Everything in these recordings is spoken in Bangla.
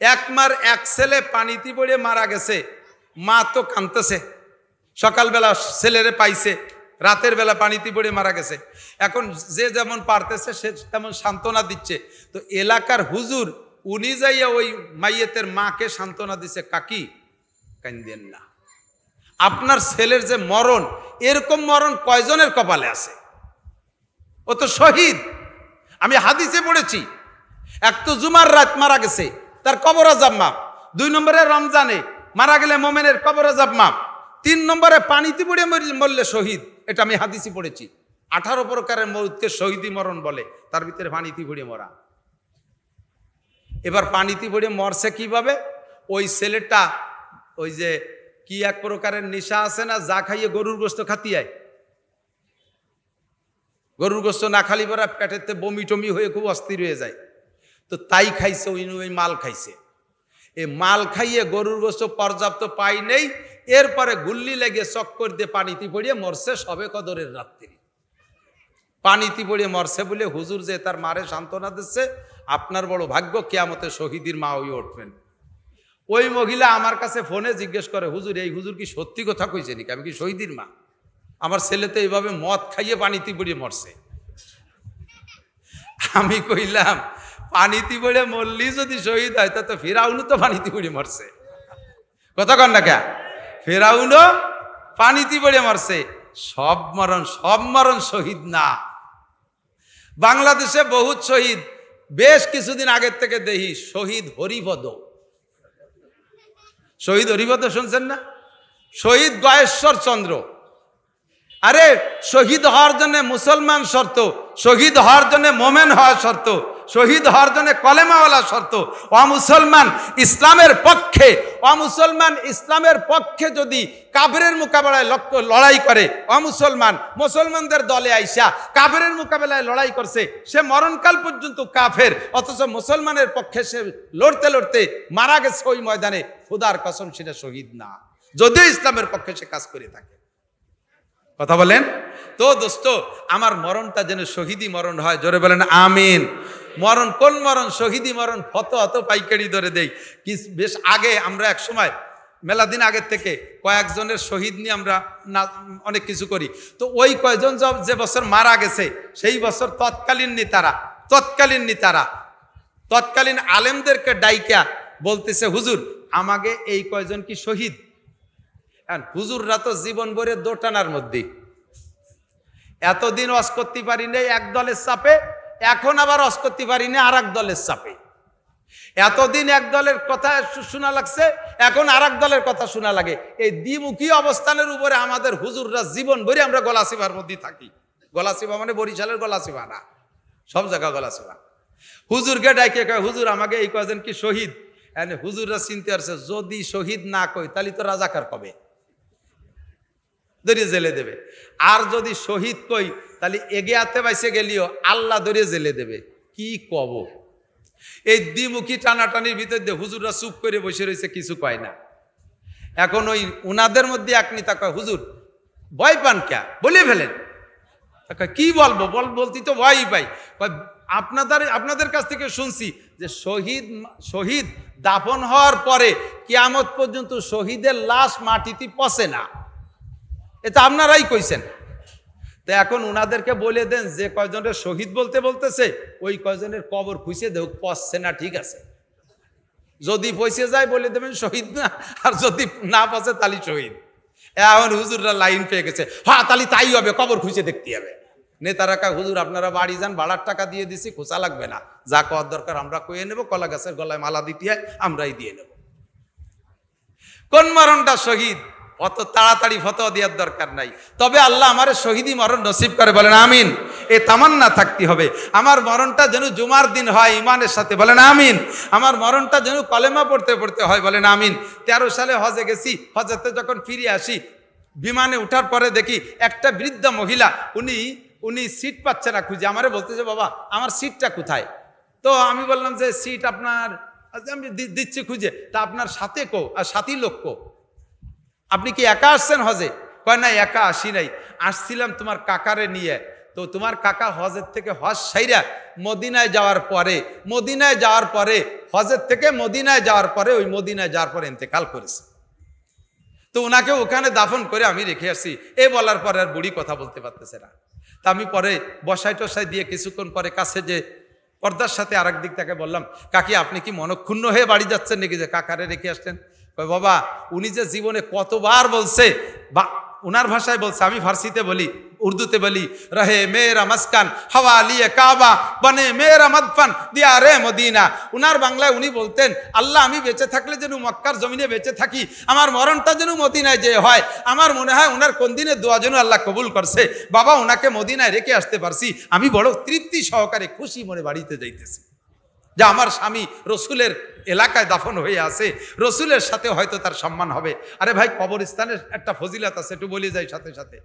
এক মার এক ছেলে পানিতে পড়ে মারা গেছে, মা তো কাঁদতেছে, সকালবেলা ছেলেরে পাইছে, রাতের বেলা পানিতে পড়ে মারা গেছে। এখন যে যেমন পারতেছে সে তেমন সান্ত্বনা দিচ্ছে। তো এলাকার হুজুর উনি যাইয়া ওই মাইয়েতের মাকে সান্ত্বনা দিচ্ছে, কাকি কান্দেন না, আপনার ছেলের যে মরণ, এরকম মরণ কয়জনের কপালে আছে? ও তো শহীদ। আমি হাদিসে পড়েছি, এক তো জুমার রাত মারা গেছে, তার কবর আযাব মাপ। 2 নম্বরে রমজানে মারা গেলে মোমেনের কবর আযাব মাপ। 3 নম্বরে পানিতে পড়ে মরলে শহীদ, এটা আমি হাদিসে পড়েছি। 18 প্রকারের মৌতকে শহীদি মরণ বলে, তার ভিতরে পানিতে পড়ে মরা। এবার পানিতে পড়ে মরছে কিভাবে? ওই ছেলেটা ওই যে কি এক প্রকারের নেশা আছে না, যা খাইয়ে গরুর গোশত খাতিয়ায়, গরুর গোশত না খালি পরা পেটেতে বমি টমি হয়ে খুব অস্থির হয়ে যায়। তো তাই খাইছে, ওই মাল খাইছে। এই মাল খাইয়ে গরুর গোশত পর্যাপ্ত পাই নেই, এরপরে গুল্লি লেগে চক্কর দিয়ে পানিতে পড়িয়ে মরছে সবে কদরের রাত্রি। পানিতে পড়িয়ে মরছে বলে হুজুর যে তার মারে সান্ত্বনা দিচ্ছে, আপনার বড় ভাগ্য, কিয়ামতে শহীদের মা হয়ে উঠবেন। ওই মহিলা আমার কাছে ফোনে জিজ্ঞেস করে, হুজুর এই হুজুর কি সত্যি কথা কইছে নাকি? আমি কি শহীদের মা? আমার ছেলে তো এইভাবে মদ খাইয়ে পানিতে পড়িয়ে মরছে। আমি কইলাম, পানিতে পড়ে মরলি যদি শহীদ হয়, তা তো ফিরাউনও তো পানিতে পড়ে মরছে। কথা কন না কে? ফিরাউনও পানিতে পড়ে মরছে। সব মরণ শহীদ না। বাংলাদেশে বহুত শহীদ, বেশ কিছুদিন আগের থেকে দেখি শহীদ হরিপদ। শহীদ হরিপদ শুনছেন না? শহীদ গয়েশ্বর চন্দ্র। আরে শহীদ হওয়ার জন্য মুসলমান শর্ত, শহীদ হওয়ার জন্য মোমেন হওয়া শর্ত, শহীদ হওয়ার জন্য কলেমাওয়ালা শর্ত। অমুসলমান ইসলামের পক্ষে, অমুসলমান ইসলামের পক্ষে যদি কাফেরের মোকাবেলায় লড়াই করে, মুসলমানদের দলে আইসা কাফেরের মোকাবেলায় লড়াই করছে, সে মরণকাল পর্যন্ত কাফের, অথচ মুসলমানের পক্ষে সে লড়তে লড়তে মারা গেছে ওই ময়দানে, খোদার কসম সেটা শহীদ না, যদিও ইসলামের পক্ষে সে কাজ করে থাকে। কথা বলেন তো দোস্ত, আমার মরণটা যেন শহীদি মরণ হয়, জোরে বলেন আমিন। মরণ কোন মরণ? শহীদি মরণ। অত পাইকারি ধরে দেই। কি বেশ আগে আমরা এক সময় মেলা দিন আগের থেকে কয়েকজনের শহীদ নিয়ে আমরা অনেক কিছু করি। তো ওই কয়েকজন যে বছর মারা গেছে, সেই বছর তৎকালীন আলেমদেরকে ডাইকা বলতেছে, হুজুর আমাকে এই কয়জন কি শহীদ? হুজুররা তো জীবন ভরে দোটানার মধ্যে, এতদিন ওয়াজ করতে পারি নাই এক দলের চাপে, এখন আবার ওয়াজ করতে পারি না আর এক দলের চাপে। এতদিন এক দলের কথা শোনা লাগছে, এখন আর এক দলের কথা শোনা লাগে। এই দ্বিমুখী অবস্থানের উপরে আমাদের হুজুররা জীবন ভরে আমরা গলাচিপার মধ্যে থাকি। গলাচিপা মানে বরিশালের গলাচিপা না, সব জায়গা গলাচিপা। হুজুরকে ডাইকে কয়, হুজুর আমাকে এই কয়জন কি শহীদ? হুজুররা চিনতে পারছে, যদি শহীদ না কই তাহলে তো রাজাকার কবে, দরিয়ে জেলে দেবে। আর যদি শহীদ কই তাহলে এগিয়াতে বাইসে গেলিও আল্লাহ দরিয়ে জেলে দেবে। কি কব? এই দ্বিমুখী টানাটানির ভিতর দিয়ে হুজুররা চুপ করে বসে রয়েছে, কিছু কয় না। এখন ওই উনাদের মধ্যে এক নেতা কয়, হুজুর ভয় পান কে? বলে ফেলেন। কি বলবো, বলতে তো ভয়ই পাই। আপনাদের কাছ থেকে শুনছি যে শহীদ দাফন হওয়ার পরে কিয়ামত পর্যন্ত শহীদের লাশ মাটিতে পচে না, এটা আপনারাই কইছেন। তো এখন উনাদেরকে বলে দেন, যে কয়জনের শহীদ বলতেছে ওই কয়জনের কবর খুঁজে দেখ পচছে না, ঠিক আছে? যদি পচে যায় বলে দেবেন শহীদ না, আর যদি না পচে তাহলে শহীদ। এখন হুজুররা লাইন পেয়ে গেছে, হ্যাঁ তাহলে তাই হবে, কবর খুঁজে দেখতে হবে। নেতারা কা, হুজুর আপনারা বাড়ি যান, ভাড়ার টাকা দিয়ে দিছি, খোঁচা লাগবে না, যা করার দরকার আমরা কয়ে নেব, কলা গাছের গলায় মালা দিতে হয় আমরাই দিয়ে নেব। কোন মরণটা শহীদ অত তাড়াতাড়ি ফতোয়া দেওয়ার দরকার নাই। তবে আল্লাহ আমার শহীদি মরণ নসিব করে, বলেন আমিন। এ তামান্না থাকতে হবে, আমার মরণটা যেন জুমার দিন হয় ইমানের সাথে, বলেন আমিন। আমার মরণটা যেন কলেমা পড়তে পড়তে হয়, বলেন আমিন। 13 সালে হজে গেছি, হজেতে যখন ফিরে আসি, বিমানে উঠার পরে দেখি একটা বৃদ্ধা মহিলা, উনি সিট পাচ্ছে না খুঁজে, আমারে বলতেছে, বাবা আমার সিটটা কোথায়? তো আমি বললাম যে সিট আপনার, আমি দিচ্ছি খুঁজে। তা আপনার সাথে কো, আর সাথী লোক কো? আপনি কি একা আসছেন হজে? কয় না, একা আসি নাই, আসছিলাম তোমার কাকারে নিয়ে। তো তোমার কাকা হজের থেকে হজ সাইরা মদিনায় যাওয়ার পরে হজের থেকে মদিনায় যাওয়ার পরে ওই মদিনায় যাওয়ার পরে ইন্তেকাল করেছে। তো ওনাকে ওখানে দাফন করে আমি রেখে আসি। এই বলার পরে আর বুড়ি কথা বলতে পারতেছে না। তা আমি পরে বসাই টসাই দিয়ে কিছুক্ষণ পরে কাছে যে পর্দার সাথে আরেক দিক তাকে বললাম, কাকি আপনি কি মনক্ষুণ্ণ হয়ে বাড়ি যাচ্ছেন নাকি যে কাকারে রেখে আসলেন? বাবা উনি যে জীবনে কতবার বলছে, বা উনার ভাষায় বলছে, আমি ফার্সিতে বলি, উর্দুতে বলি, রহে মেরা মাসকান হাওয়া লিয়ে কাবা বনে মেরা মদফন দিয়া রে মদিনা। উনার বাংলায় উনি বলতেন, আল্লাহ আমি বেঁচে থাকলে যেন মক্কার জমিনে বেঁচে থাকি, আমার মরণটা যেন মদিনায় যে হয়। আমার মনে হয় উনার কোন দিনে দোয়া যেন আল্লাহ কবুল করছে। বাবা ওনাকে মদিনায় রেখে আসতে পারছি, আমি বড় তৃপ্তি সহকারে খুশি মনে বাড়িতে যাইতেছি যে আমার স্বামী রসুলের এলাকায় দাফন হয়ে আছে, রসুলের সাথে হয়তো তার সম্মান হবে। আরে ভাই কবরস্থানের একটা ফজিলত আছে, একটু বলে যাই সাথে সাথে।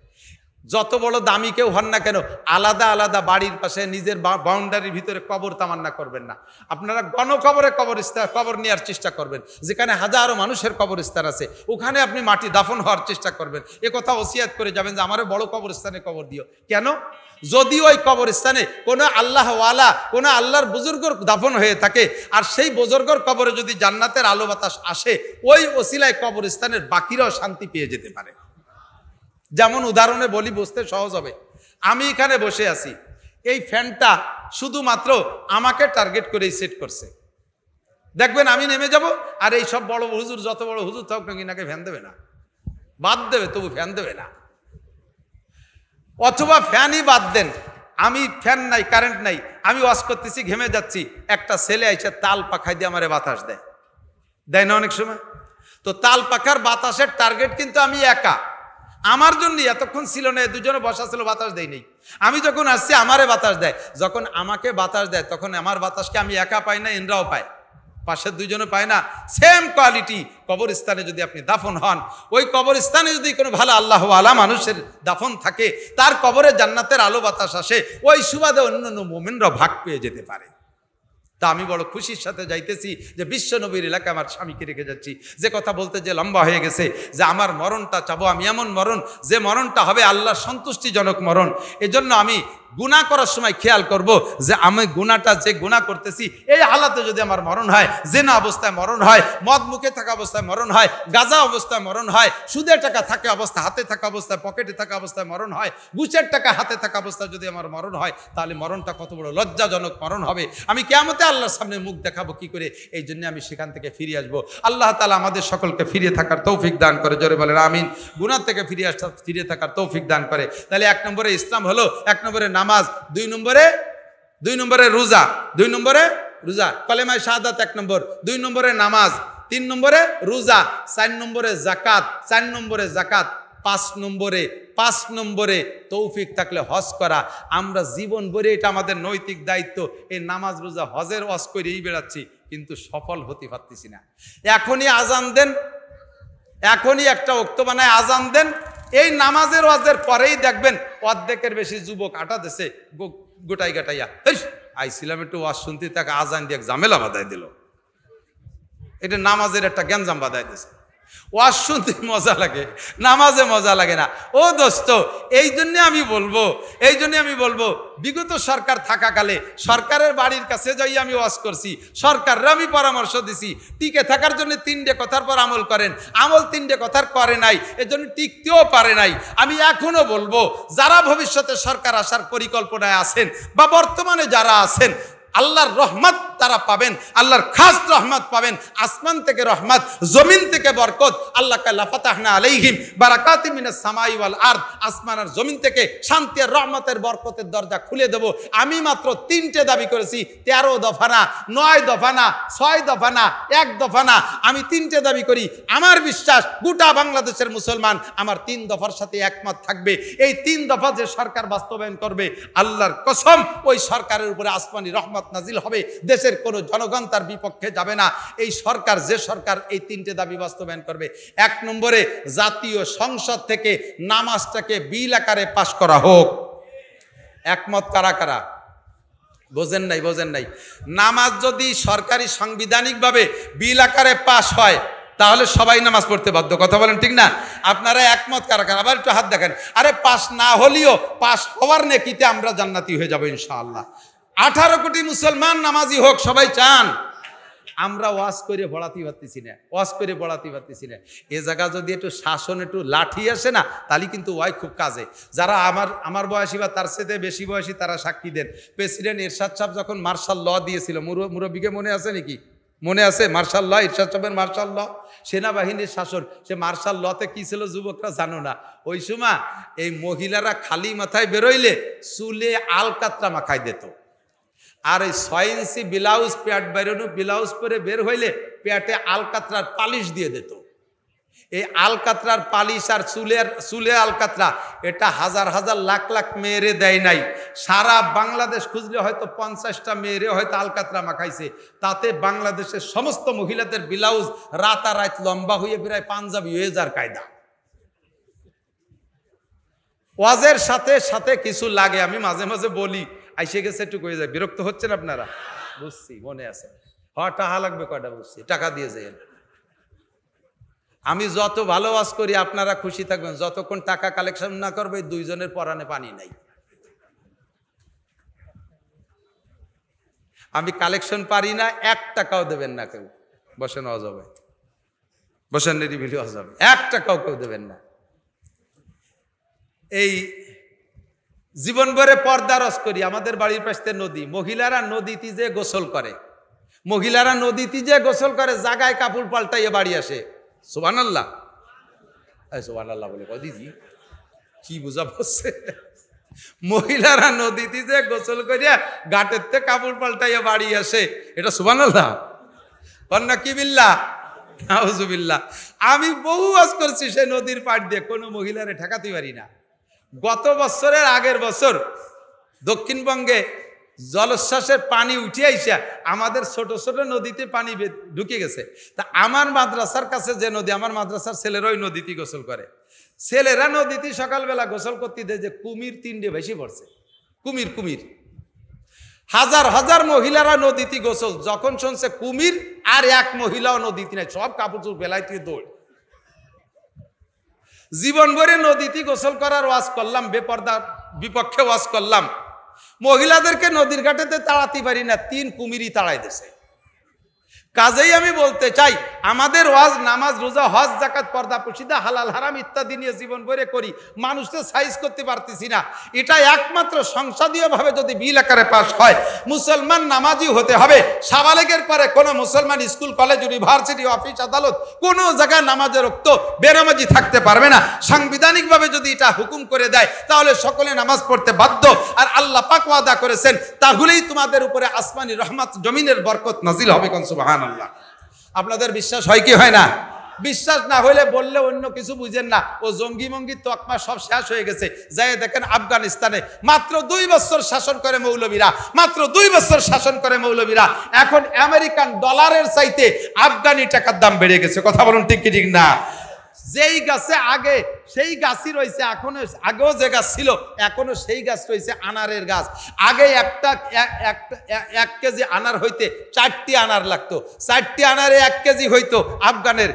যত বড় দামি কেউ হন না কেন, আলাদা আলাদা বাড়ির পাশে নিজের বাউন্ডারির ভিতরে কবর তামান্না করবেন না। আপনারা গণকবরে কবর নেওয়ার চেষ্টা করবেন, যেখানে হাজারো মানুষের কবরস্থান আছে ওখানে আপনি মাটি দাফন হওয়ার চেষ্টা করবেন। এ কথা ওসিয়াত করে যাবেন যে আমারও বড় কবরস্থানে কবর দিও। কেন? যদি ওই কবরস্থানে কোনো আল্লাহওয়ালা, কোনো আল্লাহর বুজুর্গর দাফন হয়ে থাকে, আর সেই বুজুর্গর কবরে যদি জান্নাতের আলো বাতাস আসে, ওই ওসিলায় কবরস্থানের বাকিরাও শান্তি পেয়ে যেতে পারে। যেমন উদাহরণে বলি, বুঝতে সহজ হবে। আমি এখানে বসে আছি, এই ফ্যানটা শুধুমাত্র আমাকে টার্গেট করেই সেট করছে। দেখবেন আমি নেমে যাব, আর এই সব বড় হুজুর, যত বড় হুজুর থাকুক না কিনাকে ফ্যান দেবে না, বাদ দেবে, তবু ফ্যান দেবে না। অথবা ফ্যানই বাদ দেন, আমি ফ্যান নাই, কারেন্ট নাই, আমি ওয়াশ করতেছি, ঘেমে যাচ্ছি, একটা ছেলে এসে তাল পাখাই দিয়ে আমারে বাতাস দেয় না অনেক সময়? তো তাল পাখার বাতাসের টার্গেট কিন্তু আমি একা, আমার জন্য এতক্ষণ ছিল না, দুজনে বসা ছিল, বাতাস দেয় নেই। আমি যখন আসছি আমারে বাতাস দেয়, যখন আমাকে বাতাস দেয় তখন আমার বাতাসকে আমি একা পাই না, এনরাও পায়, পাশের দুইজনে পায় না। সেম কোয়ালিটি কবরস্থানে যদি আপনি দাফন হন, ওই কবরস্থানে যদি কোনো ভালো আল্লাহওয়ালা মানুষের দাফন থাকে, তার কবরে জান্নাতের আলো বাতাস আসে, ওই সুবাদে অন্যান্য মুমিনরাও ভাগ পেয়ে যেতে পারে। তা আমি বড় খুশির সাথে যাইতেছি যে বিশ্ব নবীর এলাকায় আমার স্বামীকে রেখে যাচ্ছি। যে কথা বলতে যে লম্বা হয়ে গেছে, যে আমার মরণটা চাবো আমি এমন মরণ, যে মরণটা হবে আল্লাহর সন্তুষ্টিজনক মরণ। এজন্য আমি গুনাহ করার সময় খেয়াল করব যে আমি গুনাহটা যে গুনাহ করতেছি, এই হালাতে যদি আমার মরণ হয়, জেনা অবস্থায় মরণ হয়, মদ মুখে থাকা অবস্থায় মরণ হয়, গাঁজা অবস্থায় মরণ হয়, সুদের টাকা থাকে অবস্থা, হাতে থাকা অবস্থায়, পকেটে থাকা অবস্থায় মরণ হয়, ঘুষের টাকা হাতে থাকা অবস্থায় যদি আমার মরণ হয়, তাহলে মরণটা কত বড় লজ্জাজনক মরণ হবে। আমি কিয়ামতে আল্লাহর সামনে মুখ দেখাবো কি করে? এই জন্য আমি সেখান থেকে ফিরে আসবো। আল্লাহ তাআলা আমাদের সকলকে ফিরে থাকার তৌফিক দান করে, জোরে বলেন আমিন। গুনাহ থেকে ফিরে থাকার তৌফিক দান করে। তাহলে 1 নম্বরে ইসলাম হলো, 1 নম্বরে নামাজ, 2 নম্বরে রোজা, কলেমায়ে শাহাদাত 1 নম্বর, 2 নম্বরে নামাজ, 3 নম্বরে রোজা, 4 নম্বরে যাকাত, 5 নম্বরে তৌফিক থাকলে হজ করা। আমরা জীবন ভরে এটা আমাদের নৈতিক দায়িত্ব, এই নামাজ রোজা হজের ওয়াজ করেই বেড়াচ্ছি, কিন্তু সফল হতে পারতেছি না। এখনই আজান দেন, এখনই একটা ওক্ত বানায় আজান দেন, এই নামাজের ওয়াজের পরেই দেখবেন অর্ধেকের বেশি যুবক আটা দেশে গোটাইয়া আইছিলাম একটু ওয়াজ শুনতে, তাকে আজান দিয়ে ঝামেলা বাঁধাই দিল। এটা নামাজের একটা গ্যাঞ্জাম বাঁধাই দিয়েছে। ওয়াজ শুনতে মজা লাগে, নামাজে মজা লাগে না। ও দোস্ত, এই জন্য আমি বলবো বিগত সরকার থাকাকালে সরকারের বাড়ির কাছে যাই আমি ওয়াজ করছি, সরকাররা আমি পরামর্শ দিছি টিকে থাকার জন্য 3টে কথার পর আমল করেন, আমল 3টে কথার করে নাই, এজন্য টিকতেও পারে নাই। আমি এখনো বলবো, যারা ভবিষ্যতে সরকার আসার পরিকল্পনায় আছেন বা বর্তমানে যারা আছেন, আল্লাহর রহমত তারা পাবেন, আল্লাহর খাস রহমত পাবেন। আসমান থেকে রহমত, জমিন থেকে বরকত। আল্লাহ কাল্লা ফাতাহনা আলাইহিম বারাকাতিম মিনাস সামাই ওয়াল আরদ, আসমান আর জমিন থেকে শান্তি আর রহমতের বরকতের দরজা খুলে দেব। আমি মাত্র 3টে দাবি করেছি, 13 দফা না, 9 দফা না, 6 দফা না, 1 দফা না, আমি 3টে দাবি করি। আমার বিশ্বাস গোটা বাংলাদেশের মুসলমান আমার 3 দফার সাথে একমত থাকবে। এই 3 দফা যে সরকার বাস্তবায়ন করবে, আল্লাহর কসম ওই সরকারের উপরে আসমানি রহমত নাজিল হবে, দেশের কোনো জনগণ তার বিপক্ষে যাবে না। এই সরকার, যে সরকার এই 3টে দাবি বাস্তবায়ন করবে। 1 নম্বরে জাতীয় সংসদ থেকে নামাজটাকে বিল আকারে পাশ করা হোক। একমত কারা কারা? বোঝেন নাই। নামাজ যদি সরকারি সাংবিধানিকভাবে বিল আকারে পাশ হয়, তাহলে সবাই নামাজ পড়তে বাধ্য। কথা বলেন ঠিক না? আপনারা একমত কারা কারা? আবার একটু হাত দেখেন। আরে পাস না হলেও পাস হওয়ার নেকিতে আমরা জান্নাতি হয়ে যাবো ইনশাআল্লাহ। 18 কোটি মুসলমান নামাজি হোক, সবাই চান। আমরা ওয়াজ করে পড়াতে পারতেছি না, ওয়াজ করে পড়াতে পারতেছি না। এ জায়গা যদি একটু শাসন, একটু লাঠি আসে না, তাহলে কিন্তু ওয়াই খুব কাজে। যারা আমার বয়সী বা তার সাথে বেশি বয়সী তারা সাক্ষী দেন। প্রেসিডেন্ট এরশাদ সাহেব যখন মার্শাল ল দিয়েছিল, মুরব্বীকে মনে আছে নাকি? মনে আছে? মার্শাল ল, এরশাদ সাহেবের মার্শাল ল, সেনাবাহিনীর শাসন। সে মার্শাল লতে কি ছিল যুবকরা জানো না? ওই সময় এই মহিলারা খালি মাথায় বেরোইলে চুলে আলকাতরা মাখাই দিত। আর এই 6 ইঞ্চি ব্লাউজ, প্যাট বেরোনো ব্লাউজ পরে বের হইলে প্যাটে আলকাতরার পালিশ দিয়ে দিত। এই আলকাতরার পালিশ আর চুলে আলকাতরা, এটা হাজার হাজার লাখ লাখ মেয়েরে দেয় নাই। সারা বাংলাদেশ খুঁজলে হয়তো 50টা মেয়েরে হয়তো আলকাতরা মাখাইছে। তাতে বাংলাদেশের সমস্ত মহিলাদের ব্লাউজ রাতারাত লম্বা হয়ে প্রায় পাঞ্জাবি হয়ে যার কায়দা। ওয়াজের সাথে সাথে কিছু লাগে, আমি মাঝে মাঝে বলি, আইসে গেছে একটু কয়ে যায়। বিরক্ত হচ্ছেন আপনারা? বুঝছি, মনে আছে। টাকা লাগবে কয়টা? বুঝছি, টাকা দিয়ে যাই। আমি যত ভালো ওয়াজ করি আপনারা খুশি থাকবেন, যতক্ষণ টাকা কালেকশন না করবে দুইজনের পরানে পানি নাই। আমি কালেকশন পারি না, 1 টাকাও দেবেন না কেউ। বসেন ওয়াজ হবে, বসেন নিরিবিলি ওয়াজ হবে, 1 টাকাও কেউ দেবেন না। এই জীবন ভরে পর্দা রস করি। আমাদের বাড়ির পাশে নদী, মহিলারা নদীতে যে গোসল করে, মহিলারা নদীতে যে গোসল করে, জায়গায় কাপড় পাল্টাইয়ে বাড়ি আসে। সুবহানাল্লাহ, সুবহানাল্লাহ বলে দিদি কি বুঝা পড়ছে? মহিলারা নদীতে যে গোসল করিয়া ঘাটের থেকে কাপড় পাল্টাইয়া বাড়ি আসে, এটা সুবহানাল্লাহ কন্যা কি বিল্লাহ নাউজুবিল্লাহ। আমি বহু ওয়াজ করছি সে নদীর পাড় দিয়ে, কোনো মহিলারে ঠেকাতে পারি না। গত বছরের আগের বছর দক্ষিণবঙ্গে জলোচ্ছ্বাসের পানি উঠে আইসা আমাদের ছোট ছোট নদীতে পানি ঢুকে গেছে। তা আমার মাদ্রাসার কাছে যে নদী, আমার মাদ্রাসার ছেলেরা ওই নদীতে গোসল করে। ছেলেরা নদীতে সকালবেলা গোসল করতে দেয় যে কুমির 3টে ভেসে পড়ছে। কুমির কুমির হাজার হাজার মহিলারা নদীতে গোসল, যখন শুনছে কুমির আর এক মহিলাও নদীতে নাই, সব কাপড় চোপড় বেলায় তুই দৌড়। জীবন ভরে নদীতে গোসল করার ওয়াজ করলাম, বেপর্দার বিপক্ষে ওয়াজ করলাম। মহিলাদেরকে নদীর ঘাটেতে তাড়াতে পারি না, 3 কুমিরই তাড়াই দিছে। কাজেই আমি বলতে চাই, আমাদের ওয়াজ, নামাজ, রোজা, হজ, যাকাত, পর্দা, প্রশিদা, হালাল হারাম ইত্যাদি নিয়ে জীবন ভরে করি, মানুষকে সাইজ করতে পারতেছি না। এটা একমাত্র সংসদীয়ভাবে যদি বিল আকারে পাস হয়, মুসলমান নামাজি হতে হবে। সাবালেগের পরে কোনো মুসলমান স্কুল, কলেজ, ইউনিভার্সিটি, অফিস, আদালত কোনো জায়গায় নামাজের রক্ত বেনামাজি থাকতে পারবে না। সাংবিধানিকভাবে যদি এটা হুকুম করে দেয়, তাহলে সকলে নামাজ পড়তে বাধ্য। আর আল্লাহ পাক ওয়াদা করেছেন, তাহলেই তোমাদের উপরে আসমানি রহমত, জমিনের বরকত নাজিল হবে। কোন সুবহানাল্লাহ। আপনাদের বিশ্বাস হয় কি হয় না? বিশ্বাস না হইলে বললে অন্য কিছু বুঝেন না। ও জঙ্গি মঙ্গি তকমা সব শেষ হয়ে গেছে। যাই দেখেন আফগানিস্তানে মাত্র 2 বছর শাসন করে মৌলবীরা, মাত্র 2 বছর শাসন করে মৌলবীরা। এখন আমেরিকান ডলারের চাইতে আফগানি টাকার দাম বেড়ে গেছে। কথা বলুন ঠিক কি ঠিক না? যেই গাছে আগে সেই গাছই রয়েছে, এখনো আগেও যে গাছ ছিল এখনো সেই গাছ রয়েছে, আনারের গাছ। আগে 1 কেজি আনার হইতে 4টি আনার লাগতো, 4টি আনারে 1 কেজি হইতো। আফগানের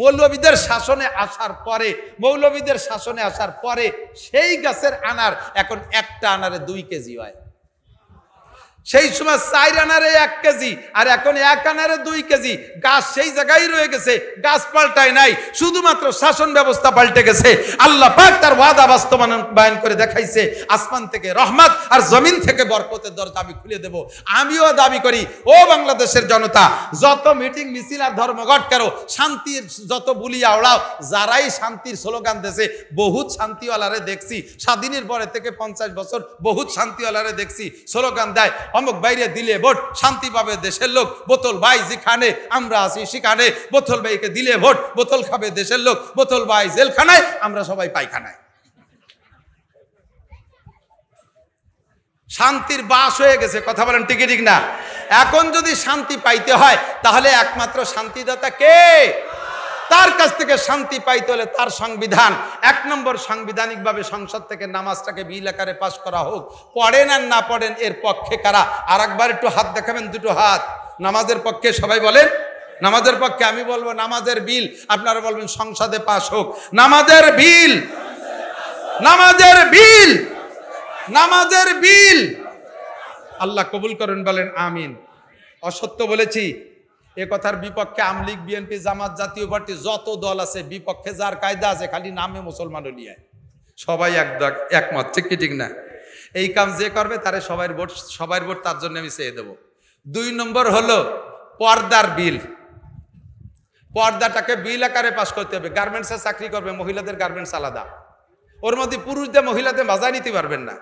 মৌলবীদের শাসনে আসার পরে, মৌলবীদের শাসনে আসার পরে সেই গাছের আনার এখন একটা আনারে 2 কেজি হয়। সেই সময় 4 আনারে 1 কেজি, আর এখন 1 আনারে 2 কেজি। গাছ সেই জায়গায় রয়ে গেছে, গাছ পাল্টায় নাই, শুধুমাত্র শাসন ব্যবস্থা পাল্টে গেছে। আল্লাহ পাক তার ওয়াদা বাস্তবায়ন করে দেখাইছে, আসমান থেকে রহমত আর জমিন থেকে বরকতের দরজা আমি খুলে দেব। আমিও দাবি করি, ও বাংলাদেশের জনতা, যত মিটিং মিছিল আর ধর্মঘট করো, শান্তির যত বুলিয়া ওড়াও, যারাই শান্তির স্লোগান দেশে, বহুত শান্তিওয়ালারে দেখছি স্বাধীনের পরে থেকে 50 বছর, বহুত শান্তিওয়ালারে দেখছি স্লোগান দেয়, অমুক বাইরে দিলে ভোট শান্তি পাবে দেশের লোক, বোতল ভাই যেখানে আমরা আছি সেখানে, বোতল ভাইকে দিলে ভোট বোতল খাবে দেশের লোক, বোতল ভাই জেলখানায়, আমরা সবাই পায়খানায়। শান্তির বাস হয়ে গেছে। কথা বলেন ঠিক ঠিক না? এখন যদি শান্তি পাইতে হয়, তাহলে একমাত্র শান্তিদাতা কে? তার কাছ থেকে শান্তি পাইতে হলে তার সংবিধান, 1 নম্বর সাংবিধানিকভাবে সংসদ থেকে নামাজটাকে বিল আকারে পাশ করা হোক। পড়েন আর না পড়েন এর পক্ষে কারা? আর একবার একটু হাত দেখাবেন, 2টো হাত। নামাজের পক্ষে সবাই বলেন, নামাজের পক্ষে। আমি বলবো নামাজের বিল, আপনারা বলবেন সংসদে পাস হোক। নামাজের বিল, নামাজের বিল, নামাজের বিল আল্লাহ কবুল করেন, বলেন আমিন। অসত্য বলেছি? এ কথার বিপক্ষে আওয়ামী লীগ, বিএনপি, জামাত, জাতীয় পার্টি যত দল আছে, বিপক্ষে যার কায়দা আছে, খালি নামে মুসলমান হলিয়া সবাই একমত, ঠিক কি ঠিক না? এই কাম যে করবে তারে সবার ভোট তার জন্য আমি চেয়ে দেবো। 2 নম্বর হলো পর্দার বিল। পর্দাটাকে বিল আকারে পাস করতে হবে। গার্মেন্টসে চাকরি করবে, মহিলাদের গার্মেন্টস আলাদা, ওর মধ্যে পুরুষদের মহিলাদের মজা নিতে পারবেন না।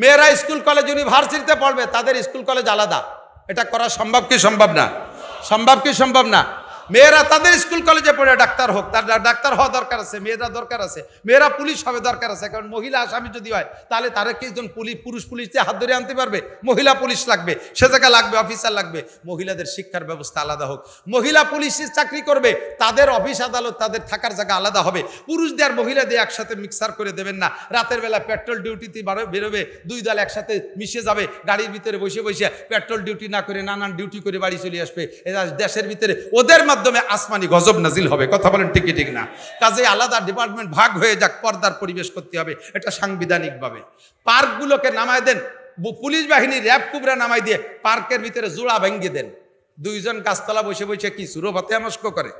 মেয়েরা স্কুল কলেজ ইউনিভার্সিটিতে পড়বে, তাদের স্কুল কলেজ আলাদা। এটা করা সম্ভব কি সম্ভব না? সম্ভব কি সম্ভব না? মেয়েরা তাদের স্কুল কলেজে পড়ে ডাক্তার হোক, তার ডাক্তার হওয়া দরকার আছে, মেয়েরা দরকার আছে। মেয়েরা পুলিশ হবে দরকার আছে, কারণ মহিলা আসামি যদি হয় তাহলে তারা কি একজন পুরুষ পুলিশ দিয়ে হাত ধরে আনতে পারবে? মহিলা পুলিশ লাগবে, সে জায়গায় লাগবে অফিসার লাগবে। মহিলাদের শিক্ষার ব্যবস্থা আলাদা হোক। মহিলা পুলিশের চাকরি করবে, তাদের অফিস আদালত, তাদের থাকার জায়গা আলাদা হবে। পুরুষদের আর মহিলাদের একসাথে মিক্সার করে দেবেন না। রাতের বেলা পেট্রোল ডিউটিতে বেরোবে, 2 দল একসাথে মিশে যাবে, গাড়ির ভিতরে বসে বসে পেট্রোল ডিউটি না করে নানান ডিউটি করে বাড়ি চলে আসবে। দেশের ভিতরে ওদের মাধ্যমে আসমানি গজব নাজিল হবে। কথা বলেন ঠিক কি ঠিক না? কাজে আলাদা ডিপার্টমেন্ট ভাগ হয়ে যাক, পর্দার পরিবেশ করতে হবে, এটা সাংবিধানিক ভাবে। পার্কগুলোকে নামায় দেন, পুলিশ বাহিনী, র্যাব কুবরা নামাই দিয়ে পার্কের ভিতরে জোড়া ভেঙে দেন। 2 জন গাছতলা বসে বসে কি সুরভাতে মস্ক করে?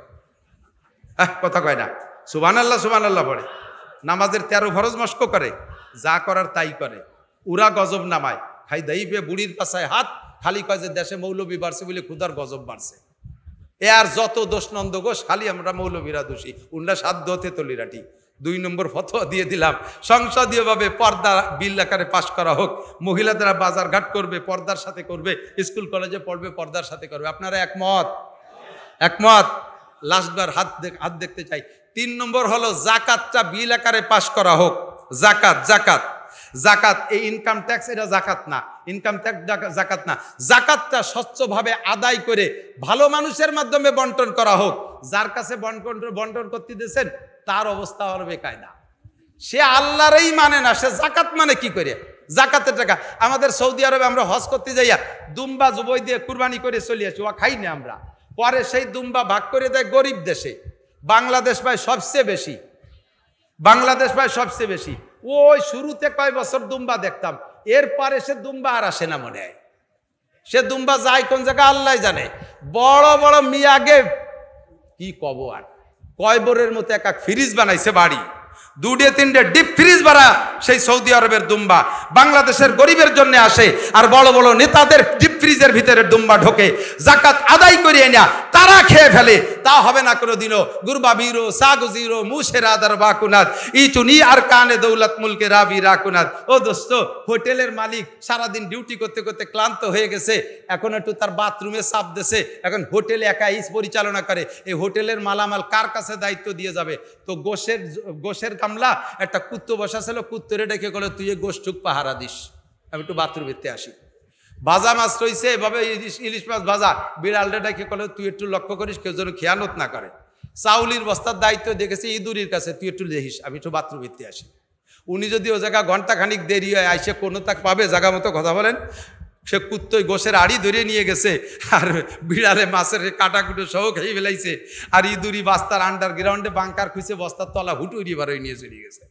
কথা কয় না? সুবহানাল্লাহ সুবহানাল্লাহ পড়ে। নামাজের 13 ফরজ মস্ক করে, যা করার তাই করে। উরা গজব নামায়, খাই দাইবে বুড়ির পাশায় হাত, খালি কয় যে দেশে মৌলবী বাড়ছে বলে ক্ষুধার গজব বাড়ছে। এ আর যত দোষ নন্দ ঘোষ, খালি আমরা মৌলবীরা দোষী, উন্না সাধ্য হতে তলিরাটি। 2 নম্বর ফতোয়া দিয়ে দিলাম, সংসদীয়ভাবে পর্দা বিল আকারে পাশ করা হোক। মহিলাদের বাজার ঘাট করবে, পর্দার সাথে করবে, স্কুল কলেজে পড়বে, পর্দার সাথে করবে। আপনারা একমত? একমত? লাস্টবার হাত দেখতে চাই। 3 নম্বর হলো জাকাতটা বিল আকারে পাশ করা হোক। জাকাত, জাকাত, জাকাত এই ইনকাম ট্যাক্স, এটা জাকাত না। ইনকাম ট্যাক্স জাকাত না। জাকাতটা স্বচ্ছভাবে আদায় করে ভালো মানুষের মাধ্যমে বন্টন করা হোক। যার কাছে বন্টন করতে দিয়েছেন তার অবস্থা হবে কায়দা, সে আল্লাহরই মানে না, সে জাকাত মানে কি করে? জাকাতের টাকা আমাদের সৌদি আরবে আমরা হজ করতে যাইয়া দুম্বা জুবই দিয়ে কুরবানি করে চলে আসি, ও খাই না আমরা। পরে সেই দুম্বা ভাগ করে দেয় গরিব দেশে। বাংলাদেশ পায় সবচেয়ে বেশি, বাংলাদেশ পায় সবচেয়ে বেশি। ওই শুরুতে কয় বছর দুম্বা দেখতাম, এরপরে সে দুম্বা আর আসে না মনে হয়। সে দুম্বা যায় কোন জায়গা আল্লাহ জানে। বড় বড় মিয়াগে কি কব আর, কয়বরের মতো এক ফ্রিজ বানাইছে বাড়ি, 2-3 ডিপ ফ্রিজ বাড়া সেই সৌদি আরবের দুম্বা বাংলাদেশের গরিবের জন্য আসে। আর বড় বড় নেতাদের ডিপ ফ্রিজের ভিতরে দুম্বা ঢোকে, জাকাত আদায় করিয়ে না তারা খেয়ে ফেলে। তা হবে না কোনোদিনও। গুরবা বীরো সাগুজিরো মুশেরা দার বাকুনাত ইচুনি আর কানে দৌলত মুলকে রাবি রাকুনাত। ও দোস্ত, হোটেলের মালিক সারাদিন ডিউটি করতে করতে ক্লান্ত হয়ে গেছে, এখন একটু তার বাথরুমে চাপ দিয়েছে, এখন হোটেল একাই পরিচালনা করে। এই হোটেলের মালামাল কার কাছে দায়িত্ব দিয়ে যাবে? তো গোশের কামলা একটা কুত্তো বসা ছিল, কুত্তরে ডেকে গেল তুই এই গোষ্ঠুক পাহারা দিস, আমি একটু বাথরুমেতে আসি। ভাজা মাছ রয়েছে এভাবে, ইলিশ মাছ ভাজা, বিড়ালটা ডেকে গেল তুই একটু লক্ষ্য করিস কেউ যেন খেয়ানত না করে। চাউলির বস্তার দায়িত্ব দেখেছে ইঁদুরির কাছে, তুই একটু দেখিস, আমি একটু বাথরুমেতে আসি। উনি যদি ও জায়গা ঘন্টাখানিক দেরি হয় আইসে কোনো তাক পাবে জায়গা মতো কথা বলেন। সে কুত্তই গোশের আড়ি ধরে নিয়ে গেছে, আর বিড়ালে মাছের কাটাকুটো সহ খেয়ে ফেলাইছে, আর ইঁদুরি বাস্তার আন্ডারগ্রাউন্ডে বাংকার খুঁজে বস্তার তলা হুটুরি বারোই নিয়ে চলে গেছে।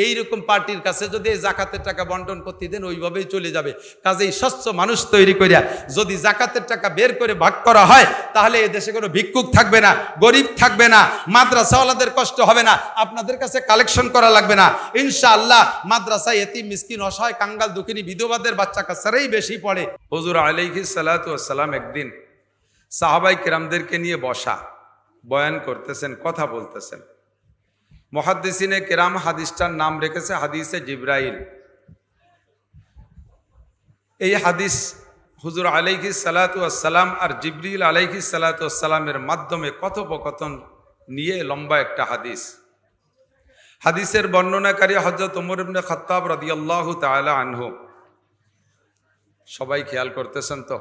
এইরকম পার্টির কাছে যদি এই জাকাতের টাকা বন্টন করতে দেন ওইভাবেই চলে যাবে। কাজেই স্বচ্ছ মানুষ তৈরি করিয়া যদি জাকাতের টাকা বের করে ভাগ করা হয় তাহলে এই দেশে কোনো ভিক্ষুক থাকবে না, গরিব থাকবে না, মাদ্রাসাওয়ালাদের কষ্ট হবে না, আপনাদের কাছে কালেকশন করা লাগবে না ইনশাআল্লাহ। মাদ্রাসায় এতিম মিসকিন অসহায় কাঙ্গাল দুঃখিনী বিধবাদের বাচ্চা কাচ্চারাই বেশি পড়ে। হুজুর আলাইহিস সালাতু ওয়াস সালাম একদিন সাহাবাই কেরামদেরকে নিয়ে বসা, বয়ান করতেছেন, কথা বলতেছেন। মুহাদ্দিসিনে কেরাম হাদিসটার নাম রেখেছে হাদিসে জিব্রাইল। এই হাদিস হুজুর আলাইহিস সালাতু ওয়াস সালাম আর জিবরিল আলাইহিস সালাতু ওয়াস সালামের মাধ্যমে কথোপকথন নিয়ে লম্বা একটা হাদিস। হাদিসের বর্ণনাকারী হযরত ওমর ইবনে খাত্তাব রাদিয়াল্লাহু তাআলা আনহু। সবাই খেয়াল করতেছেন তো?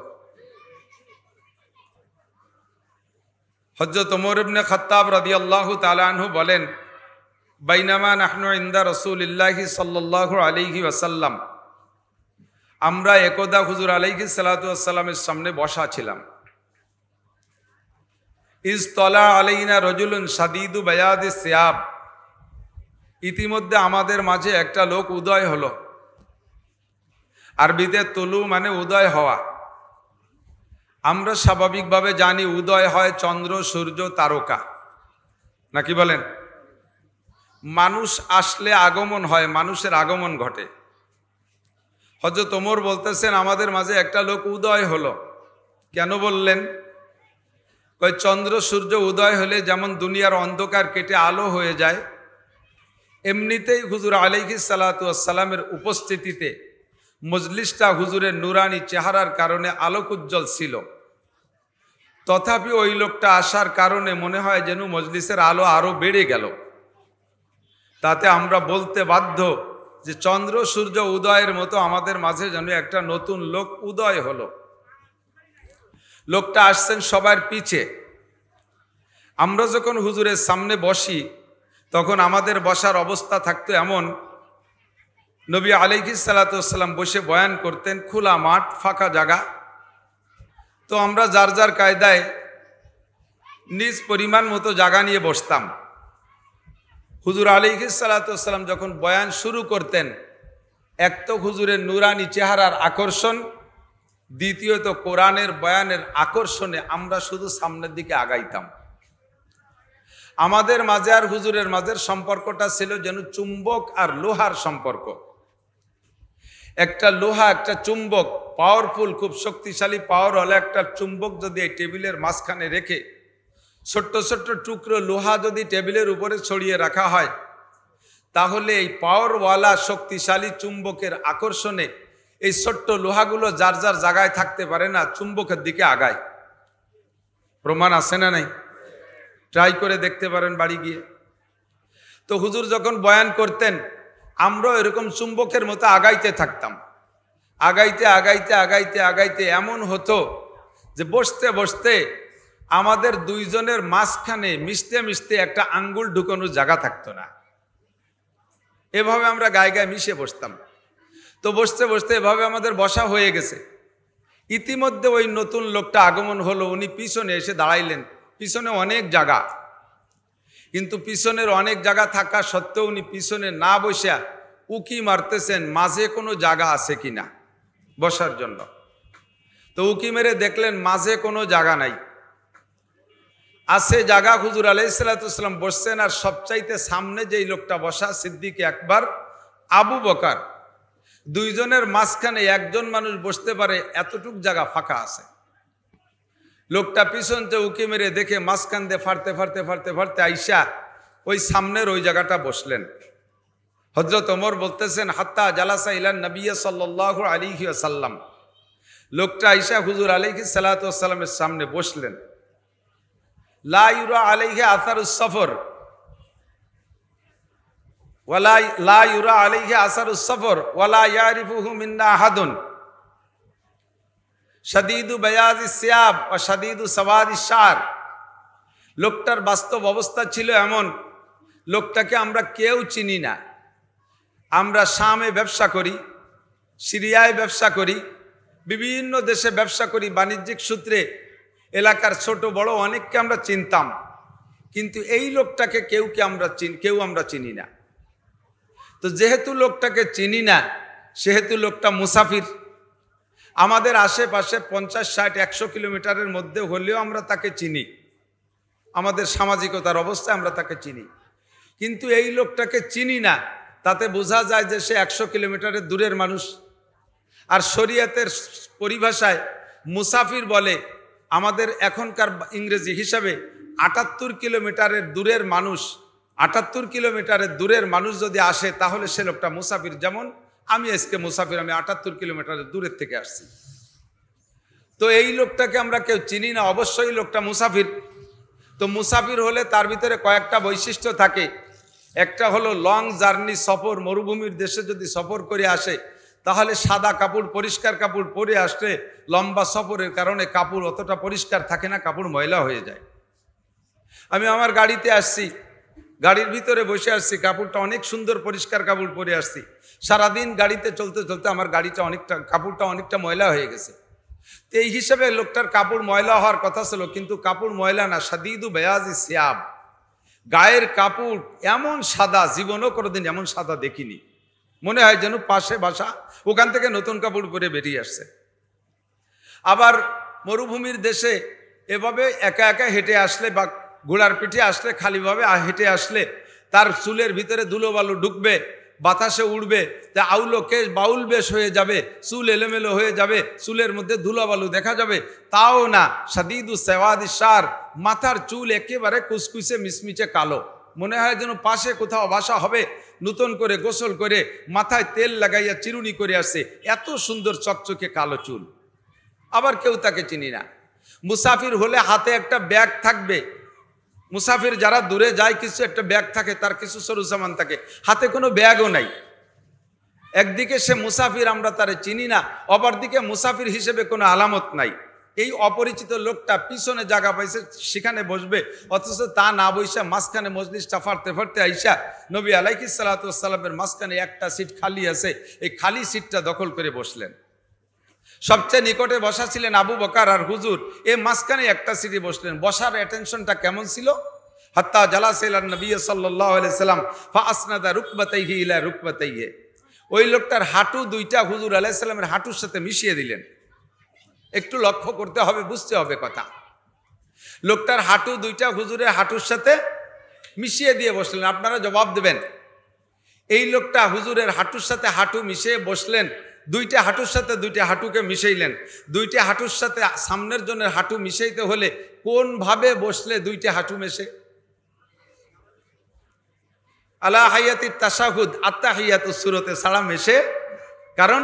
হযরত ওমর ইবনে খাত্তাব রাদিয়াল্লাহু তাআলা আনহু বলেন, বাইনামা নাহনু ইনদা রাসূলিল্লাহি সাল্লাল্লাহু আলাইহি ওয়াসাল্লাম, আমরা একদা হুজুর আলাইহিস সালাতু ওয়াস সালামের সামনে বসা ছিলাম। ইজতলা আলাইনা রজুলুন শাদীদু বায়াদিস সিয়াব, ইতিমধ্যে আমাদের মাঝে একটা লোক উদয় হলো। আরবিতে তুলু মানে উদয় হওয়া। আমরা স্বাভাবিকভাবে জানি উদয় হয় চন্দ্র, সূর্য, তারকা, নাকি বলেন? মানুষ আসলে আগমন হয়, মানুষের আগমন ঘটে। হযরত ওমর বলতেছেন আমাদের মাঝে একটা লোক উদয় হলো। কেন বললেন? কয় চন্দ্র সূর্য উদয় হলে যেমন দুনিয়ার অন্ধকার কেটে আলো হয়ে যায়, এমনিতেই হুজুর আলাইহিস সালাতু ওয়াস সালামের উপস্থিতিতে মজলিসটা হুজুরের নুরানি চেহারার কারণে আলোকোজ্জ্বল ছিল। তথাপি ওই লোকটা আসার কারণে মনে হয় যেন মজলিসের আলো আরো বেড়ে গেল। তাতে আমরা বলতে বাধ্য যে চন্দ্র সূর্য উদয়ের মতো আমাদের মাঝে যেন একটা নতুন লোক উদয় হলো। লোকটা আসছেন সবার পিছে। আমরা যখন হুজুরের সামনে বসি তখন আমাদের বসার অবস্থা থাকতো এমন, নবী আলাইহিস সালাতু ওয়াস সালাম বসে বয়ান করতেন, খোলা মাঠ, ফাঁকা জায়গা। তো আমরা যার যার কায়দায় নিজ পরিমাণ মতো জায়গা নিয়ে বসতাম। হুজুর আলাইহিস সালাতু ওয়াস সালাম যখন বয়ান শুরু করতেন, এক তো হুজুরের নুরানি চেহারার আকর্ষণ, দ্বিতীয়ত কোরআনের বয়ানের আকর্ষণে আমরা শুধু সামনের দিকে আগাইতাম। আমাদের মাঝে আর হুজুরের মাঝের সম্পর্কটা ছিল যেন চুম্বক আর লোহার সম্পর্ক। একটা লোহা, একটা চুম্বক, পাওয়ারফুল, খুব শক্তিশালী পাওয়ার হলে একটা চুম্বক যদি এই টেবিলের মাঝখানে রেখে ছোট্ট ছোট্ট টুকরো লোহা যদি টেবিলের উপরে ছড়িয়ে রাখা হয়, তাহলে এই পাওয়ারওয়ালা শক্তিশালী চুম্বকের আকর্ষণে এই ছোট্ট লোহাগুলো যার যার জায়গায় থাকতে পারে না, চুম্বকের দিকে আগায়। প্রমাণ আছে না নাই? ট্রাই করে দেখতে পারেন বাড়ি গিয়ে। তো হুজুর যখন বয়ান করতেন আমরাও এরকম চুম্বকের মতো আগাইতে থাকতাম। আগাইতে আগাইতে আগাইতে আগাইতে এমন হতো যে বসতে বসতে আমাদের দুইজনের মাঝখানে মিশতে মিশতে একটা আঙ্গুল ঢুকানোর জায়গা থাকতো না। এভাবে আমরা গায়ে গায়ে মিশে বসতাম। তো বসতে বসতে এভাবে আমাদের বসা হয়ে গেছে। ইতিমধ্যে ওই নতুন লোকটা আগমন হলো, উনি পিছনে এসে দাঁড়াইলেন। পিছনে অনেক জায়গা, কিন্তু পিছনের অনেক জায়গা থাকা সত্ত্বেও উনি পিছনে না বসে উকি মারতেছেন মাঝে কোনো জায়গা আছে কিনা বসার জন্য। তো উকি মেরে দেখলেন মাঝে কোনো জায়গা নাই। আছে জায়গা, হুজুর আলাইহিস সালাতু ওয়াস সালাম বসছেন, আর সবচাইতে সামনে যেই লোকটা বসা, সিদ্দিক আকবর, আবু বকর, দুইজনের মাঝখানে একজন মানুষ বসতে পারে এতটুক জায়গা ফাঁকা আছে। লোকটা পিছনতে উকি মেরে দেখে মাঝখান দিয়ে ফাড়তে ফাড়তে ফাড়তে ফাড়তে আইসা ওই সামনের ওই জায়গাটা বসলেন। হযরত ওমর বলতেছেন, হাত্তা জালাসা ইলান নবী সাল্লাল্লাহু আলাইহি ওয়াসাল্লাম, লোকটা আইসা হুজুর আলাইহিস সালাতু ওয়াস সালামের সামনে বসলেন। লা ইউরা আলাইহি আসারুস সফর ওয়ালা লা ইউরা আলাইহি আসারুস সফর ওয়ালা ইয়ারিফুহু মিন্না আহাদুন শাদীদু বায়াজিস সিয়াব ওয়া শাদীদু সাওয়াদিস শার। লোকটার বাস্তব অবস্থা ছিল এমন, লোকটাকে আমরা কেউ চিনি না। আমরা শামে ব্যবসা করি, সিরিয়ায় ব্যবসা করি, বিভিন্ন দেশে ব্যবসা করি, বাণিজ্যিক সূত্রে এলাকার ছোট বড় অনেককে আমরা চিনতাম, কিন্তু এই লোকটাকে কেউ আমরা চিনি না। তো যেহেতু লোকটাকে চিনি না, সেহেতু লোকটা মুসাফির। আমাদের আশেপাশে 50-60-100 কিলোমিটারের মধ্যে হলেও আমরা তাকে চিনি, আমাদের সামাজিকতার অবস্থায় আমরা তাকে চিনি। কিন্তু এই লোকটাকে চিনি না, তাতে বোঝা যায় যে সে 100 কিলোমিটারের দূরের মানুষ। আর শরীয়তের পরিভাষায় মুসাফির বলে, আমাদের এখনকার ইংরেজি হিসাবে 78 কিলোমিটারের দূরের মানুষ, 78 কিলোমিটারের দূরের মানুষ যদি আসে তাহলে সে লোকটা মুসাফির। যেমন আমি আজকে মুসাফির, আমি 78 কিলোমিটারের দূরের থেকে আসছি। তো এই লোকটাকে আমরা কেউ চিনি না, অবশ্যই লোকটা মুসাফির। তো মুসাফির হলে তার ভিতরে কয়েকটা বৈশিষ্ট্য থাকে। একটা হলো লং জার্নি, সফর, মরুভূমির দেশে যদি সফর করে আসে তাহলে সাদা কাপড়, পরিষ্কার কাপড় পরে আসলে লম্বা সফরের কারণে কাপড় অতটা পরিষ্কার থাকে না, কাপড় ময়লা হয়ে যায়। আমি আমার গাড়িতে আসছি, গাড়ির ভিতরে বসে আসছি, কাপড়টা অনেক সুন্দর পরিষ্কার কাপড় পরে আসছি। সারাদিন গাড়িতে চলতে চলতে আমার কাপড়টা অনেকটা ময়লা হয়ে গেছে। তো এই হিসেবে লোকটার কাপড় ময়লা হওয়ার কথা ছিল, কিন্তু কাপড় ময়লা না, শাদীদু বায়াজি সিয়াব, গায়ের কাপড় এমন সাদা, জীবনও কোনোদিন এমন সাদা দেখিনি। মনে হয় যেন পাশে বাসা, ওখান থেকে নতুন কাপড় পরে বেরিয়ে আসছে। আবার মরুভূমির দেশে এভাবে একা একা হেঁটে আসলে বা ঘোড়ার পিঠে আসলে, খালিভাবে হেঁটে আসলে তার চুলের ভিতরে ধুলো বালু ঢুকবে, বাতাসে উড়বে, তা আউলো কেশ বাউল বেশ হয়ে যাবে, চুল এলোমেলো হয়ে যাবে, চুলের মধ্যে ধুলো বালু দেখা যাবে। তাও না, শাদীদু সাওয়াদি শার, মাথার চুল একেবারে কুচকুচে মিচমিচে কালো, মনে হয় যেন পাশে কোথাও বাসা হবে, নতুন করে গোসল করে মাথায় তেল লাগাইয়া চিরুনি করে আসছে, এত সুন্দর চকচকে কালো চুল। আবার কেউ তাকে চিনি না। মুসাফির হলে হাতে একটা ব্যাগ থাকবে, মুসাফির যারা দূরে যায় কিছু একটা ব্যাগ থাকে, তার কিছু সরু সামান থাকে, হাতে কোনো ব্যাগও নাই। একদিকে সে মুসাফির, আমরা তারে চিনি না, অপরদিকে মুসাফির হিসেবে কোনো আলামত নাই। এই অপরিচিত লোকটা পিছনে জায়গা পাইছে, সেখানে বসবে, অথচ তা না বইসা মাঝখানে মজলিসটা ফাড়তে ফাড়তে আইসা নবী আলাইহিস সালাতু ওয়াস সালামের মাঝখানে একটা সিট খালি আছে, এই খালি সিটটা দখল করে বসলেন। সবচেয়ে নিকটে বসা ছিলেন আবু বকর আর হুজুর, এই মাঝখানে একটা সিটে বসলেন। বসার অ্যাটেনশনটা কেমন ছিল? হাত্তা জালাসা ইলা নবী সাল্লাল্লাহু আলাইহি সাল্লাম ফাআসনাদা রুকবাতাইহি ইলা রুকবাতাইহি, ওই লোকটার হাঁটু দুইটা হুজুর আলাইহিস সালামের হাঁটুর সাথে মিশিয়ে দিলেন। একটু লক্ষ্য করতে হবে, বুঝতে হবে কথা। লোকটার হাঁটু দুইটা হুজুরের হাঁটুর সাথে মিশিয়ে দিয়ে বসলেন। আপনারা জবাব দেবেন, এই লোকটা হুজুরের হাঁটুর সাথে হাঁটু মিশিয়ে বসলেন, দুইটা হাঁটুর সাথে দুইটা হাঁটুকে মিশাইলেন। দুইটা হাঁটুর সাথে সামনের জনের হাঁটু মিশাইতে হলে কোন ভাবে বসলে দুইটা হাঁটু মেশে? আলা হায়াতি তাশাহুদ আত্তাহিয়াতুস সূরাতে ছাড়া মেশে। কারণ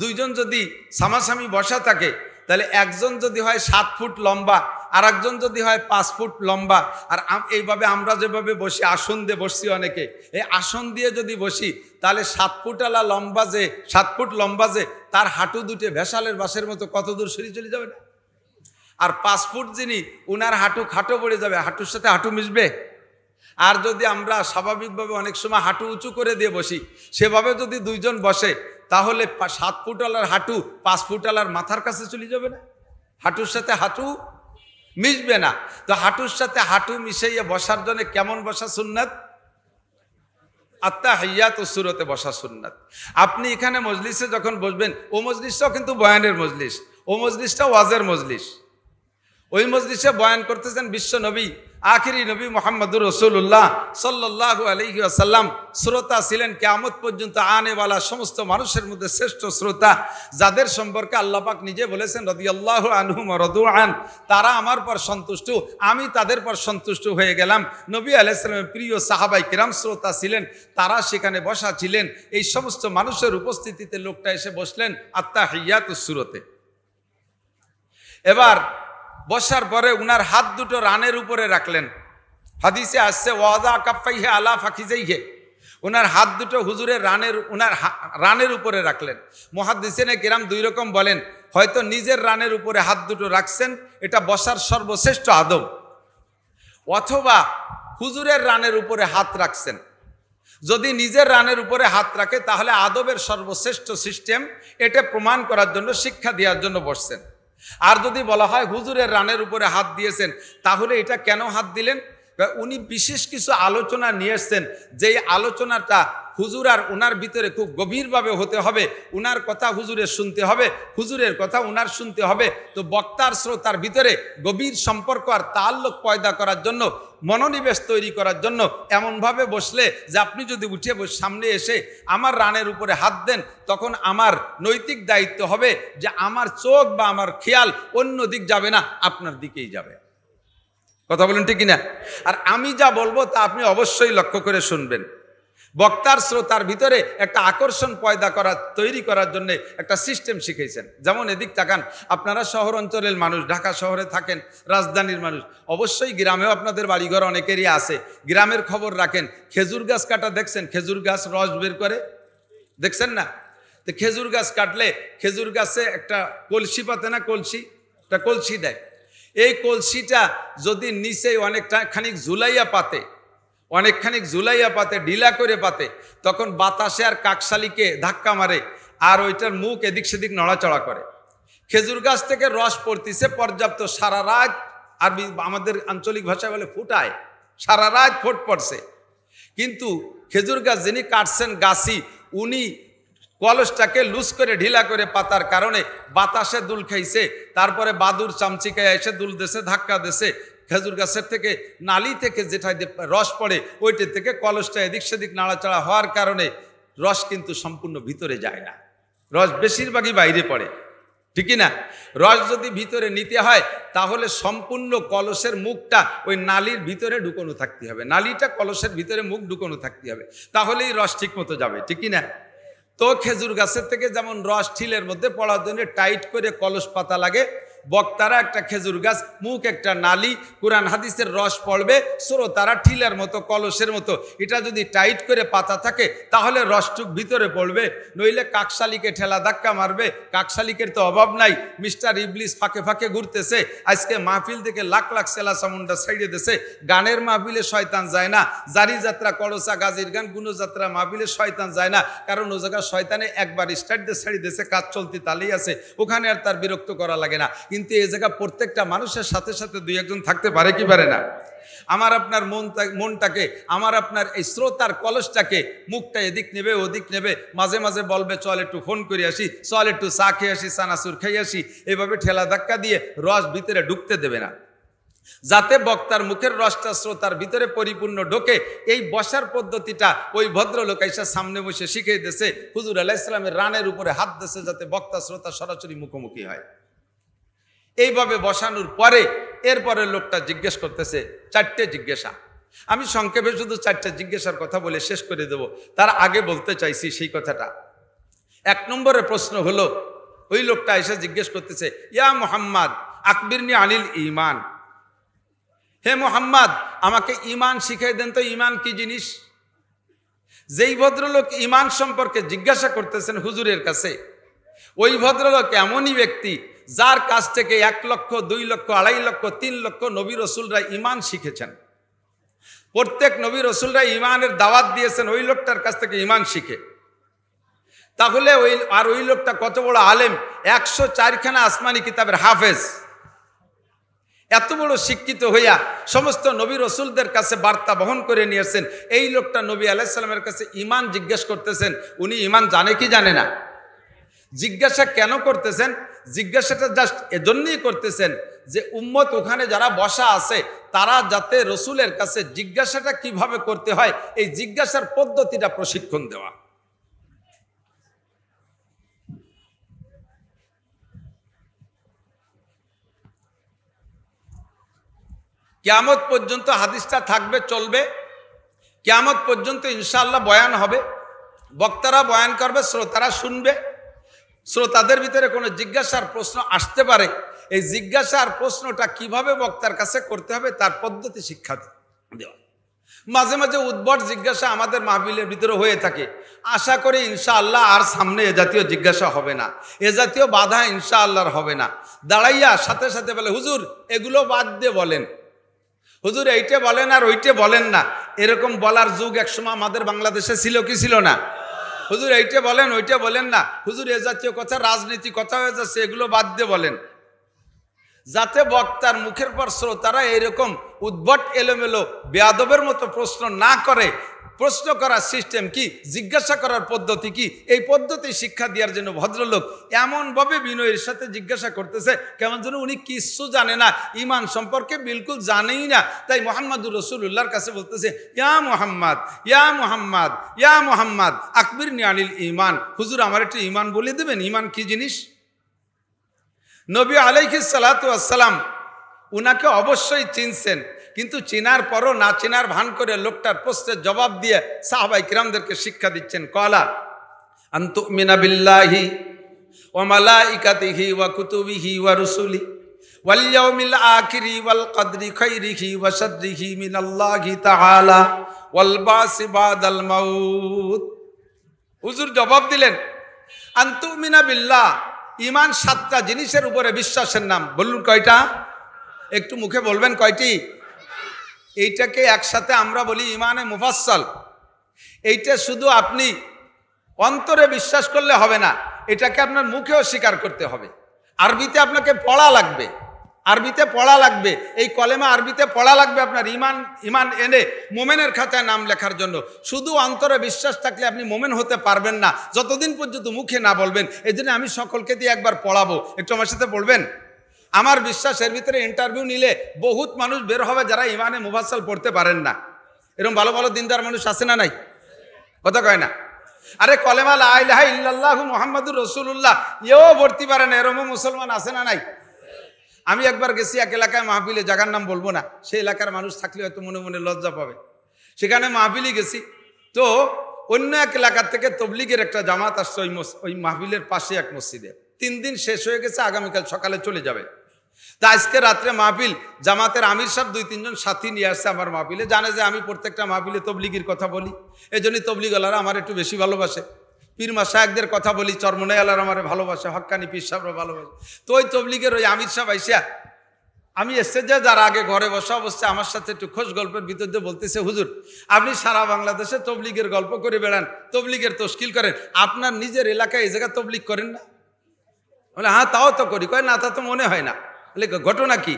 দুইজন যদি সামাসামি বসা থাকে, তাহলে একজন যদি হয় 7 ফুট লম্বা, আর একজন যদি হয় 5 ফুট লম্বা, আর এইভাবে আমরা যেভাবে বসি, আসন দিয়ে বসছি অনেকে, এই আসন দিয়ে যদি বসি, তাহলে 7 ফুটালা লম্বা যে, 7 ফুট লম্বা যে, তার হাঁটু দুটো ভেসালের বাসের মতো কত দূর সরে চলে যাবে না? আর 5 ফুট যিনি, উনার হাঁটু খাটো পড়ে যাবে, হাঁটুর সাথে হাঁটু মিশবে। আর যদি আমরা স্বাভাবিকভাবে অনেক সময় হাঁটু উঁচু করে দিয়ে বসি, সেভাবে যদি দুইজন বসে, তাহলে 7 ফুটালার হাঁটু 5 ফুটালার মাথার কাছে চলে যাবে না? হাঁটুর সাথে হাঁটু মিশবে না। তো হাঁটুর সাথে হাঁটু মিশাইয়া বসার জন্য কেমন বসা সুন্নাত? আত্তাহিয়াতুস সূরাতে বসা সুন্নাত। আপনি এখানে মজলিসে যখন বসবেন, ও মজলিসটাও কিন্তু বয়ানের মজলিস, ও মজলিসটা ওয়াজের মজলিস। ওই মজলিসে বয়ান করতেছেন বিশ্ব নবী, আখিরি নবী মুহাম্মদুর রাসূলুল্লাহ সাল্লাল্লাহু আলাইহি ওয়াসাল্লাম। শ্রোতা ছিলেন কিয়ামত পর্যন্ত আনেওয়ালা সমস্ত মানুষের মধ্যে শ্রেষ্ঠ শ্রোতা, যাদের সম্পর্কে আল্লাহ পাক নিজে বলেছেন রাদিয়াল্লাহু আনহুম ওয়া রাদু আন, তারা আমার পর সন্তুষ্ট, আমি তাদের পর সন্তুষ্ট হয়ে গেলাম। নবী আলাইহিস সালামের প্রিয় সাহাবায়ে কিরাম শ্রোতা ছিলেন, তারা সেখানে বসা ছিলেন। এই সমস্ত মানুষের উপস্থিতিতে লোকটা এসে বসলেন আত্তাহিয়াতুস সূরাতে। এবার বসার পরে উনার হাত দুটো রানের উপরে রাখলেন। হাদিসে আসছে ওয়াদা কাফাইহি আলা ফাকিজাইহি, উনার হাত দুটো হুজুরের রানের উপরে রাখলেন। মুহাদ্দিসিনে কিরাম দুই রকম বলেন, হয়তো নিজের রানের উপরে হাত দুটো রাখছেন, এটা বসার সর্বশ্রেষ্ঠ আদব, অথবা হুজুরের রানের উপরে হাত রাখছেন। যদি নিজের রানের উপরে হাত রাখে, তাহলে আদবের সর্বশ্রেষ্ঠ সিস্টেম, এটা প্রমাণ করার জন্য, শিক্ষা দেওয়ার জন্য বসছেন। আর যদি বলা হয় হুজুরের রানের উপরে হাত দিয়েছেন, তাহলে এটা কেন হাত দিলেন? উনি বিশেষ কিছু আলোচনা নিয়ে এসছেন, যেই আলোচনাটা হুজুর আর উনার ভিতরে খুব গভীরভাবে হতে হবে। উনার কথা হুজুরের শুনতে হবে, হুজুরের কথা উনার শুনতে হবে। তো বক্তার শ্রোতার ভিতরে গভীর সম্পর্ক আর তাল্লুক পয়দা করার জন্য, মনোনিবেশ তৈরি করার জন্য এমনভাবে বসলে যে আপনি যদি উঠে সামনে এসে আমার রানের উপরে হাত দেন, তখন আমার নৈতিক দায়িত্ব হবে যে আমার চোখ বা আমার খেয়াল অন্য দিক যাবে না, আপনার দিকেই যাবে। কথা বলেন ঠিক কিনা? আর আমি যা বলবো তা আপনি অবশ্যই লক্ষ্য করে শুনবেন। বক্তার শ্রোতার ভিতরে একটা আকর্ষণ পয়দা তৈরি করার জন্য একটা সিস্টেম শিখেছেন। যেমন এদিক তাকান, আপনারা শহর অঞ্চলের মানুষ, ঢাকা শহরে থাকেন, রাজধানীর মানুষ, অবশ্যই গ্রামেও আপনাদের বাড়িঘর অনেকেরই আছে, গ্রামের খবর রাখেন। খেজুর গাছ কাটা দেখছেন? খেজুর গাছ রস বের করে, দেখছেন না? তো খেজুর গাছ কাটলে খেজুর গাছে একটা কলসি পাতে না, একটা কলসি দেয়। এই কলসিটা যদি নিচে অনেকখানি ঝুলাইয়া পাতে, ঢিলা করে পাতে, তখন বাতাসে আর কাকশালিকে ধাক্কা মারে, আর ওইটার মুখ এদিক সেদিক নড়াচড়া করে। খেজুর গাছ থেকে রস পড়তিছে পর্যাপ্ত, সারা রাত, আরবি আমাদের আঞ্চলিক ভাষায় বলে ফুটায়, সারা রাত ফোট পড়ছে। কিন্তু খেজুর গাছ যিনি কাটছেন গাছি, উনি কলসটাকে লুজ করে ঢিলা করে পাতার কারণে বাতাসে দুল খাইছে, তারপরে বাদুর চামচিকায় এসে দুল দেশে, ধাক্কা দেশে, খেজুর গাছের থেকে নালি থেকে যেটা রস পড়ে ওইটা থেকে কলসটা এদিক সেদিক নাড়াচাড়া হওয়ার কারণে রস কিন্তু সম্পূর্ণ ভিতরে যায় না, রস বেশিরভাগই বাইরে পড়ে, ঠিকই না? রস যদি ভিতরে নিতে হয় তাহলে সম্পূর্ণ কলসের মুখটা ওই নালির ভিতরে ঢুকানো থাকতে হবে, নালিটা কলসের ভিতরে মুখ ঢুকানো থাকতে হবে, তাহলেই রস ঠিক মতো যাবে, ঠিকই না? তো খেজুর গাছের থেকে যেমন রস ঠিলের মধ্যে পড়ার জন্য টাইট করে কলস পাতা লাগে, বক্তারা একটা খেজুর গাছ, মুখ একটা নালি, কোরআন হাদিসের রস পড়বে, শ্রোতারা ঠিলের মতো, কলসের মতো, এটা যদি টাইট করে পাতা থাকে তাহলে রসটুক ভিতরে পড়বে, নইলে কাকশালিকে ঠেলা ধাক্কা মারবে। কাকশালিকের তো অভাব নাই, মিস্টার ইবলিস ফাঁকে ফাঁকে ঘুরতেছে, আজকে মাহফিল থেকে লাখ লাখ সেলা সামুন্ডা ছাইড়ে দিয়েছে, গানের মাহফিলে শয়তান যায় না, জারি যাত্রা, করসা, গাজীর গান, গুণযাত্রা মাহফিলে শয়তান যায় না, কারণ ও জায়গা শয়তানে একবার স্টার্ট দিয়ে ছাড়ি দিয়েছে, কাজ চলতি তালেই আছে, ওখানে আর তার বিরক্ত করা লাগে না। কিন্তু এই জায়গা প্রত্যেকটা মানুষের সাথে সাথে দুই একজন থাকতে পারে কি পারে না? আমার আপনার মনটাকে, আমার আপনার এই শ্রোতার কলসটাকে, মুখটা এদিক নেবে ওদিক নেবে, মাঝে মাঝে বলবে চল একটু ফোন করে আসি, চল একটু চা খেয়ে আসি, চানাচুর খেয়ে আসি, এভাবে ঠেলা ধাক্কা দিয়ে রস ভিতরে ঢুকতে দেবে না, যাতে বক্তার মুখের রসটা শ্রোতার ভিতরে পরিপূর্ণ ঢোকে। এই বসার পদ্ধতিটা ওই ভদ্রলোক এসে সামনে বসে শিখিয়ে দিয়েছে, হুজুর আলাইহিস সালামের রানের উপরে হাত দিয়েছে যাতে বক্তা শ্রোতা সরাসরি মুখোমুখি হয়। এইভাবে বসানোর পরে এরপরে লোকটা জিজ্ঞেস করতেছে, চারটে জিজ্ঞাসা, আমি সংক্ষেপে শুধু চারটে জিজ্ঞাসার কথা বলে শেষ করে দেব, তার আগে বলতে চাইছি সেই কথাটা। এক নম্বরের প্রশ্ন হলো, ওই লোকটা এসে জিজ্ঞেস করতেছে, ইয়া মুহাম্মদ আকবিরনি আনিল ঈমান, হে মুহাম্মদ আমাকে ঈমান শিখিয়ে দেন তো, ঈমান কি জিনিস? যেই ভদ্রলোক ঈমান সম্পর্কে জিজ্ঞাসা করতেছেন হুজুরের কাছে, ওই ভদ্রলোক এমনই ব্যক্তি যার কাছ থেকে 1 লক্ষ 2 লক্ষ 2.5 লক্ষ 3 লক্ষ নবী রসুলরা ঈমান শিখেছেন। প্রত্যেক নবী রসুলরা ঈমানের দাওয়াত দিয়েছেন ওই লোকটার কাছ থেকে ঈমান শিখে। তাহলে ওই লোকটা কত বড় আলেম, 104খানা আসমানি কিতাবের হাফেজ, এত বড় শিক্ষিত হইয়া সমস্ত নবী রসুলদের কাছে বার্তা বহন করে নিয়েছেন। এই লোকটা নবী আলাইহিস সালামের কাছে ঈমান জিজ্ঞেস করতেছেন, উনি ঈমান জানে কি জানে না? জিজ্ঞাসা কেন করতেছেন? জিজ্ঞাসাটা জাস্ট এজন্যই করতেছেন যে উম্মত ওখানে যারা বসা আছে তারা যাতে রসুলের কাছে জিজ্ঞাসাটা কিভাবে করতে হয় এই জিজ্ঞাসার পদ্ধতিটা প্রশিক্ষণ দেওয়া। কিয়ামত পর্যন্ত হাদিসটা থাকবে, চলবে, কিয়ামত পর্যন্ত ইনশাআল্লাহ বয়ান হবে, বক্তারা বয়ান করবে, শ্রোতারা শুনবে। শ্রোতাদের ভিতরে কোনো জিজ্ঞাসার প্রশ্ন আসতে পারে, এই জিজ্ঞাসার প্রশ্নটা কিভাবে বক্তার কাছে করতে হবে তার পদ্ধতি শিক্ষা দেওয়া। মাঝে মাঝে উদ্ভট জিজ্ঞাসা আমাদের মাহফিলের ভিতরে হয়ে থাকে, আশা করি ইনশাআল্লাহ আর সামনে এ জাতীয় জিজ্ঞাসা হবে না, এ জাতীয় বাধা ইনশাআল্লাহর হবে না। দাঁড়াইয়া সাথে সাথে বলে, হুজুর এগুলো বাদ দিয়ে বলেন, হুজুর এইটা বলেন আর ওইটা বলেন না। এরকম বলার যুগ একসময় আমাদের বাংলাদেশে ছিল কি ছিল না? হুজুর এইটা বলেন ওইটা বলেন না, হুজুর এ জাতীয় কথা, রাজনীতি কথা হয়ে যাচ্ছে, এগুলো বাদ দিয়ে বলেন, যাতে বক্তার মুখের পর শ্রোতারা এরকম উদ্ভট এলোমেলো বেয়াদবের মতো প্রশ্ন না করে। প্রশ্ন করার সিস্টেম কি, জিজ্ঞাসা করার পদ্ধতি কি, এই পদ্ধতি শিক্ষা দেওয়ার জন্য ভদ্রলোক এমনভাবে বিনয়ের সাথে জিজ্ঞাসা করতেছে কেমন যেন উনি কিচ্ছু জানে না, ঈমান সম্পর্কে বিলকুল জানেই না। তাই মুহাম্মদুর রাসূলুল্লাহর কাছে বলতেছে, ইয়া মুহাম্মদ ইয়া মুহাম্মদ ইয়া মুহাম্মদ আকবিরনি আনিল ঈমান, হুজুর আমার একটু ঈমান বলে দেবেন, ঈমান কি জিনিস? নবী আলাইহিস সালাতু ওয়াস সালাম উনাকে অবশ্যই চিনছেন, কিন্তু চেনার পরও না চেনার ভান করে লোকটার প্রশ্নের জবাব দিয়ে সাহাবায়ে কিরামদেরকে শিক্ষা দিচ্ছেন। কলা আনতুমিনা বিল্লাহি ওয়া মালাইকাতিহি ওয়া কুতুবিহি ওয়া রুসুলি ওয়াল ইয়াউমিল আখিরি ওয়াল কদরি খাইরিহি ওয়া শাররিহি মিনাল্লাহি তাআলা ওয়াল বাসি বাদাল মাউত। হুজুর জবাব দিলেন, আনতুমিনা বিল্লাহ, ঈমান 7টা জিনিসের উপরে বিশ্বাসের নাম। বলুন কয়টা? একটু মুখে বলবেন কয়টি? এইটাকে একসাথে আমরা বলি ঈমানে মুফাসসাল। এইটা শুধু আপনি অন্তরে বিশ্বাস করলে হবে না, এটাকে আপনার মুখেও স্বীকার করতে হবে। আরবিতে আপনাকে পড়া লাগবে, আরবিতে পড়া লাগবে, এই কলেমা আরবিতে পড়া লাগবে আপনার ইমান এনে মোমেনের খাতায় নাম লেখার জন্য। শুধু অন্তরে বিশ্বাস থাকলে আপনি মোমেন হতে পারবেন না যতদিন পর্যন্ত মুখে না বলবেন। এই জন্য আমি সকলকে দিয়ে একবার পড়াবো, একটু আমার সাথে পড়বেন। আমার বিশ্বাস এর ভিতরে ইন্টারভিউ নিলে বহুত মানুষ বের হবে যারা ইমানে মুফাসসাল পড়তে পারেন না। এরকম ভালো ভালো দিনদার মানুষ আছে না নাই? কথা কয় না? আরে কলেমা লা ইলাহা ইল্লাল্লাহু মুহাম্মাদুর রাসূলুল্লাহ এও পড়তে পারে না, এরকম মুসলমান আছে না নাই? আমি একবার গেছি এক এলাকায় মাহফিলে, জায়গার নাম বলবো না, সেই এলাকার মানুষ থাকলে হয়তো মনে মনে লজ্জা পাবে। সেখানে মাহফিলে গেছি, তো অন্য এক এলাকার থেকে তবলিগের একটা জামাত আসছে ওই মাহফিলের পাশে এক মসজিদে। 3 দিন শেষ হয়ে গেছে, আগামীকাল সকালে চলে যাবে। তা আজকে রাত্রে মাহফিল, জামাতের আমির সাহেব 2-3 জন সাথী নিয়ে আসছে আমার মাহফিলে। জানে যে আমি প্রত্যেকটা মাহফিলে তবলিগির কথা বলি, এই জন্যই তবলিগওয়ালারা আমার একটু বেশি ভালোবাসে। পীর মাশায়েখদের কথা বলি, চরমনাইওয়ালারা আমার ভালোবাসে, হক্কানি পীর সাহেবরা ভালোবাসে। তো ওই তবলিগের ওই আমির সাহেব আইসা, আমি স্টেজে যার আগে ঘরে বসা অবস্থায় আমার সাথে একটু খোঁজ গল্পের ভিতর দিয়ে বলতেছে, হুজুর আপনি সারা বাংলাদেশে তবলিগের গল্প করে বেড়ান, তবলিগের তশকিল করেন, আপনার নিজের এলাকায় এই জায়গায় তবলিগ করেন না? বলে হ্যাঁ তাও তো করি। কয় না, তা তো মনে হয় না। বলে ঘটনা কি?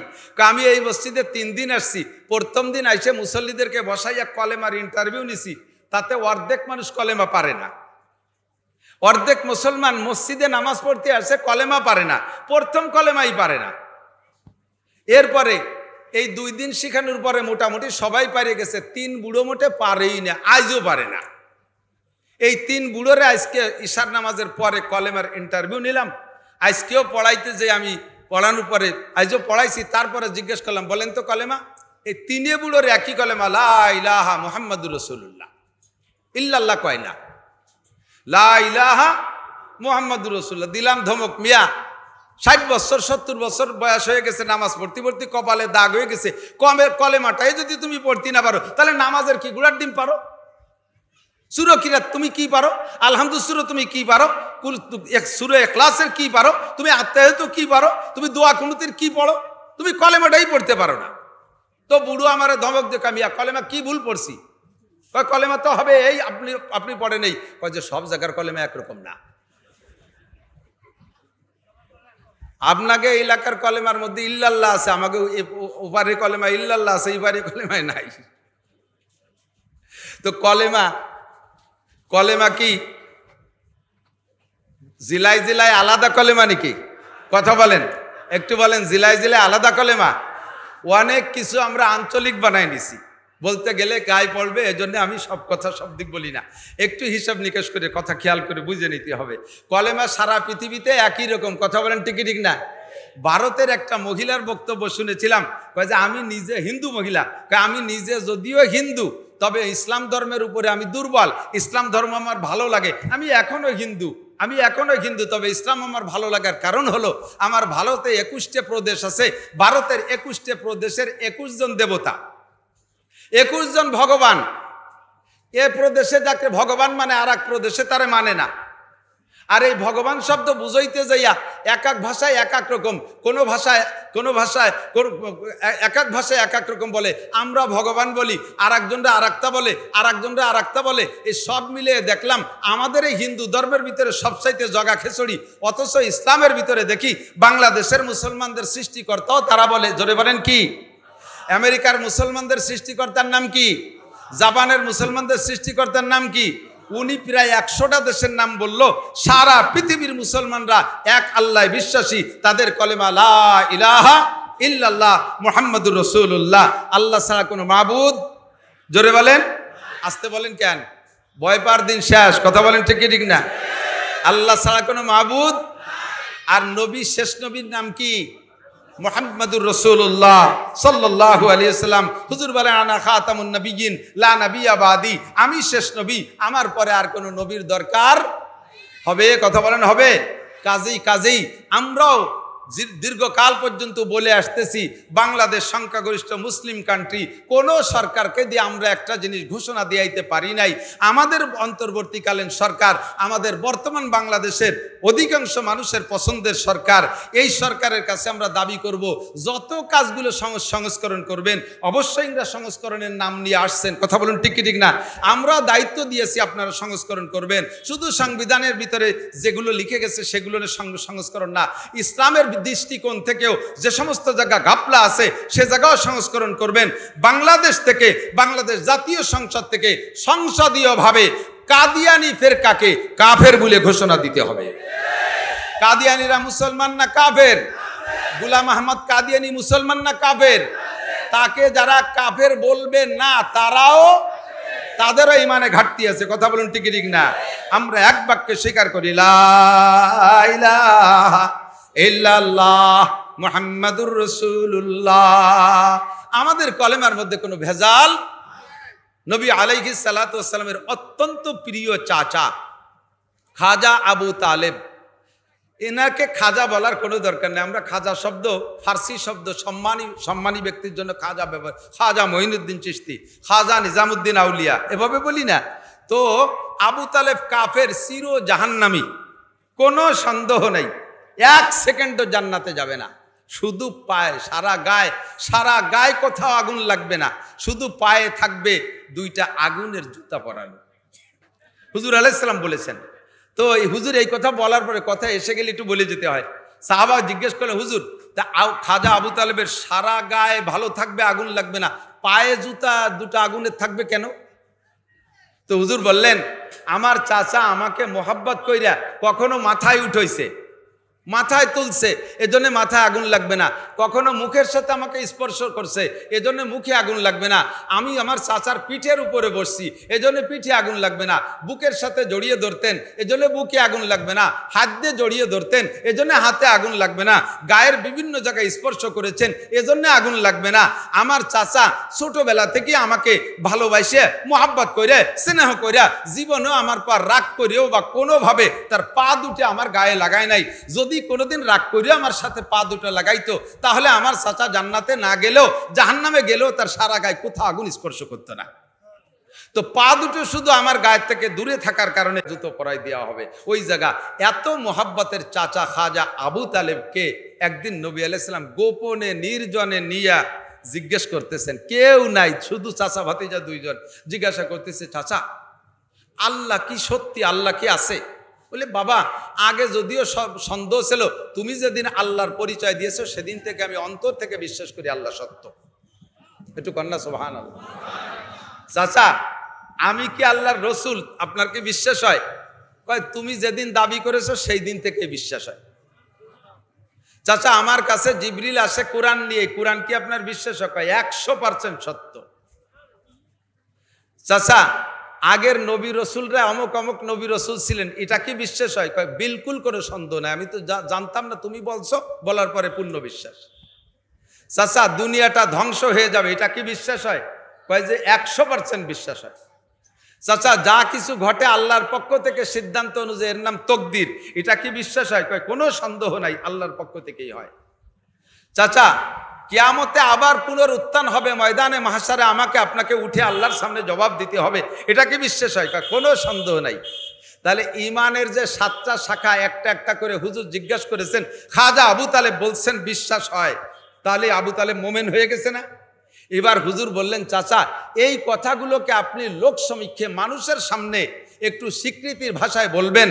আমি এই মসজিদে 3 দিন আসছি, প্রথম দিন আইসে মুসল্লিদেরকে বসাইয়া কলেমার ইন্টারভিউ নিছি, তাতে অর্ধেক মানুষ কলেমা পারে না। অর্ধেক মুসলমান মসজিদে নামাজ পড়তে আসে, কলেমা পারে না, প্রথম কলেমাই পারে না। এরপরে এই 2 দিন শিখানোর পরে মোটামুটি সবাই পারে গেছে, 3 বুড়ো মোটে পারেই না, আজও পারে না। এই 3 বুড়োরে আজকে ইশার নামাজের পরে কলেমার ইন্টারভিউ নিলাম। আজকেও পড়াইতে যে আমি পড়ানোর পরে আজও পড়াইছি, তারপরে জিজ্ঞেস করলাম বলেন তো কলেমা? এই 3 বুড়োর একই কলেমা, লা ইলাহা মুহাম্মাদুর রাসূলুল্লাহ, ইল্লাল্লাহ কয় না, লা ইলাহা মুহাম্মাদুর রাসূলুল্লাহ। দিলাম ধমক, মিয়া 60 বছর 70 বছর বয়স হয়ে গেছে, নামাজ পড়তে পড়তে কপালে দাগ হয়ে গেছে, কলেমাটাই যদি তুমি পড়তে না পারো তাহলে নামাজের কি গুড়ার ডিম পারো? সূরা কিরাত তুমি কি পারো? আলহামদুলিল্লাহ সূরা তুমি কি পারো? সূরা ইখলাসের কি পারো? তুমি আত্মায়াত কি পারো? তুমি দোয়া কুনুতের কি পড়ো? তুমি কলেমাটাই পড়তে পারো না। তো বুড়ো আমারে ধমক দিয়ে, কামিয়া কলেমা কি ভুল পড়ছি? কয় কলেমা তো হবে এই, আপনি পড়ে নেই। কয় যে সব জায়গার কলেমা একরকম না, আপনাকে এলাকার কলেমার মধ্যে ইল্লাল্লাহ আছে, আমাকে ওপারে কলেমা ইল্লাল্লাহ আছে, এইবারে কলেমায় নাই। তো কলেমা কি জিলায় জিলায় আলাদা কলেমা নাকি? কথা বলেন, একটু বলেন, জিলায় জিলায় আলাদা কলেমা? অনেক কিছু আমরা আঞ্চলিক বানাই নিছি, বলতে গেলে গায়ে পড়বে, এজন্য আমি সব কথা সব দিক বলি না। একটু হিসাব নিকেশ করে কথা খেয়াল করে বুঝে নিতে হবে। কলেমা সারা পৃথিবীতে একই রকম। কথা বলেন ঠিক ঠিক না? ভারতের একটা মহিলার বক্তব্য শুনেছিলাম, কয় যে আমি নিজে হিন্দু মহিলা, আমি নিজে যদিও হিন্দু, তবে ইসলাম ধর্মের উপরে আমি দুর্বল, ইসলাম ধর্ম আমার ভালো লাগে, আমি এখনো হিন্দু, তবে ইসলাম আমার ভালো লাগার কারণ হলো আমার ভারতে 21টা প্রদেশ আছে, ভারতের 21টা প্রদেশের 21 জন দেবতা, 21 জন ভগবান। এ প্রদেশে যাকে ভগবান মানে আর এক প্রদেশে তারে মানে না। আর এই ভগবান শব্দ বুঝাইতে যাইয়া এক এক ভাষায় এক এক রকম, কোনো ভাষায় এক এক ভাষায় এক এক রকম বলে। আমরা ভগবান বলি, আর একজনরা আর একটা বলে, আর একজনরা আর একটা বলে। এই সব মিলিয়ে দেখলাম আমাদের এই হিন্দু ধর্মের ভিতরে সবচাইতে জগা খেচড়ি, অথচ ইসলামের ভিতরে দেখি বাংলাদেশের মুসলমানদের সৃষ্টিকর্তাও তারা বলে। জোরে বলেন কি? আমেরিকার মুসলমানদের সৃষ্টিকর্তার নাম কি? জাপানের মুসলমানদের সৃষ্টিকর্তার নাম কি? উনি প্রায় 100টা দেশের নাম বলল। সারা পৃথিবীর মুসলমানরা এক আল্লাহ বিশ্বাসী, তাদের কলেমা লা ইলাহা ইল্লাল্লাহ মুহাম্মাদুর রাসূলুল্লাহ, আল্লাহ ছাড়া কোনো মাবুদ, জোরে বলেন, আসতে বলেন কেন, ভয় পাওয়ার দিন শেষ। কথা বলেন ঠিক ঠিক না? আল্লাহ ছাড়া কোনো মাবুদ। আর নবী, শেষ নবীর নাম কি? মুহাম্মাদুর রাসূলুল্লাহ সাল্লাল্লাহু আলাইহি ওয়াসাল্লাম। হুজুর বলেন আনা খাতামুন নবিয়্যিন লা নাবিয়্যা বাদি, আমি শেষ নবী, আমার পরে আর কোনো নবীর দরকার হবে। কথা বলেন হবে? কাজেই আমরাও দীর্ঘকাল পর্যন্ত বলে আসতেছি, বাংলাদেশ সংখ্যাগরিষ্ঠ মুসলিম কান্ট্রি, কোনো সরকারকে দিয়ে আমরা একটা জিনিস ঘোষণা দিয়াইতে পারি নাই। আমাদের অন্তর্বর্তীকালীন সরকার আমাদের বর্তমান বাংলাদেশের অধিকাংশ মানুষের পছন্দের সরকার। এই সরকারের কাছে আমরা দাবি করব, যত কাজগুলো সংস্করণ করবেন, অবশ্যই ইংরা সংস্করণের নাম নিয়ে আসছেন। কথা বলুন ঠিক কি ঠিক না? আমরা দায়িত্ব দিয়েছি আপনারা সংস্করণ করবেন। শুধু সংবিধানের ভিতরে যেগুলো লিখে গেছে সেগুলোর সংস্করণ না, ইসলামের দৃষ্টিকোণ থেকেও যে সমস্ত জায়গা ঘাপলা আছে সে জায়গাও সংস্করণ করবেন। বাংলাদেশ থেকে, বাংলাদেশ জাতীয় সংসদ থেকে সংসদীয়ভাবে কাদিয়ানি ফেরকাকে কাফের বলে ঘোষণা দিতে হবে। কাদিয়ানিরা মুসলমান না কাফের? গোলাম আহমদ কাদিয়ানি মুসলমান না কাফের? তাকে যারা কাফের বলবে না তাদেরও ইমানে ঘাটতি আছে। কথা বলুন ঠিক ঠিক না? আমরা এক বাক্যে স্বীকার করি লা ইলাহা ইল্লাল্লাহ মুহাম্মাদুর রাসূলুল্লাহ। আমাদের কলেমার মধ্যে কোনো ভেজাল। নবী আলাইহিস সালাতু ওয়াস সালামের অত্যন্ত প্রিয় চাচা খাজা আবু তালেব, এনাকে খাজা বলার কোনো দরকার নেই। আমরা খাজা শব্দ ফার্সি শব্দ, সম্মানী ব্যক্তির জন্য খাজা ব্যবহার। খাজা মঈনুদ্দিন চিশতি, খাজা নিজামুদ্দিন আউলিয়া এভাবে বলি না তো। আবু তালেব কাফের, চির জাহান্নামী, কোনো সন্দেহ নেই। 1 সেকেন্ডও জান্নাতে যাবে না। শুধু পায়ে, সারা গায়ে কোথাও আগুন লাগবে না, শুধু পায়ে থাকবে 2টা আগুনের জুতা পরানো। হুজুর আলাইহিস সালাম বলেছেন। তো এই হুজুর এই কথা বলার পরে কথা এসে গেলে একটু বলে যেতে হয়। সাহাবা জিজ্ঞেস করলে, হুজুর তা খাজা আবু তালেবের সারা গায়ে ভালো থাকবে, আগুন লাগবে না, পায়ে জুতা 2টা আগুনের থাকবে কেন? তো হুজুর বললেন, আমার চাচা আমাকে মোহাব্বত কইরা কখনো মাথায় উঠাইছে, মাথায় তুলছে, এজন্য মাথায় আগুন লাগবে না। কখনো মুখের সাথে আমাকে স্পর্শ করছে, এজন্য মুখে আগুন লাগবে না। আমি আমার চাচার পিঠের উপরে বসছি, এজন্য পিঠে আগুন লাগবে না। বুকের সাথে জড়িয়ে ধরতেন, এজন্য বুকে আগুন লাগবে না। হাত দিয়ে জড়িয়ে ধরতেন, এজন্য হাতে আগুন লাগবে না। গায়ের বিভিন্ন জায়গায় স্পর্শ করেছেন, এজন্য আগুন লাগবে না। আমার চাচা ছোটবেলা থেকে আমাকে ভালোবাসে, মোহাব্বত করে, স্নেহ করে, জীবনেও আমার পর রাগ করেও বা কোনোভাবে তার পা দুটো আমার গায়ে লাগায় নাই। যদি কোনোদিন রাগ করে আমার সাথে পা 2টা লাগাইতো, তাহলে আমার চাচা জান্নাতে না গেলেও, জাহান্নামে গেলেও তার সারা গায়ে কোথাও আগুন স্পর্শ করতো না। তো পা 2টো শুধু আমার গায়ের থেকে দূরে থাকার কারণে জুতো পরাই দেওয়া হবে। ওই জায়গা এত মোহাব্বতের চাচা খাজা আবু তালেবকে একদিন নবী আলাইহিস সালাম গোপনে নির্জনে নিয়া জিজ্ঞেস করতেছেন, কেউ নাই, শুধু চাচা ভাতিজা 2 জন। জিজ্ঞাসা করতেছে, চাচা আল্লাহ কি সত্যি? আল্লাহ কি আছে? বলে, বাবা আগে যদিও সব সন্দেহ ছিল, তুমি যেদিন আল্লাহর পরিচয় দিয়েছো সেদিন থেকে আমি অন্তর থেকে বিশ্বাস করি আল্লাহ সত্য। একটু কন্যা সুবহানাল্লাহ। চাচা আমি কি আল্লাহর রসুল? আপনার কি বিশ্বাস হয়? কয়, তুমি যেদিন দাবি করেছো সেই দিন থেকে বিশ্বাস হয়। চাচা আমার কাছে জিবরিল আসে কোরআন নিয়ে, কোরআন কি আপনার বিশ্বাস হয়? কয় 100% সত্য। চাচা আগের নবী রসুলরা অমুক অমুক নবী রসুল ছিলেন, এটা কি বিশ্বাস হয়? কয় বিলকুল কোনো সন্দেহ নাই, আমি তো জানতাম না, তুমি বলছো, বলার পরে পূর্ণ বিশ্বাস। চাচা দুনিয়াটা ধ্বংস হয়ে যাবে, এটা কি বিশ্বাস হয়? কয় যে 100% বিশ্বাস হয়। চাচা যা কিছু ঘটে আল্লাহর পক্ষ থেকে সিদ্ধান্ত অনুযায়ী, এর নাম তকদির, এটা কি বিশ্বাস হয়? কয় কোনো সন্দেহ নাই, আল্লাহর পক্ষ থেকেই হয়। চাচা কিয়ামতে আবার পুনরুত্থান হবে, ময়দানে মাহশারে আমাকে আপনাকে উঠে আল্লাহর সামনে জবাব দিতে হবে, এটা কি বিশ্বাস হয়? কোনো সন্দেহ নাই। তাহলে ইমানের যে 7টা শাখা একটা একটা করে হুজুর জিজ্ঞাসা করেছেন, খাজা আবু তালেব বলছেন বিশ্বাস হয়, তাহলে আবু তালেব মোমেন হয়ে গেছে না? এবার হুজুর বললেন, চাচা এই কথাগুলোকে আপনি লোক সমীক্ষে মানুষের সামনে একটু স্বীকৃতির ভাষায় বলবেন,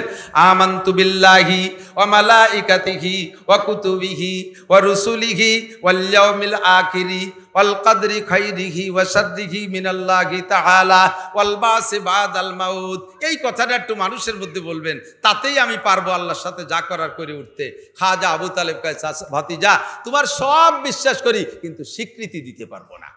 আমানতু বিল্লাহি ওয়া মালাইকাতিহি ওয়া কুতুবিহি ওয়া রুসুলিহি ওয়াল ইয়াউমিল আখিরি ওয়াল কদরি খাইরিহি ওয়া শাররিহি মিনাল্লাহি তাআলা ওয়াল বাসি বাদাল মাউত। এই কথাটা একটু মানুষের মধ্যে বলবেন, তাতেই আমি পারবো আল্লাহর সাথে যা করার করে উঠতে। খাজা আবু তালেব কয়, চাচা ভাতিজা তোমার সব বিশ্বাস করি, কিন্তু স্বীকৃতি দিতে পারবো না,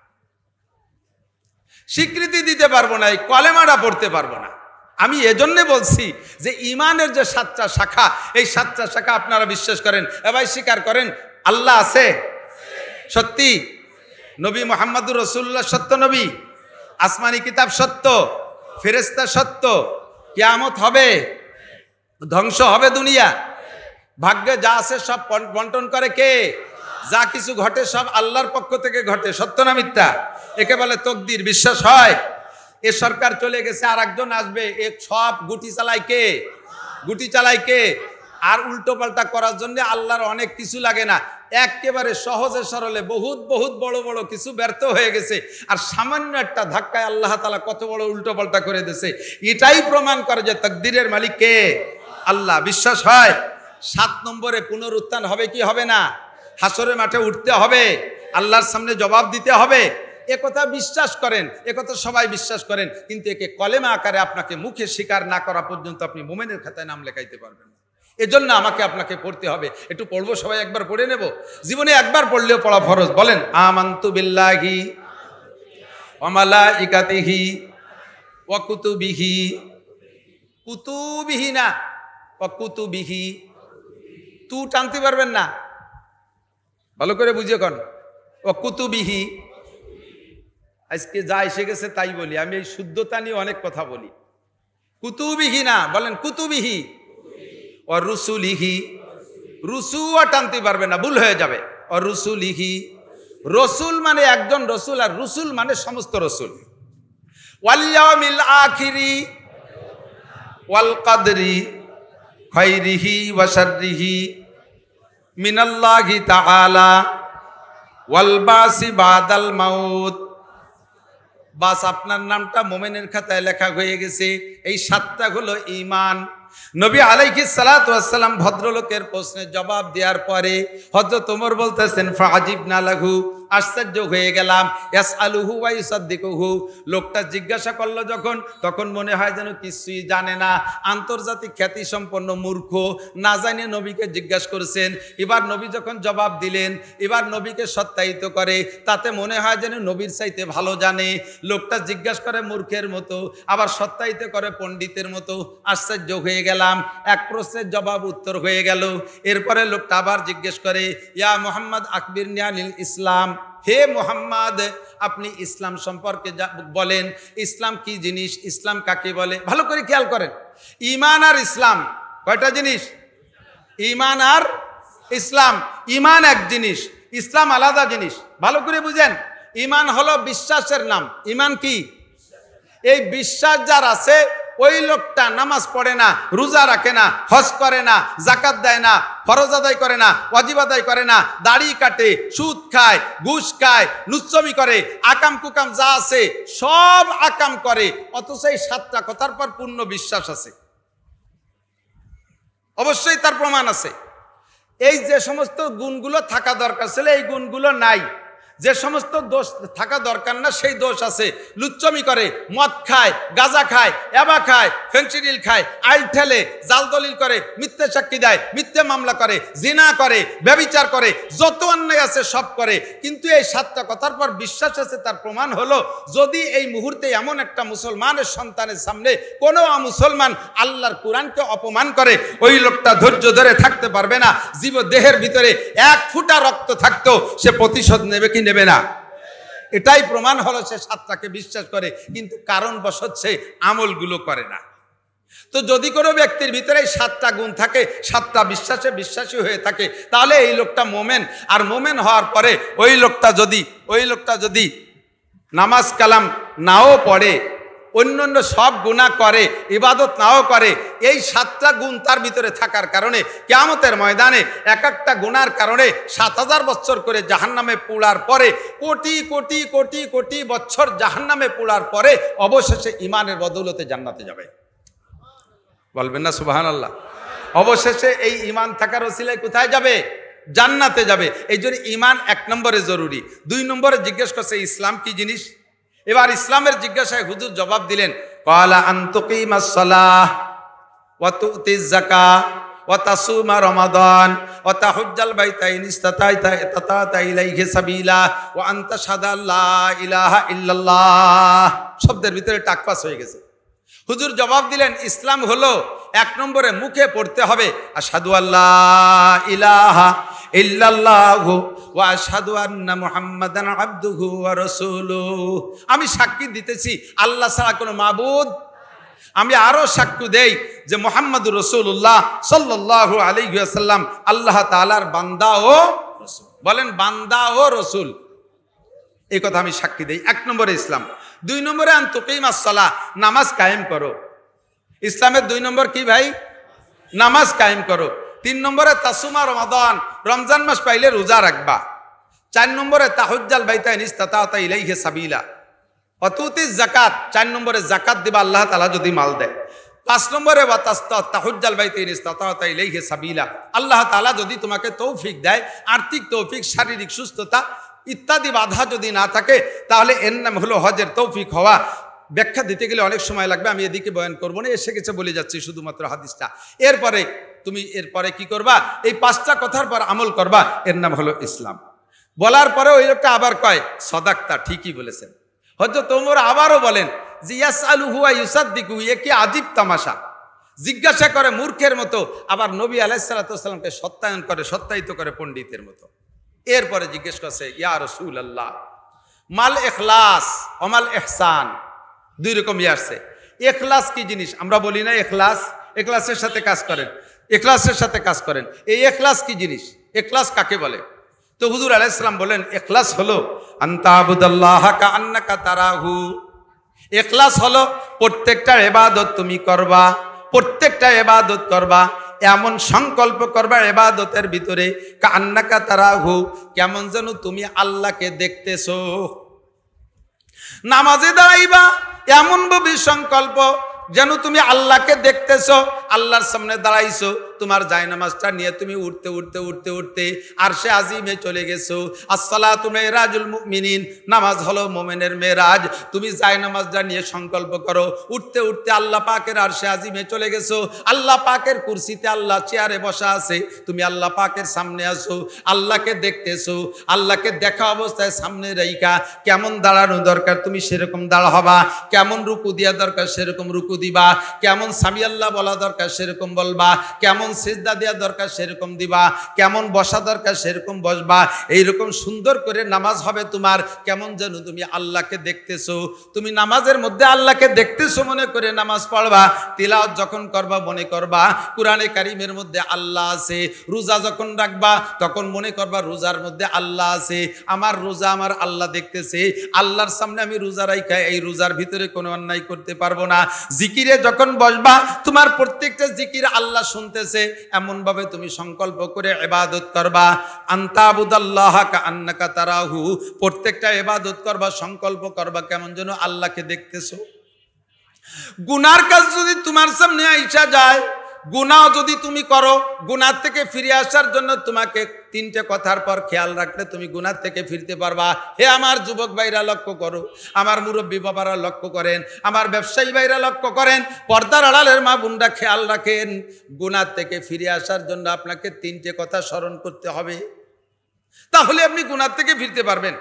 স্বীকৃতি দিতে পারবো না, এই কলেমাটা পড়তে পারবো না। আমি এজন্য বলছি যে ইমানের যে 7টা শাখা, এই 7টা শাখা আপনারা বিশ্বাস করেন, এবার স্বীকার করেন আল্লাহ আছে সত্যি, নবী মুহাম্মদুর রাসূলুল্লাহ সত্য নবী, আসমানি কিতাব সত্য, ফেরেশতা সত্য, কিয়ামত হবে, ধ্বংস হবে দুনিয়া, ভাগ্যে যা আছে সব বন্টন করে কে? যা কিছু ঘটে সব আল্লাহর পক্ষ থেকে ঘটে, সত্য না মিথ্যা? একে বলে তকদির, বিশ্বাস হয়। এ সরকার চলে গেছে, আর একজন আসবে, এ সব গুটি চালায় কে? গুটি চালায় কে? আর উল্টো পাল্টা করার জন্য আল্লাহর অনেক কিছু লাগে না, একেবারে সহজে সরলে বহুত বহুত বড় বড় কিছু ব্যর্থ হয়ে গেছে, আর সামান্য একটা ধাক্কায় আল্লাহ তাআলা কত বড় উল্টো পাল্টা করে দিয়েছে। এটাই প্রমাণ করে যে তাকদীরের মালিক কে? আল্লাহ। বিশ্বাস হয়? 7 নম্বরে পুনরুত্থান হবে কি হবে না? হাসরের মাঠে উঠতে হবে, আল্লাহর সামনে জবাব দিতে হবে। একথা বিশ্বাস করেন, একথা সবাই বিশ্বাস করেন, কিন্তু একে কলেমা আকারে আপনাকে মুখে স্বীকার না করা পর্যন্ত আপনি মুমিনের খাতায় নাম লেখাইতে পারবেন না। এজন্য আমাকে আপনাকে পড়তে হবে। একটু পড়বো, সবাই একবার পড়ে নেব। জীবনে একবার পড়লেও পড়া ফরজ। বলেন আমানতু বিল্লাহি ওয়া মালাইকাতিহি ওয়া কুতুবিহি, কুতুবিহি না ওয়া কুতুবিহি, তু টানতে পারবেন না, ভালো করে বুঝে কোন ওয়া কুতুবিহি। আজকে যা এসে গেছে তাই বলি, আমি এই শুদ্ধতা নিয়ে অনেক কথা বলি। কুতুবিহি না, বলেন কুতুবিহি। ও রুসুলিহি, রুসুও টানতে পারবে না, ভুল হয়ে যাবে। ও রুসুলিহি, রসুল মানে একজন রসুল, আর রসুল মানে সমস্ত রসুল। ওয়াল ইয়াউমিল আখিরি ওয়াল কদরি খাইরিহি ওয়া শাররিহি মিনাল্লাহি তাআলা ওয়াল বাসি বাদাল মাউত। বাস আপনার নামটা মোমেনের খাতায় লেখা হয়ে গেছে। এই 7টা হলো ঈমান। নবী আলাইহিস সালাতু ওয়াস সালাম ভদ্রলোকের প্রশ্নের জবাব দেওয়ার পরে হযরত ওমর বলতেছেন ফাআজিবনা লাহু, আশ্চর্য হয়ে গেলাম। ইয়াসআলুহু ওয়া ইউসাদ্দিকুহু, লোকটা জিজ্ঞাসা করলো যখন, তখন মনে হয় যেন কিছুই জানে না, আন্তর্জাতিক খ্যাতি সম্পন্ন মূর্খ, না জানিয়ে নবীকে জিজ্ঞাসা করেছেন। এবার নবী যখন জবাব দিলেন, এবার নবীকে সত্যায়িত করে, তাতে মনে হয় যেন নবীর চাইতে ভালো জানে। লোকটা জিজ্ঞাসা করে মূর্খের মতো, আবার সত্যায়িত করে পণ্ডিতের মতো। আশ্চর্য হয়ে গেলাম, এক প্রশ্নের জবাব উত্তর হয়ে গেল। এরপরে লোকটা আবার জিজ্ঞেস করে, ইয়া মুহাম্মদ আকবিরনি আনিল ইসলাম, হে মুহাম্মদ আপনি ইসলাম সম্পর্কে বলেন, ইসলাম কি জিনিস, ইসলাম কাকে বলে? ভালো করে খেয়াল করেন, ঈমান আর ইসলাম কয়টা জিনিস? ঈমান আর ইসলাম। ঈমান এক জিনিস, ইসলাম আলাদা জিনিস। ভালো করে বুঝেন, ঈমান হলো বিশ্বাসের নাম। ঈমান কি? এই বিশ্বাস যার আছে, ওই লোকটা নামাজ পড়ে না, রোজা রাখে না, হজ করে না, যাকাত দেয় না, ফরজ আদায় করে না, ওয়াজিব আদায় করে না, দাড়ি কাটে, সুদ খায়, ঘুষ খায়, লুচ্চমি করে, আকাম কুকাম যা আছে সব আকাম করে, অথচ এই 7টা কথার পর পূর্ণ বিশ্বাস আছে। অবশ্যই তার প্রমাণ আছে। এই যে সমস্ত গুণগুলো থাকা দরকার ছিল, এই গুণগুলো নাই। যে সমস্ত দোষ থাকা দরকার না, সেই দোষ আছে। লুচ্চমি করে, মদ খায়, গাঁজা খায়, এবা খায়, ফেন্সিডিল খায়, আইল ঠেলে, জাল দলিল করে, মিথ্যে সাক্ষী দেয়, মিথ্যে মামলা করে, জিনা করে, ব্যভিচার করে, যত অন্যায় আছে সব করে। কিন্তু এই 7টা কথার পর বিশ্বাস আছে। তার প্রমাণ হলো, যদি এই মুহূর্তে এমন একটা মুসলমানের সন্তানের সামনে কোনো মুসলমান আল্লাহর কোরআনকে অপমান করে, ওই লোকটা ধৈর্য ধরে থাকতে পারবে না। জীব দেহের ভিতরে 1 ফোঁটা রক্ত থাকতো, সে প্রতিশোধ নেবে কি নেবে না? এটাই প্রমাণ হলো সে 7টাকে বিশ্বাস করে, কিন্তু কারণবশত সে আমলগুলো করে না। তো যদি কোনো ব্যক্তির ভিতরে 7টা গুণ থাকে, 7টা বিশ্বাসে বিশ্বাসী হয়ে থাকে, তাহলে এই লোকটা মোমেন। আর মোমেন হওয়ার পরে ওই লোকটা যদি নামাজ কালাম নাও পড়ে, অন্যান্য সব গুনাহ করে, ইবাদত নাও করে, এই 7টা গুণ তার ভিতরে থাকার কারণে কিয়ামতের ময়দানে এক একটা গুনার কারণে 7000 বছর করে জাহান্নামে পোড়ার পরে, কোটি কোটি কোটি কোটি বছর জাহান্নামে পোড়ার পরে অবশেষে ঈমানের বদৌলতে জান্নাতে যাবে। বলবেন না সুবহানাল্লাহ? অবশেষে এই ঈমান থাকার ওসিলায় কোথায় যাবে? জান্নাতে যাবে। এই জন্য ঈমান 1 নম্বরে জরুরি। 2 নম্বরে জিজ্ঞেস করছে ইসলাম কি জিনিস। এবার ইসলামের জিজ্ঞাসায় হুজুর জবাব দিলেন, ক্বালা আন তুকিমাস সালাহ ওয়া তুতিজ যাকাহ ওয়া তাসুমা রমাদান ওয়া তাহুজ্জাল বাইতা ইন ইসতাতা'তা ইলাইহি সাবিলা ওয়া আন তাশহাদা লা ইলাহা ইল্লাল্লাহ। শব্দের ভিতরে টাকপাস হয়ে গেছে। হুজুর জবাব দিলেন, ইসলাম হলো 1 নম্বরে মুখে পড়তে হবে আশহাদু আল্লাহ ইলাহা ইল্লাল্লাহু ওয়া আশহাদু আন্না মুহাম্মাদান আবদুহু ওয়া রাসূলুহু। আমি সাক্ষী দিতেছি আল্লাহ ছাড়া কোনো মাবুদ। আমি আরো সাক্ষ্য দেই যে মুহাম্মদুর রাসূলুল্লাহ সাল্লাল্লাহু আলাইহি ওয়াসাল্লাম আল্লাহ তাআলার বান্দা ও রাসূল। বলেন বান্দা ও রাসূল, এই কথা আমি সাক্ষী দেই। 1 নম্বরে ইসলাম। 2 নম্বরে আন তুকিমাস সালাহ, নামাজ কায়েম করো। ইসলামের 2 নম্বর কি ভাই? নামাজ কায়েম করো। 3 নম্বরে তাসুমা রমাদান, রমজান মাস পাইলে রোজা রাখবা। 4 নম্বরে তাহুজ্জাল বাইতা ইন ইসতাতা'তা ইলাইহি সাবিলা ওয়া তুতিজ যাকাত, 4 নম্বরে যাকাত দিবা আল্লাহ তাআলা যদি মাল দেয়। 5 নম্বরে তাহুজ্জাল বাইতা ইন ইসতাতা ইলাইহি সাবিলা, আল্লাহ তাআলা যদি তোমাকে তৌফিক দেয়, আর্থিক তৌফিক, শারীরিক সুস্থতা ইত্যাদি বাধা যদি না থাকে, তাহলে এর নাম হলো হজের তৌফিক হওয়া। ব্যাখ্যা দিতে গেলে অনেক সময় লাগবে, আমি এদিকে বয়ান করবো না, এসে গেছে বলে যাচ্ছি শুধুমাত্র হাদিসটা। এরপরে কি করবা? এই 5টা কথার পর আমল করবা, এর নাম হলো ইসলাম। বলার পরে ওই লোকটা আবার কয় সদাক্তা, ঠিকই বলেছেন। হযরত ওমর আবারও বলেন যে ইয়াসআলুহু ওয়া ইউসাদ্দিকু, এ কি আজীব তামাশা, জিজ্ঞাসা করে মূর্খের মতো, আবার নবী আলাইহিস সালাতু ওয়াস সালামকে সত্যায়িত করে পণ্ডিতের মতো। এরপরে জিজ্ঞেস করছে, ইয়া রাসূলুল্লাহ মাল ইখলাস ওমাল ইহসান, 2 রকম আসছে। ইখলাস কি জিনিস? আমরা বলি না ইখলাসের সাথে কাজ করেন, ইখলাসের সাথে কাজ করেন। এই ইখলাস কি জিনিস? ইখলাস কাকে বলে? তো হুজুর আলাইহিস সালাম বলেন, ইখলাস হলো আনতা আবুদাল্লাহ কাআন্নাকা তারাহু। ইখলাস হলো প্রত্যেকটা ইবাদত তুমি করবা, প্রত্যেকটা ইবাদত করবা, এমন সংকল্প করবা ইবাদতের ভিতরে কাআন্নাকা তারাহু, কেমন যেন তুমি আল্লাহকে দেখতেছো। নামাজে দাঁড়াইবা এমন ভাবে সংকল্প যেন তুমি আল্লাহকে দেখতেছো, আল্লাহর সামনে দাঁড়াইছো, তোমার জায়নামাজটা নিয়ে তুমি উঠতে উঠতে উঠতে উঠতে আরশে আজিমে চলে গেছো। আসসালাতু মিরাজুল মুমিনিন, নামাজ হলো মুমিনের মেরাজ। তুমি জায়নামাজটা নিয়ে সংকল্প করো, উঠতে উঠতে আল্লাহ পাকের আরশে আজিমে চলে গেছো, আল্লাহ পাকের কুরসিতে আল্লাহ চেয়ারে বসা আছে, তুমি আল্লাহ পাকের সামনে আসো, আল্লাহকে দেখতেছো। আল্লাহকে দেখা অবস্থায় সামনে রাইখা কেমন দাঁড়ানো দরকার তুমি সেরকম দাঁড়া হবা, কেমন রুকু দেওয়া দরকার সেরকম রুকু দিবা, কেমন সামি আল্লাহ বলা দরকার সেরকম বলবা, কেমন সিজদা দেওয়া দরকার সেরকম দিবা, কেমন বসা দরকার সেরকম বসবা। এইরকম সুন্দর করে নামাজ হবে তোমার, কেমন যেন তুমি আল্লাহকে দেখতেছো। তুমি নামাজের মধ্যে আল্লাহকে দেখতেছো মনে করে নামাজ পড়বা। তিলাওয়াত যখন করবা মনে করবা কুরআনে কারীমের মধ্যে আল্লাহ আছে। রোজা যখন রাখবা তখন মনে করবা রোজার মধ্যে আল্লাহ আছে, আমার রোজা আমার আল্লাহ দেখতেছে, আল্লাহর সামনে আমি রোজা রাখা, এই রোজার ভিতরে কোনো অন্যায় করতে পারবো না। জিকিরে যখন বসবা তোমার প্রত্যেকটা জিকির আল্লাহ শুনতেছে, এমন ভাবে তুমি সংকল্প করে ইবাদত করবা। আনতা আবুদাল্লাহ কাআন্নাকা তারাহু, প্রত্যেকটা ইবাদত করবা, সংকল্প করবা কেমন যেন আল্লাহকে দেখতেছো। গুনার কাজ যদি তোমার সামনে আইসা যায়, গুনাহ যদি তুমি করো, গুনাহ থেকে ফিরে আসার জন্য তোমাকে 3টে কথার পর খেয়াল রাখলে তুমি গুনাহ থেকে ফিরতে পারবা। হে আমার যুবক ভাইরা লক্ষ্য করো, আমার মুরব্বী বাবারা লক্ষ্য করেন, আমার ব্যবসায়ী ভাইরা লক্ষ্য করেন, পর্দার আড়ালের মা বোনরা খেয়াল রাখেন, গুনাহ থেকে ফিরে আসার জন্য আপনাকে 3টে কথা স্মরণ করতে হবে, তাহলে আপনি গুনাহ থেকে ফিরতে পারবেন।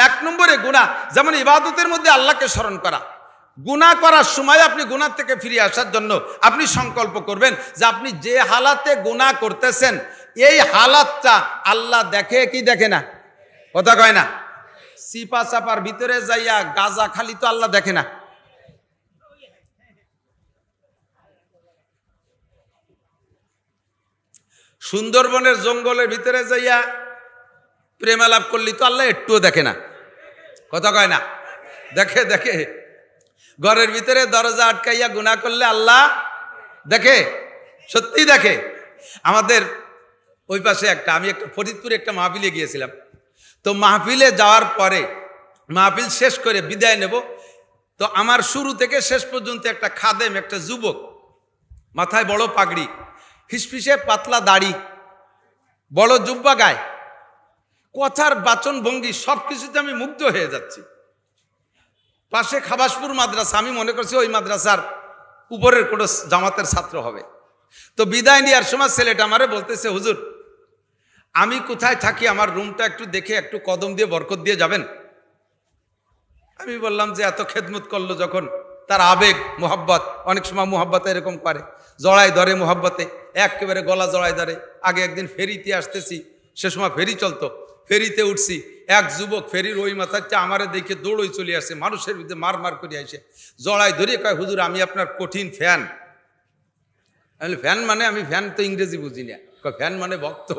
1 নম্বরে গুনাহ, যেমন ইবাদতের মধ্যে আল্লাহকে স্মরণ করা। গুনাহ করার সময় আপনি গুনাহ থেকে ফিরে আসার জন্য আপনি সংকল্প করবেন যে আপনি যে হালাতে গুনাহ করতেছেন এই হালাতটা আল্লাহ দেখে কি দেখে না? কথা কয় না? সিপা চাপার ভিতরে যাইয়া গাজা খালি তো আল্লাহ দেখে না। সুন্দরবনের জঙ্গলের ভিতরে যাইয়া প্রেমালাপ করলি তো আল্লাহ একটুও দেখে না। কথা কয় না? দেখে দেখে। ঘরের ভিতরে দরজা আটকাইয়া গুনাহ করলে আল্লাহ দেখে, সত্যি দেখে। আমাদের ওই পাশে আমি একটা ফরিদপুরে একটা মাহফিলে গিয়েছিলাম। তো মাহফিলে যাওয়ার পরে মাহফিল শেষ করে বিদায় নেব, তো আমার শুরু থেকে শেষ পর্যন্ত একটা খাদেম, একটা যুবক, মাথায় বড় পাগড়ি, ফিসফিসে পাতলা দাড়ি, বড় জুব্বা গায়ে, কথার বাচন ভঙ্গি সব কিছুতে আমি মুগ্ধ হয়ে যাচ্ছি। পাশে খাবাসপুর মাদ্রাসা, আমি মনে করছি ওই মাদ্রাসার উপরের কোনো জামাতের ছাত্র হবে। তো বিদায় নেওয়ার সময় ছেলেটা আমারে বলতেছে, হুজুর আমি কোথায় থাকি, আমার রুমটা একটু দেখে একটু কদম দিয়ে বরকত দিয়ে যাবেন। আমি বললাম যে এত খেদমত করলো যখন, তার আবেগ মোহাব্বত, অনেক সময় মোহাব্বতে এরকম করে, জড়াই ধরে মোহাব্বতে, একেবারে গলা জড়াই ধরে। আগে একদিন ফেরিতে আসতেছি, সে সময় ফেরি চলতো, ফেরিতে উঠছি, এক যুবক ফেরির ওই মাথাটা আমারে দেখে দৌড়ই চলে আসে, মানুষের ভিতরে মার মার করে আসে, জড়াই ধরে কয়, হুজুর আমি আপনার কঠিন ফ্যান। আমি ফ্যান মানে, আমি ফ্যান তো ইংরেজি বুঝি না, ফ্যান মানে ভক্ত।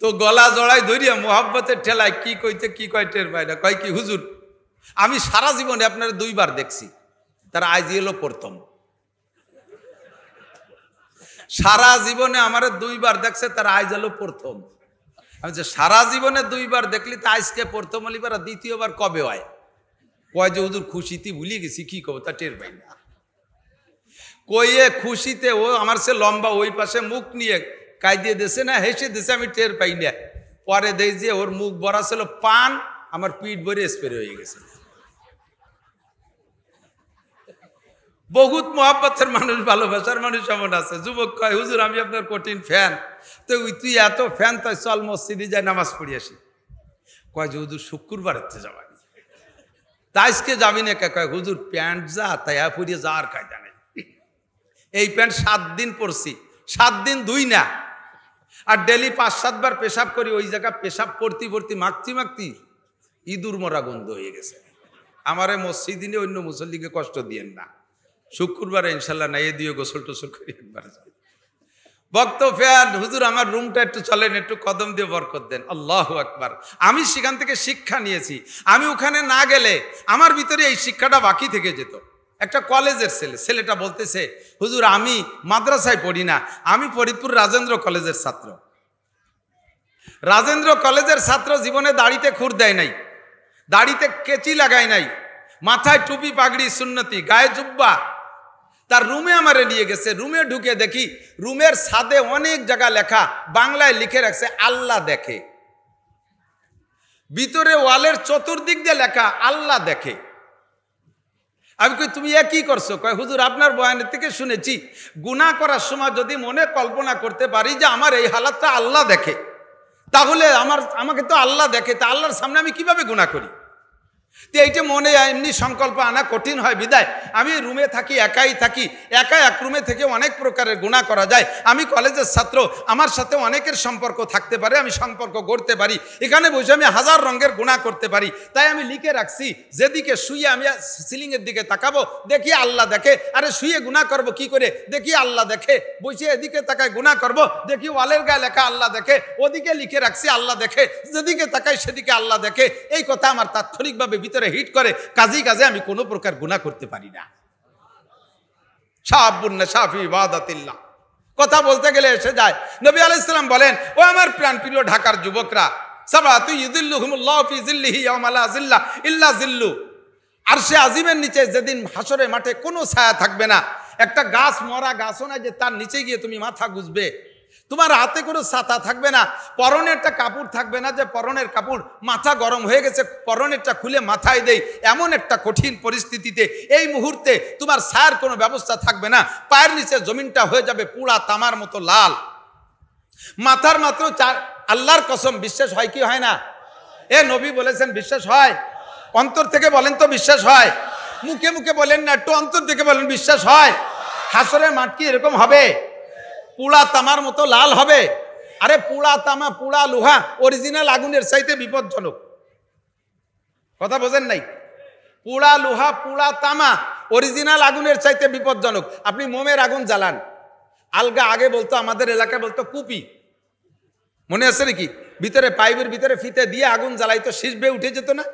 তো গলা জড়াই ধরিয়া মোহাব্বতের ঠেলায় কি কইতে কি কয় টের পায় না, কয় কি হুজুর আমি সারা জীবনে আপনার 2 বার দেখছি, তার আজ এলো প্রথম। সারা জীবনে আমার 2 বার দেখছে, তার আজ এলো প্রথম। আমি যে সারা জীবনে 2 বার দেখলি তা আজকে প্রথম হলিবার, দ্বিতীয়বার কবে হয়? কয় যে হুজুর খুশিতে ভুলিয়ে গেছি, কি কব তা টের পাই না। কইয়ে খুশিতে ও আমার সে লম্বা ওই পাশে মুখ নিয়ে কাইদিয়ে দিয়েছে না, হেসে দিয়েছে, আমি টের পাই না। পরে দেই যে ওর মুখ ভরা ছিল পান, আমার পিঠ ভরে স্প্রে হয়ে গেছে। বহুত মহাব্বতের মানুষ, ভালোবাসার মানুষ এমন আছে। যুবক কয় হুজুর আমি আপনার কঠিন ফ্যান, তো তুই এত ফ্যান, তাই চল মসজিদে যাই নামাজ পড়ি আসি। কয় যে হুজুর শুক্রবারেতে যাওয়া, তা আজকে যাবি না কে? কয় হুজুর প্যান্ট যা তাই পরিয়ে যাওয়ার কায়দা নেই। এই প্যান্ট 7 দিন পরছি, 7 দিন ধুই না, আর ডেলি 5-7 বার পেশাব করি। ওই জায়গা পেশাব পড়তি মাখতি ইঁদুর মরা গন্ধ হয়ে গেছে। আমার মসজিদে নিয়ে অন্য মুসল্লিকে কষ্ট দিয়েন না। শুক্রবারে ইনশাল্লাহ নাইয়ে দিয়ে গোসল টোসল করি একবার। ভক্ত ফ্যান হুজুর আমার রুমটা একটু চলেন, একটু কদম দিয়ে বরকত দেন। আল্লাহু আকবার। আমি সেখান থেকে শিক্ষা নিয়েছি। আমি ওখানে না গেলে আমার ভিতরে এই শিক্ষাটা বাকি থেকে যেত। একটা কলেজের ছেলেটা বলতেছে হুজুর আমি মাদ্রাসায় পড়ি না, আমি ফরিদপুর রাজেন্দ্র কলেজের ছাত্র। রাজেন্দ্র কলেজের ছাত্র, জীবনে দাড়িতে খুর দেয় নাই, দাড়িতে কেচি লাগায় নাই, মাথায় টুপি পাগড়ি সুন্নতি, গায়ে জুব্বা। তার রুমে আমারে নিয়ে গেছে। রুমে ঢুকে দেখি রুমের ছাদে অনেক জায়গা লেখা, বাংলায় লিখে রাখছে আল্লাহ দেখে। ভিতরে ওয়ালের চতুর্দিক দিয়ে লেখা আল্লাহ দেখে। আমি কই তুমি কি করছো? কয় হুজুর আপনার বয়ানের থেকে শুনেছি গুনাহ করার সময় যদি মনে কল্পনা করতে পারি যে আমার এই হালাতটা আল্লাহ দেখে, তাহলে আমাকে তো আল্লাহ দেখে, তা আল্লাহর সামনে আমি কিভাবে গুনাহ করি? তো এইটা মনে এমনি সংকল্প আনা কঠিন হয় বিদায় আমি রুমে থাকি, একাই থাকি। একা এক রুমে থেকে অনেক প্রকারের গুনাহ করা যায়। আমি কলেজের ছাত্র, আমার সাথে অনেকের সম্পর্ক থাকতে পারে, আমি সম্পর্ক গড়তে পারি। এখানে বসে আমি হাজার রঙের গুনাহ করতে পারি। তাই আমি লিখে রাখছি যেদিকে শুয়ে আমি সিলিংয়ের দিকে তাকাবো দেখি আল্লাহ দেখে। আরে শুয়ে গুনাহ করব কি করে? দেখি আল্লাহ দেখে। বসে এদিকে তাকায় গুনাহ করব, দেখি ওয়ালের গায়ে লেখা আল্লাহ দেখে। ওদিকে লিখে রাখছি আল্লাহ দেখে, যেদিকে তাকাই সেদিকে আল্লাহ দেখে। এই কথা আমার তাৎক্ষণিকভাবে ভিতরে হিট করে, কাজে আমি কোনো প্রকার গুনাহ করতে পারি না। কথা বলতে গেলে এসে যায়। নবী আলাইহিস সালাম বলেন, ও আমার প্রাণপ্রিয় ঢাকার যুবকরা, সাবাতু ইযিল্লুহুমুল্লাহু ফি যিল্লিহি ইয়াওমা লা যিল্লা ইল্লা যিল্লু। আরশে আজিমের নিচে যেদিন হাসরের মাঠে কোনো ছায়া থাকবে না। একটা গাছ, মরা গাছও না যে তার নিচে গিয়ে তুমি মাথা গুজবে। তোমার হাতে কোনো ছাতা থাকবে না, পরনে একটা কাপড় থাকবে না যে পরনের কাপড় মাথা গরম হয়ে গেছে পরনেরটা খুলে মাথায় দেই। এমন একটা কঠিন পরিস্থিতিতে এই মুহূর্তে তোমার ছায়ার কোনো ব্যবস্থা থাকবে না। পায়ের নিচে জমিনটা হয়ে যাবে পুরা তামার মতো লাল। মাথার মাত্র আল্লাহর কসম, বিশ্বাস হয় কি হয় না? এ নবী বলেছেন বিশ্বাস হয়? অন্তর থেকে বলেন তো বিশ্বাস হয়? মুখে মুখে বলেন না, একটু অন্তর থেকে বলেন বিশ্বাস হয়? হাসরের মাঠ কি এরকম হবে? পুরা তামার মতো লাল হবে? আরে পুরা তামা, পুরা লোহা অরিজিনাল আগুনের চাইতে বিপজ্জনক। কথা বোঝেন নাই? পুরা লোহা, পুরা তামা অরিজিনাল আগুনের চাইতে বিপজ্জনক। আপনি মোমের আগুন জ্বালান, আলগা আগে বলতো আমাদের এলাকায় বলতো কুপি, মনে আছে নাকি? ভিতরে পাইপের ভিতরে ফিতে দিয়ে আগুন জ্বালাইতো, শীষ বেয়ে উঠে যেত না?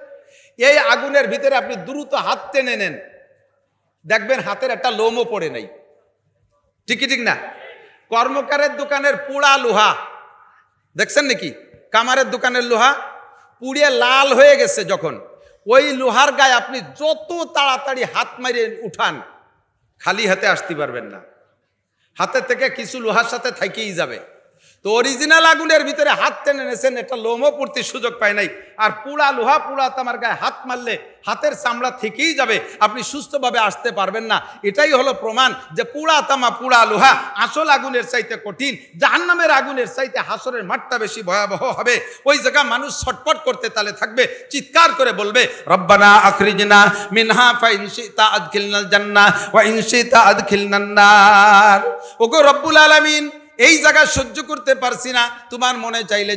এই আগুনের ভিতরে আপনি দ্রুত হাত টেনে নেন, দেখবেন হাতের একটা লোমও পড়ে নাই। ঠিক না? কর্মকারের দোকানের পুড়া লোহা দেখছেন নাকি? কামারের দোকানের লোহা পুড়িয়ে লাল হয়ে গেছে যখন, ওই লোহার গায়ে আপনি যত তাড়াতাড়ি হাত মারিয়ে উঠান, খালি হাতে আসতে পারবেন না। হাতে থেকে কিছু লোহার সাথে থাকেই যাবে। তো অরিজিনাল আগুনের ভিতরে হাত টেনে নেছেন, একটা লোমও পড়তে সুযোগ পায় নাই। আর পুরা লোহা, পুরা তামার গায়ে হাত মারলে হাতের চামড়া থেকেই যাবে, আপনি সুস্থভাবে আসতে পারবেন না। এটাই হলো প্রমাণ যে পুরা তামা, পুরা লোহা আসল আগুনের চাইতে কঠিন। জাহান্নামের আগুনের চাইতে হাসরের মাঠটা বেশি ভয়াবহ হবে। ওই জায়গা মানুষ ছটফট করতে তালে থাকবে, চিৎকার করে বলবে রব্বানা আখরিজনা মিনহা ফাইন শিতা আদখিলনাল জান্নাহ ওয়া ইন শিতা আদখিলনান নার। ওগো রব্বুল আলামিন, এই জায়গা সহ্য করতে পারছি না, তোমার মনে চাইলে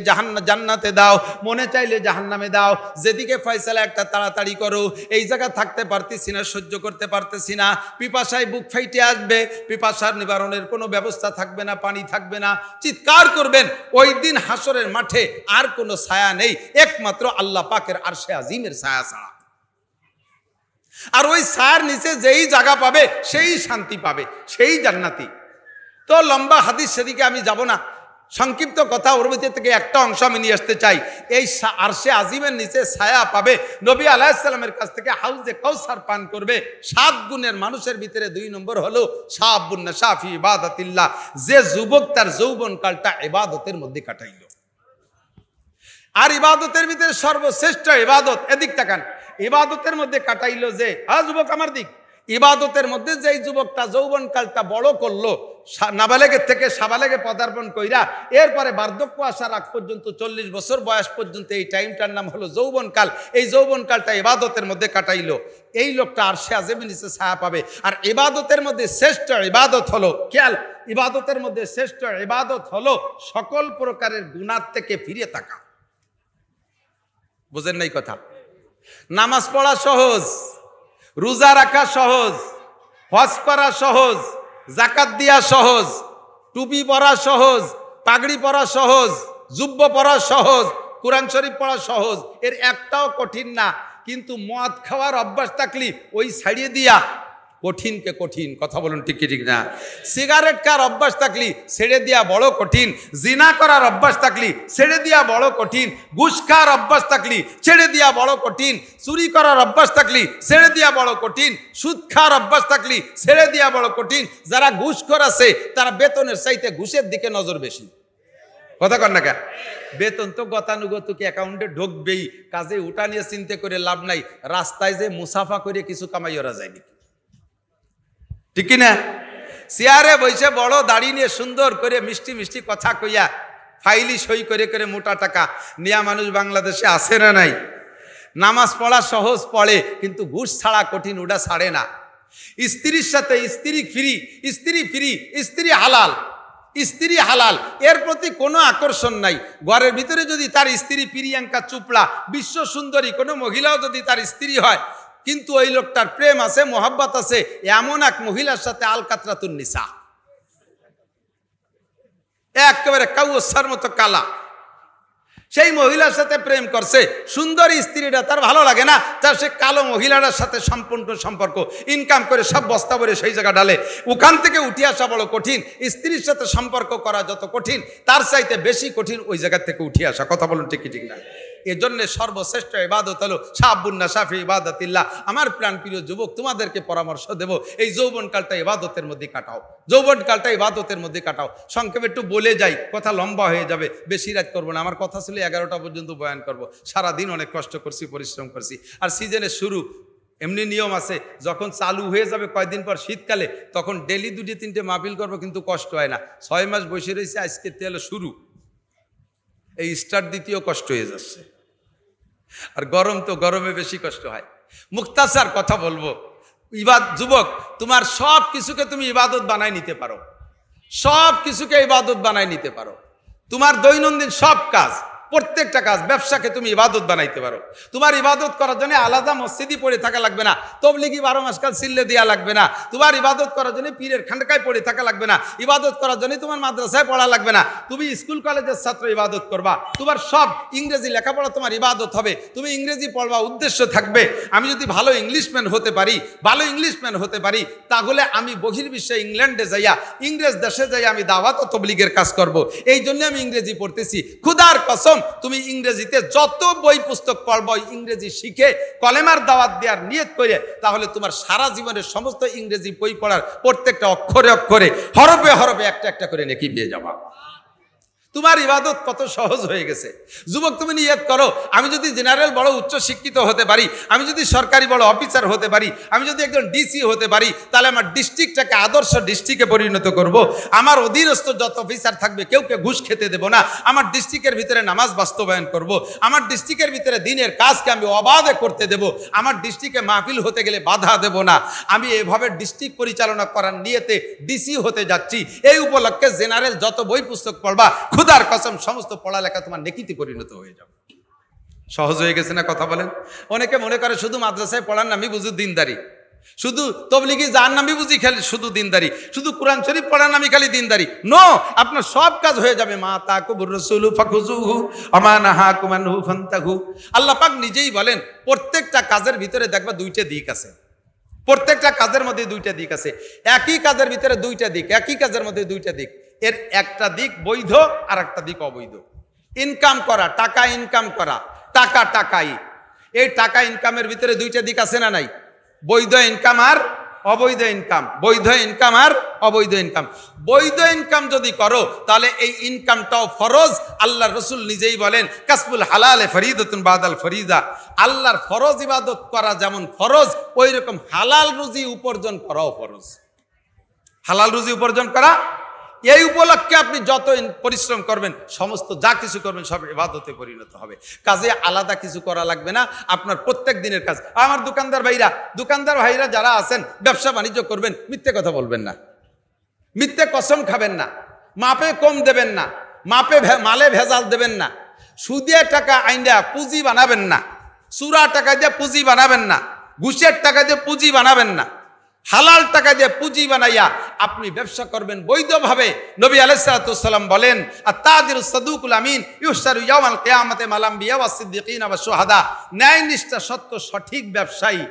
জান্নাতে দাও, মনে চাইলে জাহান্নামে দাও, যেদিকে ফয়সালা একটা তাড়াতাড়ি করো। এই জায়গা থাকতে পারতেছি না, সহ্য করতে পারতেছি না, পিপাসায় বুক ফাইটে আসবে, পিপাসার নিবারণের কোনো ব্যবস্থা থাকবে না, পানি থাকবে না। চিৎকার করবেন। ওই দিন হাসরের মাঠে আর কোনো ছায়া নেই, একমাত্র আল্লাহ পাকের আরশে আজিমের ছায়া ছাড়া। আর ওই ছায়ার নিচে যেই জায়গা পাবে সেই শান্তি পাবে, সেই জান্নাতি। তো লম্বা হাদিস সেদিকে আমি যাব না। সংক্ষিপ্ত কথা, ওর ভিতর থেকে একটা অংশ আমি নিয়ে আসতে চাই। এই আরশে আজিমের নিচে ছায়া পাবে, নবী আলাইহিস সালামের কাছ থেকে হাউজে কাউসার পান করবে 7 গুণের মানুষের ভিতরে 2 নম্বর হলো শাবুন নাশা ফি ইবাদাতিল্লাহ, যে যুবক তার যৌবনকালটা ইবাদতের মধ্যে কাটাইল। আর ইবাদতের ভিতরে সর্বশ্রেষ্ঠ ইবাদত, এদিক তাকান, ইবাদতের মধ্যে কাটাইলো যে, যুবক আমার দিক, ইবাদতের মধ্যে যেই যুবকটা যৌবনকালটা বড় করলো, নাবালেগের থেকে সাবালেগে পদার্পণ কইরা এরপরে বার্ধক্য আসার আগ পর্যন্ত 40 বছর বয়স পর্যন্ত এই টাইমটার নাম হলো যৌবনকাল। এই যৌবনকালটা ইবাদতের মধ্যে কাটাইলো, এই লোকটা আরশে আজিমের নিচে ছায়া পাবে। আর ইবাদতের মধ্যে শ্রেষ্ঠ ইবাদত হলো, খেয়াল, ইবাদতের মধ্যে শ্রেষ্ঠ ইবাদত হলো সকল প্রকারের গুনাহ থেকে ফিরে থাকা। বুঝেন নাই কথা? নামাজ পড়া সহজ, রোজা রাখা সহজ, হজ করা সহজ, যাকাত দেওয়া সহজ, টুপি পরা সহজ, পাগড়ি পরা সহজ, জুব্ব পরা সহজ, কোরআন শরীফ পড়া সহজ, এর একটাও কঠিন না। কিন্তু মদ খাওয়ার অভ্যাস থাকলে ওই ছাড়িয়ে দিয়া কঠিনকে কঠিন, কথা বলুন ঠিক কি ঠিক না? সিগারেট খাওয়ার অভ্যাস থাকলে ছেড়ে দিয়া বড় কঠিন, জিনা করার অভ্যাস থাকলে ছেড়ে দিয়া বড় কঠিন, ঘুষ খাওয়ার অভ্যাস থাকলে ছেড়ে দিয়া বড় কঠিন, চুরি করার অভ্যাস থাকলে ছেড়ে দিয়া বড় কঠিন, সুদ খাওয়ার অভ্যাস থাকলে ছেড়ে দিয়া বড় কঠিন। যারা ঘুষখোর আছে তারা বেতনের চাইতে ঘুষের দিকে নজর বেশি, কথা কন না কেন? বেতন তো গতানুগতিক অ্যাকাউন্টে ঢুকবেই, কাজে উঠা নিয়ে চিন্তা করে লাভ নাই। রাস্তায় যে মুসাফা করে কিছু কামাই ওরা যায়নি, ঠিক না? চেয়ারে বসে বড় দাড়ি নিয়ে সুন্দর করে মিষ্টি মিষ্টি কথা কইয়া ফাইলি সই করে করে মোটা টাকা নেয়া মানুষ বাংলাদেশে আছে না নাই? নামাজ পড়া সহজ পড়ে, কিন্তু ঘুষ ছাড়া কঠিন, ওটা ছাড়ে না। স্ত্রীর সাথে স্ত্রী ফ্রি, স্ত্রী ফ্রি, স্ত্রী হালাল, স্ত্রী হালাল, এর প্রতি কোনো আকর্ষণ নাই। ঘরের ভিতরে যদি তার স্ত্রী প্রিয়াঙ্কা চোপড়া, বিশ্ব সুন্দরী কোনো মহিলাও যদি তার স্ত্রী হয়, কিন্তু ওই লোকটার প্রেম আছে, মোহাব্বত আছে এমন এক মহিলার সাথে আলকাতরাতুন নিসা, একেবারে কাউসার মতো কালা, সেই মহিলার সাথে প্রেম করছে। সুন্দরী স্ত্রীটা তার ভালো লাগে না, তার সে কালো মহিলাটার সাথে সম্পূর্ণ সম্পর্ক, ইনকাম করে সব বস্তা ভরে সেই জায়গা ডালে। ওখান থেকে উঠে আসা বড় কঠিন। স্ত্রীর সাথে সম্পর্ক করা যত কঠিন, তার চাইতে বেশি কঠিন ওই জায়গা থেকে উঠে আসা, কথা বলুন ঠিক কি ঠিক না? এজন্য সর্বশ্রেষ্ঠ ইবাদত হলো শাবুন নাশা ফি ইবাদাতিল্লাহ। আমার প্রাণপ্রিয় যুবক, তোমাদেরকে পরামর্শ দেব, এই যৌবনকালটা ইবাদতের মধ্যে কাটাও, যৌবনকালটা ইবাদতের মধ্যে কাটাও। সংক্ষেপে একটু বলে যাই, কথা লম্বা হয়ে যাবে, বেশি রাত করবো না। আমার কথা ছিল 11টা পর্যন্ত বয়ান করব। সারাদিন অনেক কষ্ট করছি, পরিশ্রম করছি। আর সিজনের শুরু, এমনি নিয়ম আছে, যখন চালু হয়ে যাবে কয়েকদিন পর শীতকালে, তখন ডেলি 2-3টে মাহফিল করবো, কিন্তু কষ্ট হয় না। 6 মাস বসে রয়েছে, আজকে তেল শুরু, এই স্টার্ট দ্বিতীয় কষ্ট হয়ে যাচ্ছে। আর গরম তো গরমে বেশি কষ্ট হয়। মুক্তাসার কথা বলবো, যুবক, তোমার সব কিছুকে তুমি ইবাদত বানাই নিতে পারো, সব কিছুকে ইবাদত বানাই নিতে পারো। তোমার দৈনন্দিন সব কাজ, প্রত্যেকটা কাজ, ব্যবসাকে তুমি ইবাদত বানাইতে পারো। তোমার ইবাদত করার জন্য আলাদা মসজিদই পড়ে থাকা লাগবে না, তবলিগি 12 মাস কাল সিল্লে দেওয়া লাগবে না। তোমার ইবাদত করার জন্য পীরের খানকায় পড়ে থাকা লাগবে না, ইবাদত করার জন্য তোমার মাদ্রাসায় পড়া লাগবে না। তুমি স্কুল কলেজের ছাত্র, ইবাদত করবা। তোমার সব ইংরেজি লেখাপড়া তোমার ইবাদত হবে, তুমি ইংরেজি পড়বা, উদ্দেশ্য থাকবে আমি যদি ভালো ইংলিশম্যান হতে পারি, ভালো ইংলিশম্যান হতে পারি, তাহলে আমি বহির্বিশ্বে ইংল্যান্ডে যাইয়া, ইংরেজ দেশে যাইয়া আমি দাওয়াত ও তবলিগের কাজ করব। এই জন্য আমি ইংরেজি পড়তেছি। খুদার কসম, তুমি ইংরেজিতে যত বই পুস্তক পড়বো, ইংরেজি শিখে কলেমার দাওয়াত দেওয়ার নিয়ত করে, তাহলে তোমার সারা জীবনের সমস্ত ইংরেজি বই পড়ার প্রত্যেকটা অক্ষরে অক্ষরে, হরফে হরফে একটা একটা করে নেকি পেয়ে যাবা। তোমার ইবাদত কত সহজ হয়ে গেছে। যুবক, তুমি নিয়ত করো, আমি যদি জেনারেল বড় উচ্চ শিক্ষিত হতে পারি, আমি যদি সরকারি বড় অফিসার হতে পারি, আমি যদি একজন ডিসি হতে পারি, তাহলে আমার ডিস্ট্রিক্টটাকে আদর্শ ডিস্ট্রিক্টে পরিণত করব। আমার অধীনস্থ যত অফিসার থাকবে, কেউকে ঘুষ খেতে দেব না। আমার ডিস্ট্রিক্টের ভিতরে নামাজ বাস্তবায়ন করব। আমার ডিস্ট্রিক্টের ভিতরে দিনের কাজকে আমি অবাধে করতে দেব। আমার ডিস্ট্রিক্টে মাহফিল হতে গেলে বাধা দেব না। আমি এভাবে ডিস্ট্রিক্ট পরিচালনা করার নিয়তে ডিসি হতে যাচ্ছি। এই উপলক্ষে জেনারেল যত বই পুস্তক পড়বা, খুদার কসম সমস্ত পড়ালেখা তোমার নেকিতে পরিণত হয়ে যাবে। সহজ হয়ে গেছে না? কথা বলেন। অনেকে মনে করে শুধু মাদ্রাসায় পড়ার নামই বুঝি দিনদারি, শুধু তবলিগি যার নামই বুঝি খালি শুধু দিনদারি, শুধু কোরআন শরীফ পড়ার নামই খালি দিনদারি। নো, আপনার সব কাজ হয়ে যাবে। মা তাকুবুর রাসূলু ফাকুযুহু আমা নাহাকুম আনহু ফান্তাহু। আল্লাহ পাক নিজেই বলেন, প্রত্যেকটা কাজের ভিতরে দেখবা 2টা দিক আছে। প্রত্যেকটা কাজের মধ্যে 2টা দিক আছে। একই কাজের ভিতরে 2টা দিক, একই কাজের মধ্যে 2টা দিক। এর একটা দিক বৈধ আর একটা দিক অবৈধ। ইনকাম করা, টাকা ইনকাম করা, টাকা টাকাই। এই টাকা ইনকামের ভিতরে দুইটা দিক আছে না নাই? বৈধ ইনকাম আর অবৈধ ইনকাম। বৈধ ইনকাম আর অবৈধ ইনকাম। বৈধ ইনকাম যদি করো তাহলে এই ইনকামটাও ফরজ। আল্লাহর রাসূল নিজেই বলেন কাসবুল হালালে ফরিদাতুন বাদাল ফরিদা। আল্লাহর ফরজ ইবাদত করা যেমন ফরজ, ওই রকম হালাল রুজি উপার্জন করাও ফরজ। হালাল রুজি উপার্জন করা, এই উপলক্ষে আপনি যত পরিশ্রম করবেন, সমস্ত যা কিছু করবেন সব ইবাদতে পরিণত হবে। কাজে আলাদা কিছু করা লাগবে না, আপনার প্রত্যেক দিনের কাজ। আমার দোকানদার ভাইরা যারা আছেন, ব্যবসা বাণিজ্য করবেন, মিথ্যে কথা বলবেন না, মিথ্যে কসম খাবেন না, মাপে কম দেবেন না, মালে ভেজাল দেবেন না, সুদে টাকা আইনা পুঁজি বানাবেন না, চুরা টাকা দিয়ে পুঁজি বানাবেন না, ঘুষের টাকা দিয়ে পুঁজি বানাবেন না, হালাল টাকা দিয়ে পুঁজি বানাইয়া আপনি ব্যবসা করবেন বৈধভাবে। নবী আলাইহিস সালাতু ওয়াস সালাম বলেন আত-তাজিরুস সাদুকুল আমিন ইউশারু ইয়াউমাল কিয়ামাতি মাল আম্বিয়া ওয়াস সিদ্দিকিন ওয়াস শুহাদা। ন্যায়নিষ্ঠ সত্য সঠিক ব্যবসায়ী।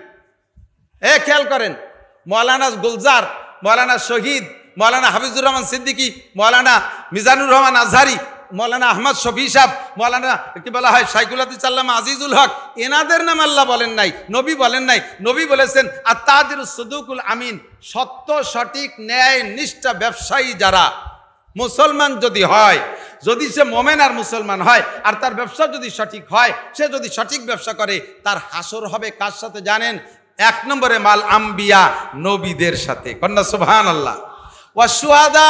খেয়াল করেন, মাওলানা গুলজার, মাওলানা শহীদ, মাওলানা হাফিজুর রহমান সিদ্দিকী, মাওলানা মিজানুর রহমান আজহারি, মৌলানা আহমদ শফি সাহেব, মৌলানা কি বলা হয় শাইখুল হাদিস আল্লামা আজিজুল হক, এনাদের নাম আল্লাহ বলেন নাই, নবী বলেন নাই। নবী বলেছেন আত-তাজিরুস সাদুকুল আমিন, সত্য সঠিক ন্যায় নিষ্ঠা ব্যবসায়ী যারা, মুসলমান যদি হয়, যদি সে মোমেন আর মুসলমান হয়, আর তার ব্যবসা যদি সঠিক হয়, সে যদি সঠিক ব্যবসা করে, তার হাসর হবে কার সাথে জানেন? 1 নম্বরে মাল আম্বিয়া, নবীদের সাথে। কন্যা সুবহানাল্লাহ। ওয়া শুহাদা,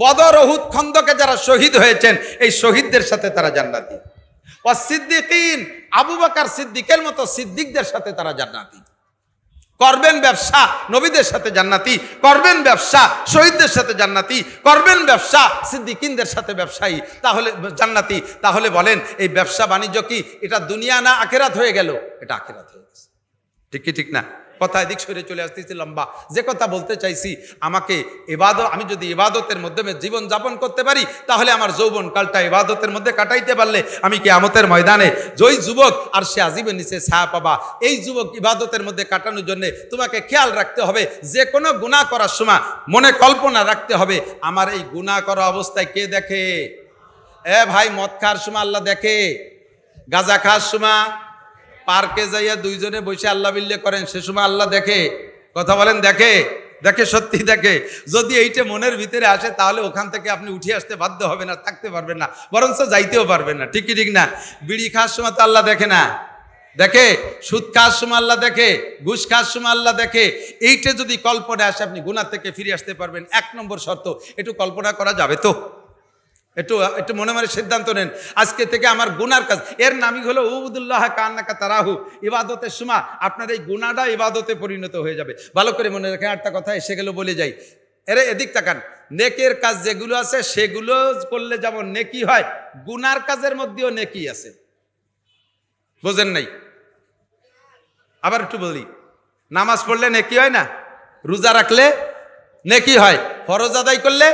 বদর উহুদ খন্দকে যারা শহীদ হয়েছেন, এই শহীদদের সাথে তারা জান্নাতি। ওয়া সিদ্দিকিন, আবু বকর সিদ্দিকের মতো সিদ্দিকদের সাথে তারা জান্নাতি। করবেন ব্যবসা, নবীদের সাথে জান্নাতি। করবেন ব্যবসা, শহীদদের সাথে জান্নাতি। করবেন ব্যবসা, সিদ্দিকিনদের সাথে ব্যবসায়ী, তাহলে জান্নাতি। তাহলে বলেন, এই ব্যবসা বাণিজ্য কি এটা দুনিয়া না আখিরাত হয়ে গেল? এটা আখিরাত হয়ে গেছে। ঠিক কি ঠিক না? কথা এদিক সরে চলে আসতেছি লম্বা। যে কথা বলতে চাইছি, আমি যদি ইবাদতের মাধ্যমে জীবন যাপন করতে পারি, তাহলে আমার যৌবন কালটা ইবাদতের মধ্যে কাটাইতে পারলে আমি কিয়ামতের ময়দানে জয় যুবক আর সে আজিবের নিচে ছায়া পাবা। এই যুবক ইবাদতের মধ্যে কাটানোর জন্য তোমাকে খেয়াল রাখতে হবে, যে কোনো গুনাহ করার সময় মনে কল্পনা রাখতে হবে, আমার এই গুনাহ করা অবস্থায় কে দেখে? ভাই, মদ খাওয়ার সময় আল্লাহ দেখে, গাঁজা খাওয়ার সময়, পার্কে যাইয়া দুইজনে বসে আল্লাহ বিল্লে করেন, সে সময় আল্লাহ দেখে? কথা বলেন, দেখে? দেখে, সত্যি দেখে। যদি এইটা মনের ভিতরে আসে, তাহলে ওখান থেকে আপনি উঠে আসতে বাধ্য হবেন, না থাকতে পারবেন না, বরঞ্চ যাইতেও পারবেন না। ঠিক কি ঠিক না? বিড়ি খাওয়ার সময় তো আল্লাহ দেখে না? দেখে। সুদ খাওয়ার সময় আল্লাহ দেখে, ঘুষ খাওয়ার সময় আল্লাহ দেখে। এইটা যদি কল্পনা আসে, আপনি গুনাহ থেকে ফিরে আসতে পারবেন। 1 নম্বর শর্ত, একটু কল্পনা করা যাবে তো? একটু মনে মনে সিদ্ধান্ত নেন, আজকে থেকে আমার গুনার কাজ, এর নামই হলো উবুদুল্লাহ কান্নাকা তারাহু। ইবাদতের সময় আপনার এই গুনাহটা ইবাদতে পরিণত হয়ে যাবে। ভালো করে মনে রাখেন। একটা কথা এসে গেল, বলে যাই। এদিক তাকান, নেকের কাজ যেগুলো আছে সেগুলো করলে যেমন নেকি হয়, গুনার কাজের মধ্যেও নেকি আছে। বোঝেন নাই? আবার একটু বলি, নামাজ পড়লে নেকি হয় না? রোজা রাখলে নেকি হয়, ফরজ আদায় করলে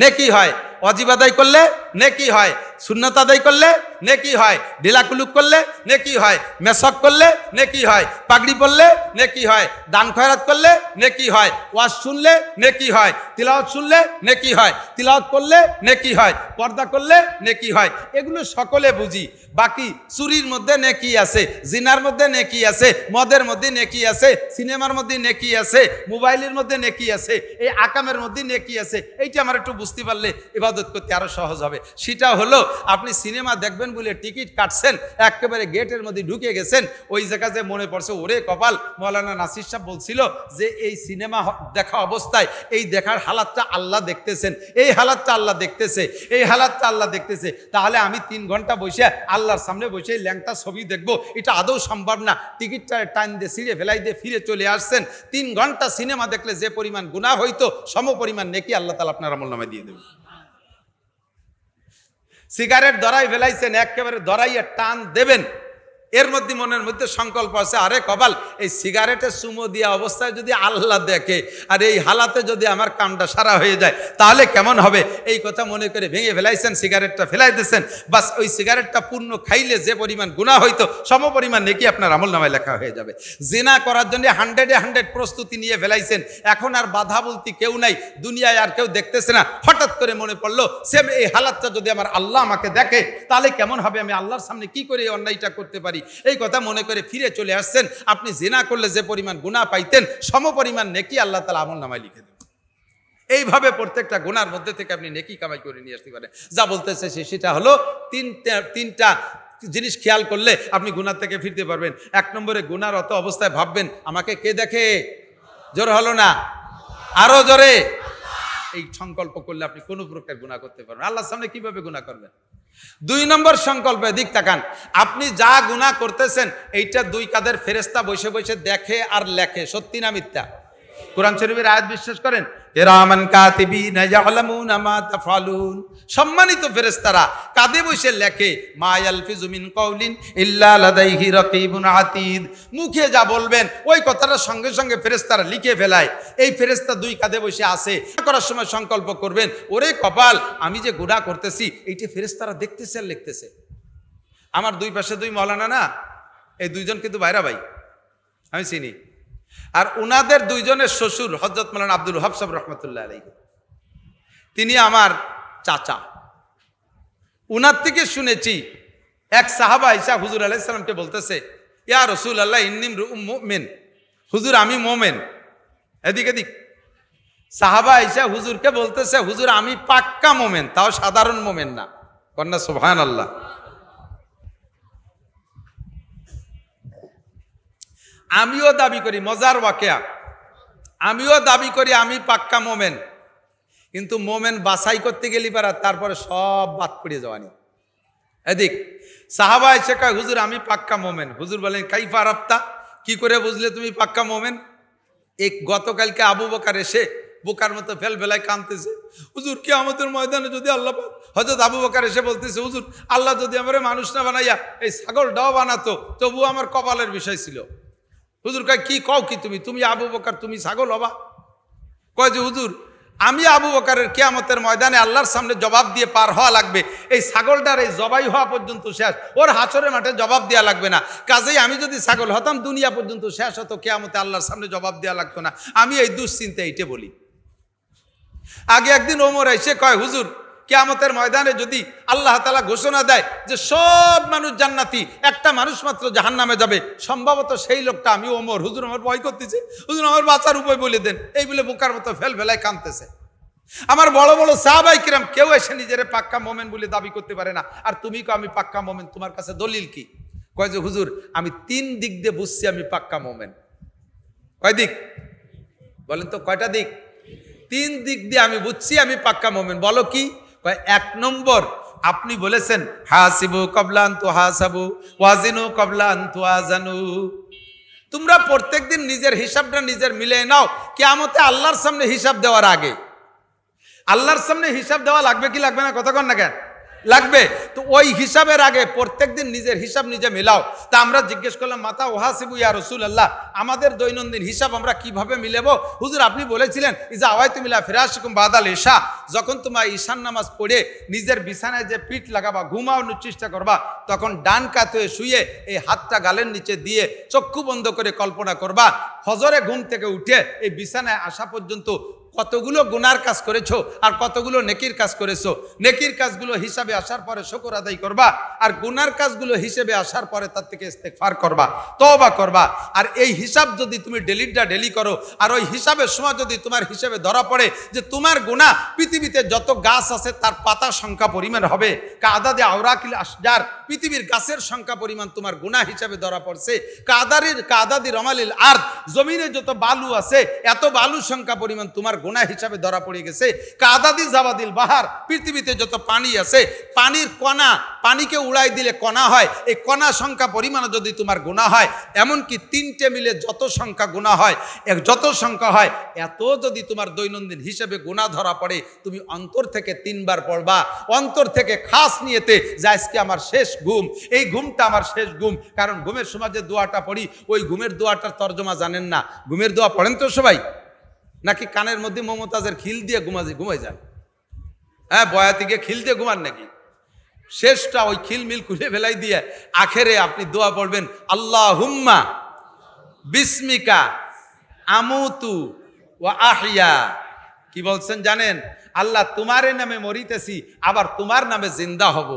নেকি হয়, ওয়াজিব আদায় করলে নেকি হয়, সুন্নাত আদায় করলে নেকি হয়, ঢিলাকুলুক করলে নেকি হয়, মেসক করলে নেকি হয়, পাগড়ি পরলে নেকি হয়, দান খয়রাত করলে নেকি হয়, ওয়াজ শুনলে নেকি হয়, তিলাওয়াত শুনলে নেকি হয়, তিলাওয়াত করলে নেকি হয়, পর্দা করলে নেকি হয়। এগুলো সকলে বুঝি। বাকি চুরির মধ্যে নেকি আছে, জিনার মধ্যে নেকি আছে, মদের মধ্যে নেকি আছে, সিনেমার মধ্যে নেকি আছে, মোবাইলের মধ্যে নেকি আছে, এই আকামের মধ্যে নেকি আছে। এইটা আমার একটু বুঝতে পারলে ইবাদত করতে আরো সহজ হবে। সেটা হলো, আপনি সিনেমা দেখবেন বলে টিকিট কাটছেন, একেবারে গেটের মধ্যে ঢুকে গেছেন, ওই জায়গায় যে মনে পড়ছে, ওরে কপাল, মৌলানা নাসির সাহেব বলছিল যে এই সিনেমা দেখা অবস্থায় এই দেখার হালাতটা আল্লাহ দেখতেছেন, এই হালাতটা আল্লাহ দেখতেছে, এই হালাতটা আল্লাহ দেখতেছে। তাহলে আমি 3 ঘন্টা বসে আল্লাহর সামনে বসে ল্যাংটা ছবি দেখবো, এটা আদৌ সম্ভব না। টিকিটটা টাইম দিয়ে ছিঁড়ে ফেলাই দিয়ে ফিরে চলে আসছেন। 3 ঘন্টা সিনেমা দেখলে যে পরিমাণ গুনাহ হইতো, সম পরিমাণ নেকি আল্লাহ তাআলা আপনার আমলনামায় দিয়ে দেবে। সিগারেট ধরাই ফেলাইছেন, একেবারে ধরাইয়া টান দেবেন, এর মধ্যে মনের মধ্যে সংকল্প আছে, আরে কপাল, এই সিগারেটে চুমো দিয়া অবস্থায় যদি আল্লাহ দেখে আর এই হালাতে যদি আমার কামটা সারা হয়ে যায় তাহলে কেমন হবে, এই কথা মনে করে ভেঙে ফেলাইছেন, সিগারেটটা ফেলাই দিয়েছেন। বাস ওই সিগারেটটা পূর্ণ খাইলে যে পরিমাণ গুনাহ হইতো সম পরিমাণ নেকি আপনার আমলনামায় লেখা হয়ে যাবে। জিনা করার জন্য 100 প্রস্তুতি নিয়ে ফেলাইছেন, এখন আর বাধা বলতে কেউ নাই, দুনিয়ায় আর কেউ দেখতেছে না, হঠাৎ করে মনে পড়লো সেম এই হালাতটা যদি আমার আল্লাহ আমাকে দেখে তাহলে কেমন হবে, আমি আল্লাহর সামনে কি করে এই অন্যায়টা করতে পারি, এই কথা মনে করে ফিরে চলে আসছেন। আপনি জিনা করলে যে পরিমাণ গুনাহ পাইতেন সম পরিমাণ নেকি আল্লাহ তাআলা আমলনামায় লিখে দেন। এইভাবে প্রত্যেকটা গুনার মধ্যে থেকে আপনি নেকি কামাই করে নিয়ে আসতে পারেন। যা বলতেছে সেটা হলো তিনটা জিনিস খেয়াল করলে আপনি গুনাহ থেকে ফিরতে পারবেন। 1 নম্বরে গুনার অত অবস্থায় ভাববেন আমাকে কে দেখে, জোর হলো না, আরো জোরে। এই সংকল্প করলে আপনি কোনো প্রকার গুনাহ করতে পারবেন। আল্লাহর সামনে কিভাবে গুনাহ করবেন? 2 নম্বর সংকল্পে দিক তাকান, আপনি যা গুনাহ করতেছেন এইটা 2 কাঁধের ফেরেশতা বসে বসে দেখে আর লেখে, সত্যি না মিথ্যা? কোরআন শরীফের আয়াত বিশ্বাস করেন? কিরামান কাতিবিনা ইয়ালামুনা মা তাফআলুন, সম্মানিত ফেরেশতারা কাঁধে বসে লেখে, মা ইয়ালফিজু মিন কাউলিন ইল্লা লাদাইহি রাকিবুন আতীদ, মুখে যা বলবেন ওই কথাটা সঙ্গে সঙ্গে ফেরেশতারা লিখে ফেলায়। এই ফেরেশতা 2 কাঁধে বসে আছে, করার সময় সংকল্প করবেন, ওরে কপাল, আমি যে গুনাহ করতেছি এইটা ফেরেশতারা দেখতেছে আর লিখতেছে। আমার 2 পাশে 2 মাওলানা না, এই 2 জন কিন্তু ভাইরা ভাই, আমি চিনি। আর উনাদের 2 জনের শ্বশুর হযরত মাওলানা আব্দুল ওয়াহাব সাহেব রহমাতুল্লাহ আলাইহি, তিনি আমার চাচা। উনার থেকে শুনেছি এক সাহাবা আয়েশা হুজুর আলাইহিস সালামকে বলতেছে, ইয়া রাসূলুল্লাহ ইন্নী মুমিন, হুজুর আমি মুমিন। এদিক সাহাবা আয়েশা হুজুরকে বলতেছে, হুজুর আমি পাক্কা মুমিন, তাও সাধারণ মুমিন না। কন্যা সুবহানাল্লাহ। আমিও দাবি করি, মজার ওয়াকিয়া, আমিও দাবি করি আমি পাক্কা মোমেন, কিন্তু মোমেন বাছাই করতে গেলি পারা তারপরে সব বাদ পড়ে যাওয়ানি। এদিক সাহাবা এসে কয়, হুজুর আমি পাক্কা মোমেন। হুজুর বলেন, কাইফা আরাফতা, কি করে বুঝলে তুমি পাক্কা মোমেন? এক গতকালকে আবু বকর এসে বোকার মতো ফেলফেলায় কাঁদতেছে, হুজুর কিয়ামতের ময়দানে যদি আল্লাহ, হযরত আবু বকর এসে বলতেছে, হুজুর আল্লাহ যদি আমারে মানুষ না বানাইয়া এই ছাগলটাও বানাতো তবু আমার কপালের বিষয় ছিল। হুজুর কয়, কি কও কি তুমি আবু বকর, তুমি ছাগল হবা? কয় যে হুজুর আমি আবু বকরের কিয়ামতের ময়দানে আল্লাহর সামনে জবাব দিয়ে পার হওয়া লাগবে, এই ছাগলটার এই জবাই হওয়া পর্যন্ত শেষ, ওর হাসরের মাঠে জবাব দেওয়া লাগবে না। কাজেই আমি যদি ছাগল হতাম দুনিয়া পর্যন্ত শেষ হতো, কিয়ামতে আল্লাহর সামনে জবাব দেওয়া লাগতো না। আমি এই দুশ্চিন্তা এইটা বলি। আগে একদিন ওমর এসে কয়, হুজুর কিয়ামতের ময়দানে যদি আল্লাহ তাআলা ঘোষণা দেয় যে সব মানুষ জান্নাতি, একটা মানুষ মাত্র জাহান্নামে যাবে, সম্ভবত সেই লোকটা আমি ওমর। হুজুর আমার ভয় করতেছে, হুজুর আমার বাঁচার উপায় বলে দেন, এই বলে বোকার মতো ফেলফেলায় কাঁদতেছে। আমার বড় বড় সাহাবায়ে কিরাম কেউ এসে নিজেরে পাক্কা মোমেন বলে দাবি করতে পারে না, আর তুমি কো আমি পাক্কা মোমেন, তোমার কাছে দলিল কি? কয় যে হুজুর আমি 3 দিক দিয়ে বুঝছি আমি পাক্কা মোমেন। কয় দিক বলেন তো, কয়টা দিক? 3 দিক দিয়ে আমি বুঝছি আমি পাক্কা মোমেন। বলো কি? 1 নম্বর, আপনি বলেছেন হাসিবু ক্বাবলা আন তুহাসাবু ওয়াজিনু ক্বাবলা আন তুওয়াজানু, তোমরা প্রত্যেকদিন নিজের হিসাবটা নিজের মিলিয়ে নাও, কিয়ামতে আল্লাহর সামনে হিসাব দেওয়ার আগে। আল্লাহর সামনে হিসাব দেওয়া লাগবে কি লাগবে না? কথা কন না কেন? লাগবে। তো ওই হিসাবের আগে প্রত্যেকদিন নিজের হিসাব নিজে মিলাও। তা আমরা জিজ্ঞেস করলাম, মাতা ওয়াহাসিবু ইয়া রাসূলুল্লাহ, আমাদের দৈনন্দিন হিসাব আমরা কিভাবে মিলাবো? হুজুর আপনি বলেছিলেন ইজা আওয়াইতুম ইলা ফিরাশিকুম বাদাল ইশা, যখন তোমার ঈশান নামাজ পড়ে নিজের বিছানায় যে পিঠ লাগাবা, ঘুমানোর চেষ্টা করবা, তখন ডান কাত হয়ে শুয়ে এই হাতটা গালের নিচে দিয়ে চক্ষু বন্ধ করে কল্পনা করবা ফজরে ঘুম থেকে উঠে এই বিছানায় আসা পর্যন্ত কতগুলো গুনার কাজ করেছো আর কতগুলো নেকির কাজ করেছো। নেকির কাজগুলো হিসাবে আসার পরে শুকর আদায় করবা, আর গুনার কাজগুলো হিসেবে আসার পরে তার থেকে ইস্তেগফার করবা, তওবা করবা। আর এই হিসাব যদি তুমি ডেলি করো, আর ওই হিসাবের সময় যদি তোমার হিসেবে ধরা পড়ে যে তোমার গুনাহ পৃথিবীতে যত গাছ আছে তার পাতা সংখ্যা পরিমাণ হবে, কাদাদে আওরাকিল আশজার, পৃথিবীর গাছের সংখ্যা পরিমাণ তোমার গুনাহ হিসাবে ধরা পড়ছে, কাদাদি রমালিল আরদ, জমিনে যত বালু আছে এত বালু সংখ্যা পরিমাণ তোমার গুনাহ হিসাবে ধরা পড়ে গেছে। কাদাদি জাবাদিল বাহার, পৃথিবীতে যত পানি আছে পানির কণা, পানিকে উড়াই দিলে কণা হয়, এই কণা সংখ্যা পরিমাণে যদি তোমার গুনাহ হয়, এমনকি 3টে মিলে যত সংখ্যা গুনাহ হয়, যত সংখ্যা হয় এত যদি তোমার দৈনন্দিন হিসেবে গুনাহ ধরা পড়ে, তুমি অন্তর থেকে 3 বার পড়বা, অন্তর থেকে খাস নিয়েতে যে আজকে আমার শেষ ঘুম, এই ঘুমটা আমার শেষ ঘুম। কারণ ঘুমের সময় যে দোয়াটা পড়ি, ওই ঘুমের দোয়াটার তর্জমা জানেন না। ঘুমের দোয়া পড়েন তো সবাই, নাকি কানের মধ্যে মমতাজের খিল দিয়ে ঘুমাই যান? হ্যাঁ, বয়াতিকে খিল দিয়ে ঘুমান নাকি? শেষটা ওই খিলমিল খুলে ফেলাই দিয়ে আখেরে আপনি দোয়া পড়বেন, আল্লাহুম্মা বিসমিকা আমুতু ওয়া আহিয়া। কি বলছেন জানেন? আল্লাহ তোমার নামে মরিতেছি, আবার তোমার নামে জিন্দা হব।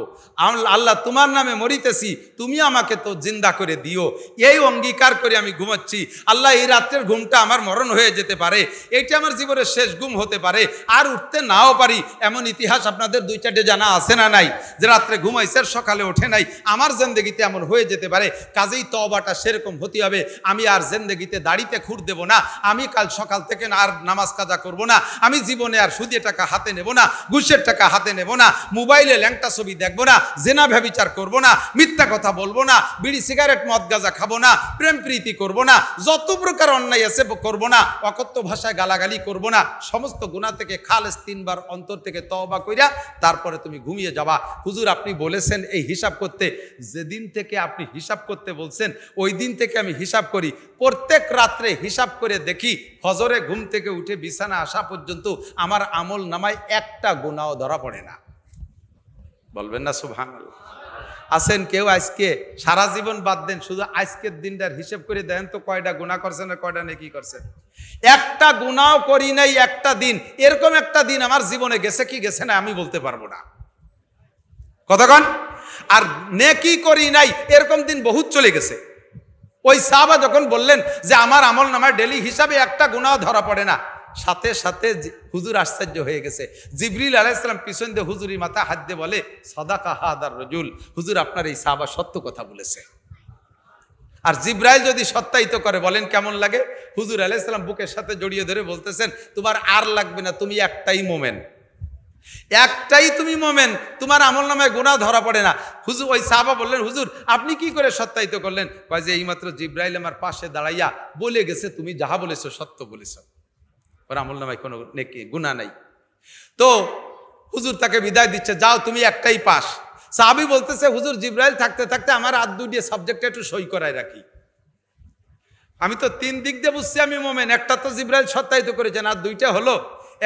আল্লাহ তোমার নামে মরিতেছি, তুমি আমাকে তো জিন্দা করে দিও। এই অঙ্গীকার করে আমি ঘুমাচ্ছি। আল্লাহ এই রাত্রের ঘুমটা আমার মরণ হয়ে যেতে পারে, এইটা আমার জীবনের শেষ ঘুম হতে পারে, আর উঠতে নাও পারি। এমন ইতিহাস আপনাদের 2-4টে জানা আছে না নাই, যে রাত্রে ঘুমাইছে সকালে ওঠে নাই। আমার জিন্দেগিতে এমন হয়ে যেতে পারে। কাজেই তওবাটা সেরকম হতে হবে, আমি আর জিন্দেগিতে দাড়িতে খুর দেব না, আমি কাল সকাল থেকে আর নামাজ কাজা করব না, আমি জীবনে আর সুদের টাকা হাতে নেব না, ঘুষের টাকা হাতে নেব না, মোবাইলে ল্যাংটা ছবি দেখবো না, জেনা ব্যভিচার করব না, মিথ্যা কথা বলবো না, বিড়ি সিগারেট মদ গাঁজা খাবো না, প্রেম প্রীতি করব না, যত প্রকার অন্যায় আছে করব না, অকথ্য ভাষায় গালাগালি করব না, সমস্ত গুনাহ থেকে খালেস 3 বার অন্তর থেকে তওবা কইরা তারপরে তুমি ঘুমিয়ে যাবা। হুজুর আপনি বলেছেন এই হিসাব করতে, যেদিন থেকে আপনি হিসাব করতে বলছেন ওই দিন থেকে আমি হিসাব করি। প্রত্যেক রাত্রে হিসাব করে দেখি, ফজরে ঘুম থেকে উঠে বিছানা আসা পর্যন্ত আমার আমল নামায় একটা গুনাহ ধরা পড়ে না। বলবেন না সুবহানাল্লাহ? আছেন কেউ আজকে সারা জীবন বাদ দেন, শুধু আজকের দিনটার হিসাব করে দেন তো কয়টা গুনাহ করছেন আর কয়টা নেকি করছেন? একটা গুনাহ করি নাই একটা দিন। এরকম একটা দিন আমার জীবনে গেছে কি গেছে না আমি বলতে পারবো না। কতক্ষণ? আর নেকি করি নাই এরকম দিন বহুত চলে গেছে। ওই সাহাবা যখন বললেন যে আমার আমল নামায় ডেলি হিসাবে একটা গুনাহ ধরা পড়ে না, সাথে সাথে হুজুর আশ্চর্য হয়ে গেছে। জিবরিল আলাইহিস সালাম পিছন দিয়ে হুজুরি মাথা হাত দিয়ে বলে, সাদাকা হাদার রাজুল, হুজুর আপনার এই সাহাবা সত্য কথা বলেছে। আর জিবরাইল যদি সত্যায়িত করে বলেন কেমন লাগে? হুজুর আলাইহিস সালাম বুকের সাথে জড়িয়ে ধরে বলতেছেন, তোমার আর লাগবে না, তুমি একটাই মোমেন, একটাই তুমি মোমেন, তোমার আমল নামায় গুনাহ ধরা পড়ে না। হুজুর ওই সাহাবা বললেন, হুজুর আপনি কি করে সত্যায়িত করলেন? কয় যে এইমাত্র জিবরাইল আমার পাশে দাঁড়াইয়া বলে গেছে তুমি যাহা বলেছো সত্য বলেছো, ওর আমল নামায় কোনো নেকি গুনাহ নাই। তো হুজুর তাকে বিদায় দিচ্ছে, যাও তুমি একটাই পাস। সাহাবী বলতেছে, হুজুর জিবরাইল থাকতে থাকতে আমার হাত দুটিয়ে সাবজেক্টে একটু সই করায় রাখি। আমি তো 3 দিক দিয়ে বুঝছি আমি মোমেন, একটা তো জিবরাইল সত্যায়িত করেছেন, আর 2টা হলো।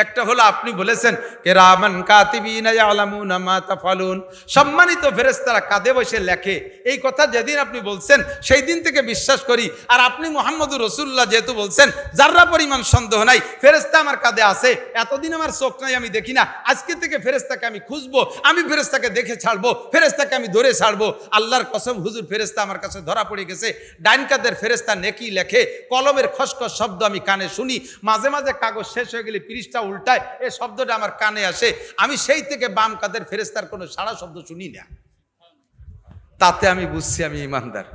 একটা হলো আপনি বলেছেন কিরামান কাতিবিনা ইয়ালামুনা মা তাফালুন, সম্মানিত ফেরেশতারা কাঁধে বসে লেখে। এই কথা যেদিন আপনি বলছেন সেই দিন থেকে বিশ্বাস করি। আর আপনি মুহাম্মদুর রাসূলুল্লাহ যেহেতু বলছেন, যাররা পরিমাণ সন্দেহ নাই ফেরেশতা আমার কাঁধে আছে। এতদিন আমার চোখ নাই, আমি দেখি না, আজকে থেকে ফেরেশতাকে আমি খুঁজবো, আমি ফেরেশতাকে দেখে ছাড়বো, ফেরেশতাকে আমি ধরে ছাড়বো। আল্লাহর কসম হুজুর ফেরেশতা আমার কাছে ধরা পড়ে গেছে। ডাইন কাঁধের ফেরেশতা নেকি লেখে, কলমের খসখস শব্দ আমি কানে শুনি, মাঝে মাঝে কাগজ শেষ হয়ে গেলে পৃষ্ঠা উল্টায়, এই শব্দটা আমার কানে আসে। আমি সেই থেকে বাম কাঁধের ফেরেশতার কোনো সারা শব্দ শুনি না। তাতে আমি বুঝছি আমি ইমানদার।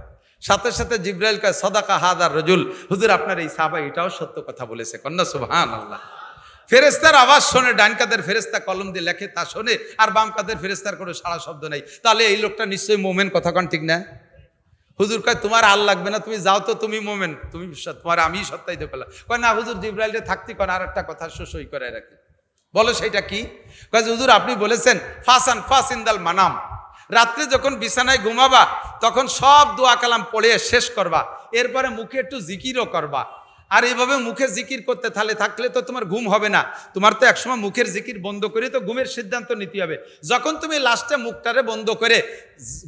সাথে সাথে জিবরাইল কয়, সাদাকা হাদার রাজুল, হুজুর আপনার এই সাহাবা এটাও সত্য কথা বলেছে। কন্যা সুবহানাল্লাহ। ফেরেশতার আওয়াজ শোনে, ডান কাঁধের ফেরেশতা কলম দিয়ে লেখে তা শোনে, আর বাম কাঁধের ফেরেশতার কোনো সারা শব্দ নাই। তাহলে এই লোকটা নিশ্চয়ই মোমেন। কথা কন ঠিক না? হুজুর কয় তোমার আর লাগবে না, তুমি যাও তো, তুমি মোমেন, তুমি তোমার আমি সত্যায়িত করলাম। কয় না হুজুর জিবরাইলকে থাকতে কন আর একটা কথা সই করে রাখি। বলো সেটা কি? কয় হুজুর আপনি বলেছেন ফাসান ফাসিন্দাল মানাম, রাত্রে যখন বিছানায় ঘুমাবা তখন সব দোয়া কালাম পড়ে শেষ করবা, এরপরে মুখে একটু জিকিরও করবা। আর এইভাবে মুখে জিকির করতে থাকলে তো তোমার ঘুম হবে না। তোমার তো একসময় মুখের জিকির বন্ধ করে তো ঘুমের সিদ্ধান্ত নিতে হবে। যখন তুমি লাস্টে মুখটারে বন্ধ করে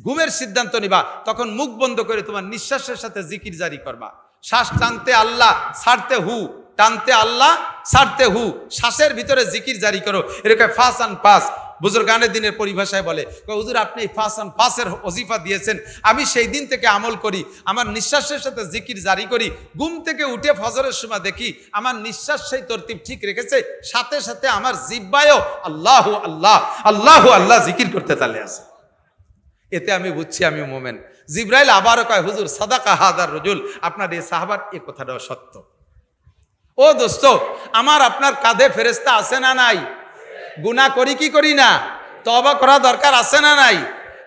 ঘুমের সিদ্ধান্ত নিবা, তখন মুখ বন্ধ করে তোমার নিঃশ্বাসের সাথে জিকির জারি করবা। শ্বাস টানতে আল্লাহ, ছাড়তে হু, টানতে আল্লাহ, ছাড়তে হু, শ্বাসের ভিতরে জিকির জারি করো। এরকম ফাস আন পাস বুজুর্গানের দিনের পরিভাষায় বলে। হুজুর আপনি এই ফাস আন পাসের ওজিফা দিয়েছেন, আমি সেই দিন থেকে আমল করি, আমার নিঃশ্বাসের সাথে জিকির জারি করি। ঘুম থেকে উঠে ফজরের সময় দেখি আমার নিঃশ্বাস সেই তরতিব ঠিক রেখেছে, সাথে সাথে আমার জিহ্বায়ও আল্লাহু আল্লাহ আল্লাহু আল্লাহ জিকির করতে তালে আছে। এতে আমি বুঝছি আমি মোমেন। জিবরাইল আবারও কয়, হুজুর সাদাকা হাদার রাজুল, আপনার এই সাহাবার এই কথাটাও সত্য। ও দোস্ত, আমার আপনার কাঁধে ফেরেশতা আছে না নাই? গুনাহ করি কি করি না? তওবা করা দরকার আছে না নাই?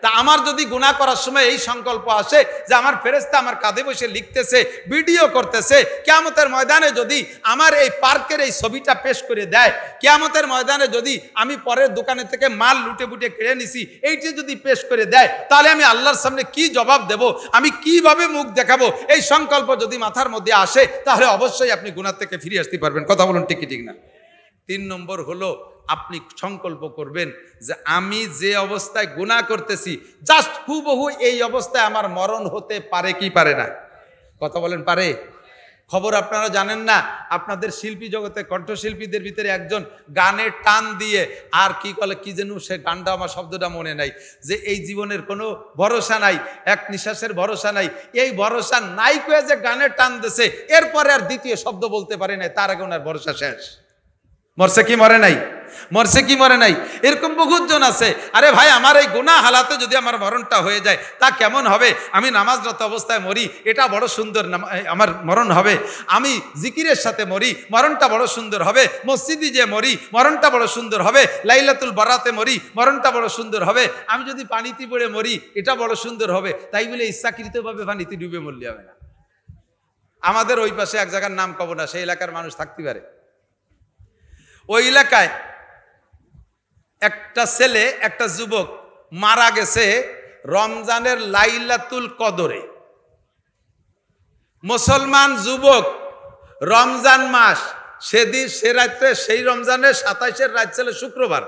তা আমার যদি গুনাহ করার সময় এই সংকল্প আসে যে আমার ফেরেশতা আমার কাঁধে বসে লিখতেছে, ভিডিও করতেছে, কিয়ামতের ময়দানে যদি আমার এই পার্কের এই ছবিটা পেশ করে দেয়, কিয়ামতের ময়দানে যদি আমি পরের দোকানে থেকে মাল লুটে বুটে কেড়ে নিছি এইটি যদি পেশ করে দেয়, তাহলে আমি আল্লাহর সামনে কি জবাব দেব, আমি কিভাবে মুখ দেখাবো? এই সংকল্প যদি মাথার মধ্যে আসে তাহলে অবশ্যই আপনি গুনাহ থেকে ফিরে আসতে পারবেন। কথা বলুন ঠিক কি ঠিক না? 3 নম্বর হলো আপনি সংকল্প করবেন যে আমি যে অবস্থায় গুনাহ করতেছি জাস্ট হুবহু এই অবস্থায় আমার মরণ হতে পারে কি পারে না? কথা বলেন পারে? খবর আপনারা জানেন না, আপনাদের শিল্পী জগতে কণ্ঠশিল্পীদের ভিতরে একজন গানের টান দিয়ে আর কি বলে কি যেন সে গানটা, আমার শব্দটা মনে নাই, যে এই জীবনের কোনো ভরসা নাই, এক নিঃশ্বাসের ভরসা নাই, এই ভরসা নাই কয়ে যে গানের টান দিছে, এরপরে আর দ্বিতীয় শব্দ বলতে পারে নাই, তার আগে ওনার ভরসা শেষ। মরছে কি মরে নাই? মরছে কি মরে নাই? এরকম বহুত জন আছে। আরে ভাই, আমার এই গুনাহ হালাতে যদি আমার মরণটা হয়ে যায় তা কেমন হবে? আমি নামাজরত অবস্থায় মরি, এটা বড় সুন্দর আমার মরণ হবে। আমি জিকিরের সাথে মরি, মরণটা বড় সুন্দর হবে। মসজিদে যে মরি, মরণটা বড় সুন্দর হবে। লাইলাতুল বারাতে মরি, মরণটা বড় সুন্দর হবে। আমি যদি পানিতে পড়ে মরি, এটা বড় সুন্দর হবে। তাই বলে ইচ্ছাকৃতভাবে পানিতে ডুবে মরলে হবে না। আমাদের ওই পাশে এক জায়গার নাম কব না, সেই এলাকার মানুষ থাকতে পারে। ওই এলাকায় একটা ছেলে, একটা যুবক মারা গেছে রমজানের লাইলাতুল কদরে। মুসলমান যুবক, রমজান মাস, সেদিন সে রাত্রে, সেই রমজানের 27-এর রাত ছিল শুক্রবার।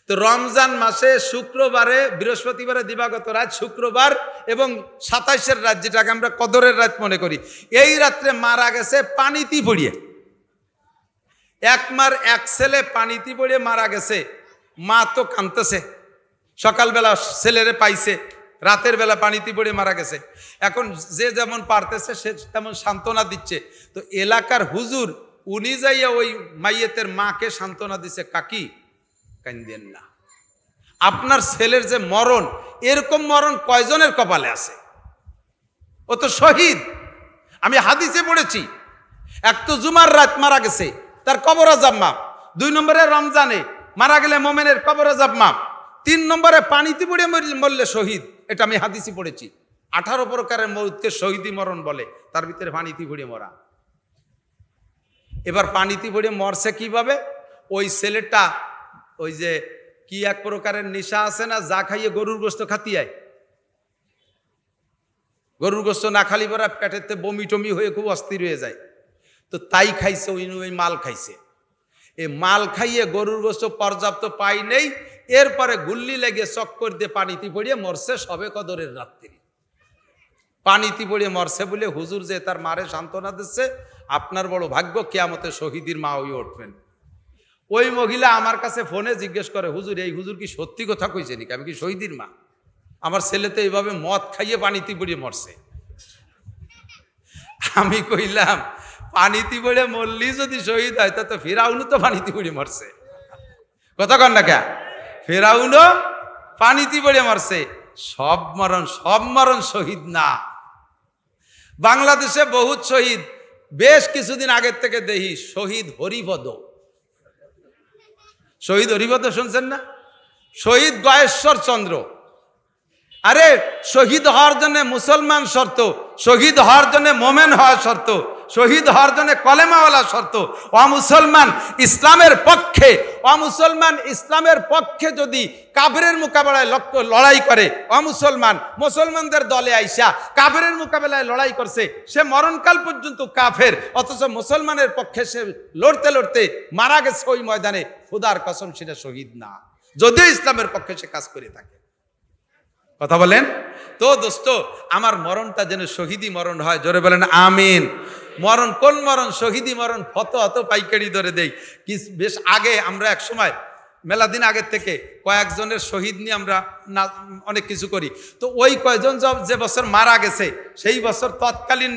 তো রমজান মাসে শুক্রবারে, বৃহস্পতিবারে দিবাগত রাত, শুক্রবার এবং 27-এর রাত, যেটাকে আমরা কদরের রাত মনে করি, এই রাত্রে মারা গেছে পানিতে পড়িয়ে। এক ছেলে পানিতে পড়ে মারা গেছে। মা তো কাঁদতেছে, সকালবেলা ছেলেরে পাইছে, রাতের বেলা পানিতে পড়ে মারা গেছে। এখন যে যেমন পারতেছে সে তেমন সান্ত্বনা দিচ্ছে। তো এলাকার হুজুর উনি যাইয়া ওই মাইয়েতের মাকে সান্ত্বনা দিচ্ছে, কাকি কান্দেন না, আপনার ছেলের যে মরণ, এরকম মরণ কয়জনের কপালে আছে? ও তো শহীদ। আমি হাদিসে পড়েছি, এক তো জুমার রাত মারা গেছে, তার কবর আযাব মাপ। 2 নম্বরে রমজানে মারা গেলে মোমেনের কবর আযাব মাপ। 3 নম্বরে পানিতে পড়ে মরলে শহীদ। এটা আমি হাদিসে পড়েছি। 18 প্রকারের মৌতকে শহীদি মরণ বলে, তার ভিতরে পানিতে পড়ে মরা। এবার পানিতে পড়ে মরছে কিভাবে? ওই ছেলেটা ওই যে কি এক প্রকারের নেশা আছে না, যা খাইয়ে গরুর গোশত খাতিয়ায়, গরুর গোশত না খালি পরা পেটেতে বমি টমি হয়ে খুব অস্থির হয়ে যায়। তো তাই খাইছে, ওই মাল খাইছে। এই মাল খাইয়ে গরুর গোশত পর্যাপ্ত পাই নেই, এরপরে গুল্লি লেগে চক্কর দিয়ে পানিতে পড়িয়ে মরছে সবে কদরের রাত্রি। পানিতে পড়িয়ে মরছে বলে হুজুর যে তার মারে সান্ত্বনা দিচ্ছে, আপনার বড় ভাগ্য, কিয়ামতে শহীদের মা হয়ে উঠবেন। ওই মহিলা আমার কাছে ফোনে জিজ্ঞেস করে, হুজুর এই হুজুর কি সত্যি কথা কইছে নাকি? আমি কি শহীদের মা? আমার ছেলে তো এইভাবে মদ খাইয়ে পানিতে পড়িয়ে মরছে। আমি কইলাম, পানিতে পড়ে মরলি যদি শহীদ হয়, তা তো ফিরাউনও তো পানিতে পড়ে মরছে। কথা কন না কে? ফিরাউনও পানিতে পড়ে মরছে। সব মরণ শহীদ না। বাংলাদেশে বহুত শহীদ, বেশ কিছুদিন আগের থেকে দেখি শহীদ হরিপদ। শহীদ হরিপদ শুনছেন না? শহীদ গয়েশ্বর চন্দ্র। আরে শহীদ হওয়ার জন্য মুসলমান শর্ত, শহীদ হওয়ার জন্য মোমেন হওয়া শর্ত, শহীদ হওয়ার জন্য কলেমাওয়ালা শর্ত। অমুসলমান ইসলামের পক্ষে, অমুসলমান ইসলামের পক্ষে যদি কাফেরের মোকাবেলায় লড়াই করে, অমুসলমান মুসলমানদের দলে আইসা কাফেরের মোকাবেলায় লড়াই করছে, সে মরণকাল পর্যন্ত কাফের, অথচ মুসলমানের পক্ষে সে লড়তে লড়তে মারা গেছে ওই ময়দানে, খোদার কসম সেটা শহীদ না, যদিও ইসলামের পক্ষে সে কাজ করে থাকে। কথা বলেন তো দোস্ত, আমার মরণটা যেন শহীদি মরণ হয়। জোরে বলেন আমিন। মরণ কোন মরণ? শহীদি মরণ। অত পাইকারি ধরে দেই। কি বেশ আগে আমরা এক সময় মেলা দিন আগের থেকে কয়েকজনের শহীদ নিয়ে আমরা অনেক কিছু করি। তো ওই কয়েকজন যে বছর মারা গেছে, সেই বছর তৎকালীন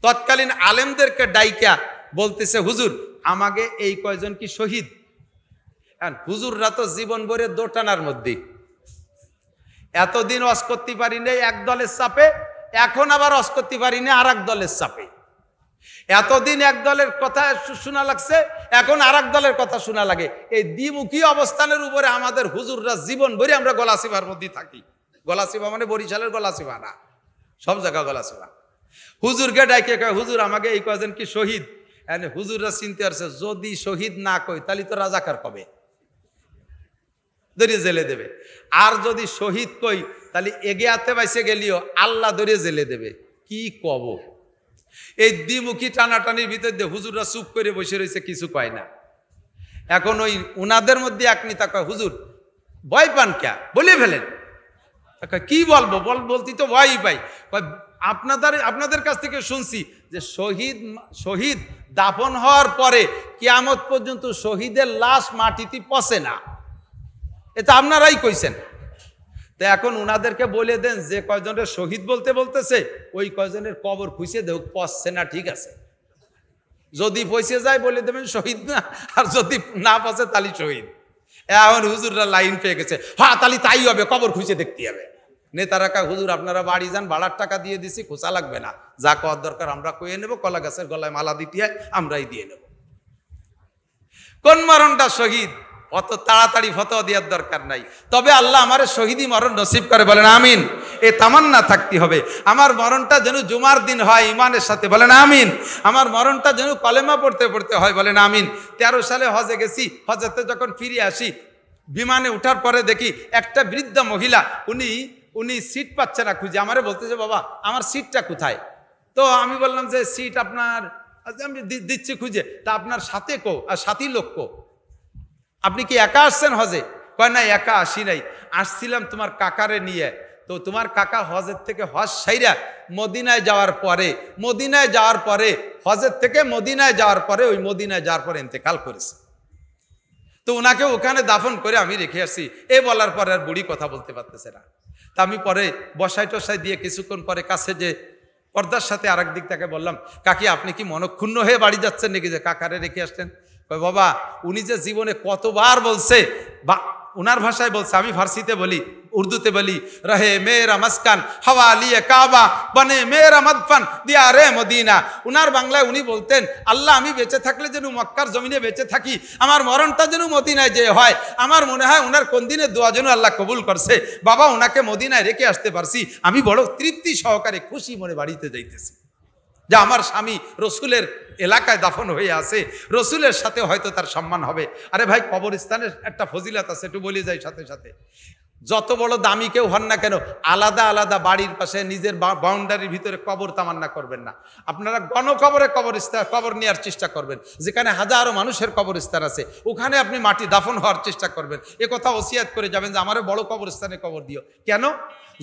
তৎকালীন আলেমদেরকে ডাইকা বলতেছে, হুজুর আমাকে এই কয়জন কি শহীদ? হুজুররা তো জীবন ভরে দোটানার মধ্যে, এতদিন ওয়াজ করতে পারি নাই এক দলের চাপে, এখন আবার ওয়াজ করতে পারি না আর এক দলের চাপে। এতদিন এক দলের কথা শোনা লাগছে, এখন আর এক দলের কথা শোনা লাগে। এই দ্বিমুখী অবস্থানের উপরে আমাদের হুজুররা জীবন ভরে আমরা গলাচিপার মধ্যে থাকি। গলাচিপা মানে বরিশালের গলাচিপা না, সব জায়গা গলাচিপা। হুজুরকে ডাইকে কয়, হুজুর আমাকে এই কয়জন কি শহীদ? হুজুররা চিনতে পারছে যদি শহীদ না কই তাহলে তো রাজাকার কবে, ধরিয়ে জেলে দেবে। আর যদি শহীদ কই তাহলে এগিয়াতে বাইসে গেলিও আল্লাহ ধরিয়ে জেলে দেবে। কি কব? এই দ্বিমুখী টানাটানির ভিতর দিয়ে হুজুররা চুপ করে বসে রয়েছে, কিছু কয় না। এখন ওই উনাদের মধ্যে এক নেতা কয়, হুজুর ভয় পান কে? বলে ফেলেন। কি বলবো, বলতে তো ভয়ই পাই। আপনাদের কাছ থেকে শুনছি যে শহীদ দাফন হওয়ার পরে কিয়ামত পর্যন্ত শহীদের লাশ মাটিতে পচে না, এটা আপনারাই কইছেন। তো এখন উনাদেরকে বলে দেন যে কয়জনের শহীদ বলতেছে ওই কয়জনের কবর খুঁজে দেখ পচছে না, ঠিক আছে। যদি পচে যায় বলে দেবেন শহীদ না, আর যদি না পচে তাহলে শহীদ। এখন হুজুররা লাইন পেয়ে গেছে, হ্যাঁ তাহলে তাই হবে, কবর খুঁজে দেখতে হবে। নেতারা কা, হুজুর আপনারা বাড়ি যান, ভাড়ার টাকা দিয়ে দিছি, খোঁচা লাগবে না, যা করার দরকার আমরা কয়ে নেব, কলা গাছের গলায় মালা দিতে হয় আমরাই দিয়ে নেব। কোন মরণটা শহীদ অত তাড়াতাড়ি ফতোয়া দেওয়ার দরকার নাই। তবে আল্লাহ আমার শহীদি মরণ নসিব করে, বলেন আমিন। এ তামান্না থাকতে হবে। আমার মরণটা যেন জুমার দিন হয় ইমানের সাথে, বলেন আমিন। আমার মরণটা যেন কলেমা পড়তে পড়তে হয়, বলেন আমিন। 13 সালে হজে গেছি, হজেতে যখন ফিরে আসি বিমানে উঠার পরে দেখি একটা বৃদ্ধ মহিলা, উনি সিট পাচ্ছে না খুঁজে, আমারে বলতেছে বাবা আমার সিটটা কোথায়? তো আমি বললাম যে সিট আপনার, আমি দিচ্ছি খুঁজে। তা আপনার সাথে কো আর সাথী লোক কো? আপনি কি একা আসছেন হজে? কয় না একা আসি নাই, আসছিলাম তোমার কাকারে নিয়ে। তো তোমার কাকা হজের থেকে হজ সাইরা মদিনায় যাওয়ার পরে হজের থেকে মদিনায় যাওয়ার পরে ওই মদিনায় যাওয়ার পরে ইন্তেকাল করেছে। তো ওনাকে ওখানে দাফন করে আমি রেখে আসি। এ বলার পরে আর বুড়ি কথা বলতে পারতেছে না। তা আমি পরে বসাই টসাই দিয়ে কিছুক্ষণ পরে কাছে যে পর্দার সাথে আরেক দিক তাকে বললাম, কাকি আপনি কি মনক্ষুণ্ণ হয়ে বাড়ি যাচ্ছেন নাকি যে কাকারে রেখে আসলেন? বাবা উনি যে জীবনে কতবার বলছে, বা উনার ভাষায় বলছে, আমি ফার্সিতে বলি, উর্দুতে বলি, রহে মেরা মাসকান হাওয়া লিয়ে কাবা বনে মেরা মদফান দিয়া রে মদিনা। উনার বাংলায় উনি বলতেন, আল্লাহ আমি বেঁচে থাকলে যেন মক্কার জমিনে বেঁচে থাকি, আমার মরণটা যেন মদিনায় যে হয়। আমার মনে হয় উনার কোন দিনের দোয়া যেন আল্লাহ কবুল করছে। বাবা উনাকে মদিনায় রেখে আসতে পারছি, আমি বড় তৃপ্তি সহকারে খুশি মনে বাড়িতে যাইতেছি যে আমার স্বামী রসুলের এলাকায় দাফন হয়ে আছে, রসুলের সাথে হয়তো তার সম্মান হবে। আরে ভাই কবরস্থানের একটা ফজিলত আছে, একটু বলে যাই সাথে সাথে। যত বড় দামি কেউ হন না কেন, আলাদা আলাদা বাড়ির পাশে নিজের বাউন্ডারির ভিতরে কবর তামান্না করবেন না। আপনারা গণকবরে কবর নেওয়ার চেষ্টা করবেন, যেখানে হাজারো মানুষের কবরস্থান আছে ওখানে আপনি মাটি দাফন হওয়ার চেষ্টা করবেন। এ কথা ওসিয়াত করে যাবেন যে আমারও বড় কবরস্থানে কবর দিও। কেন?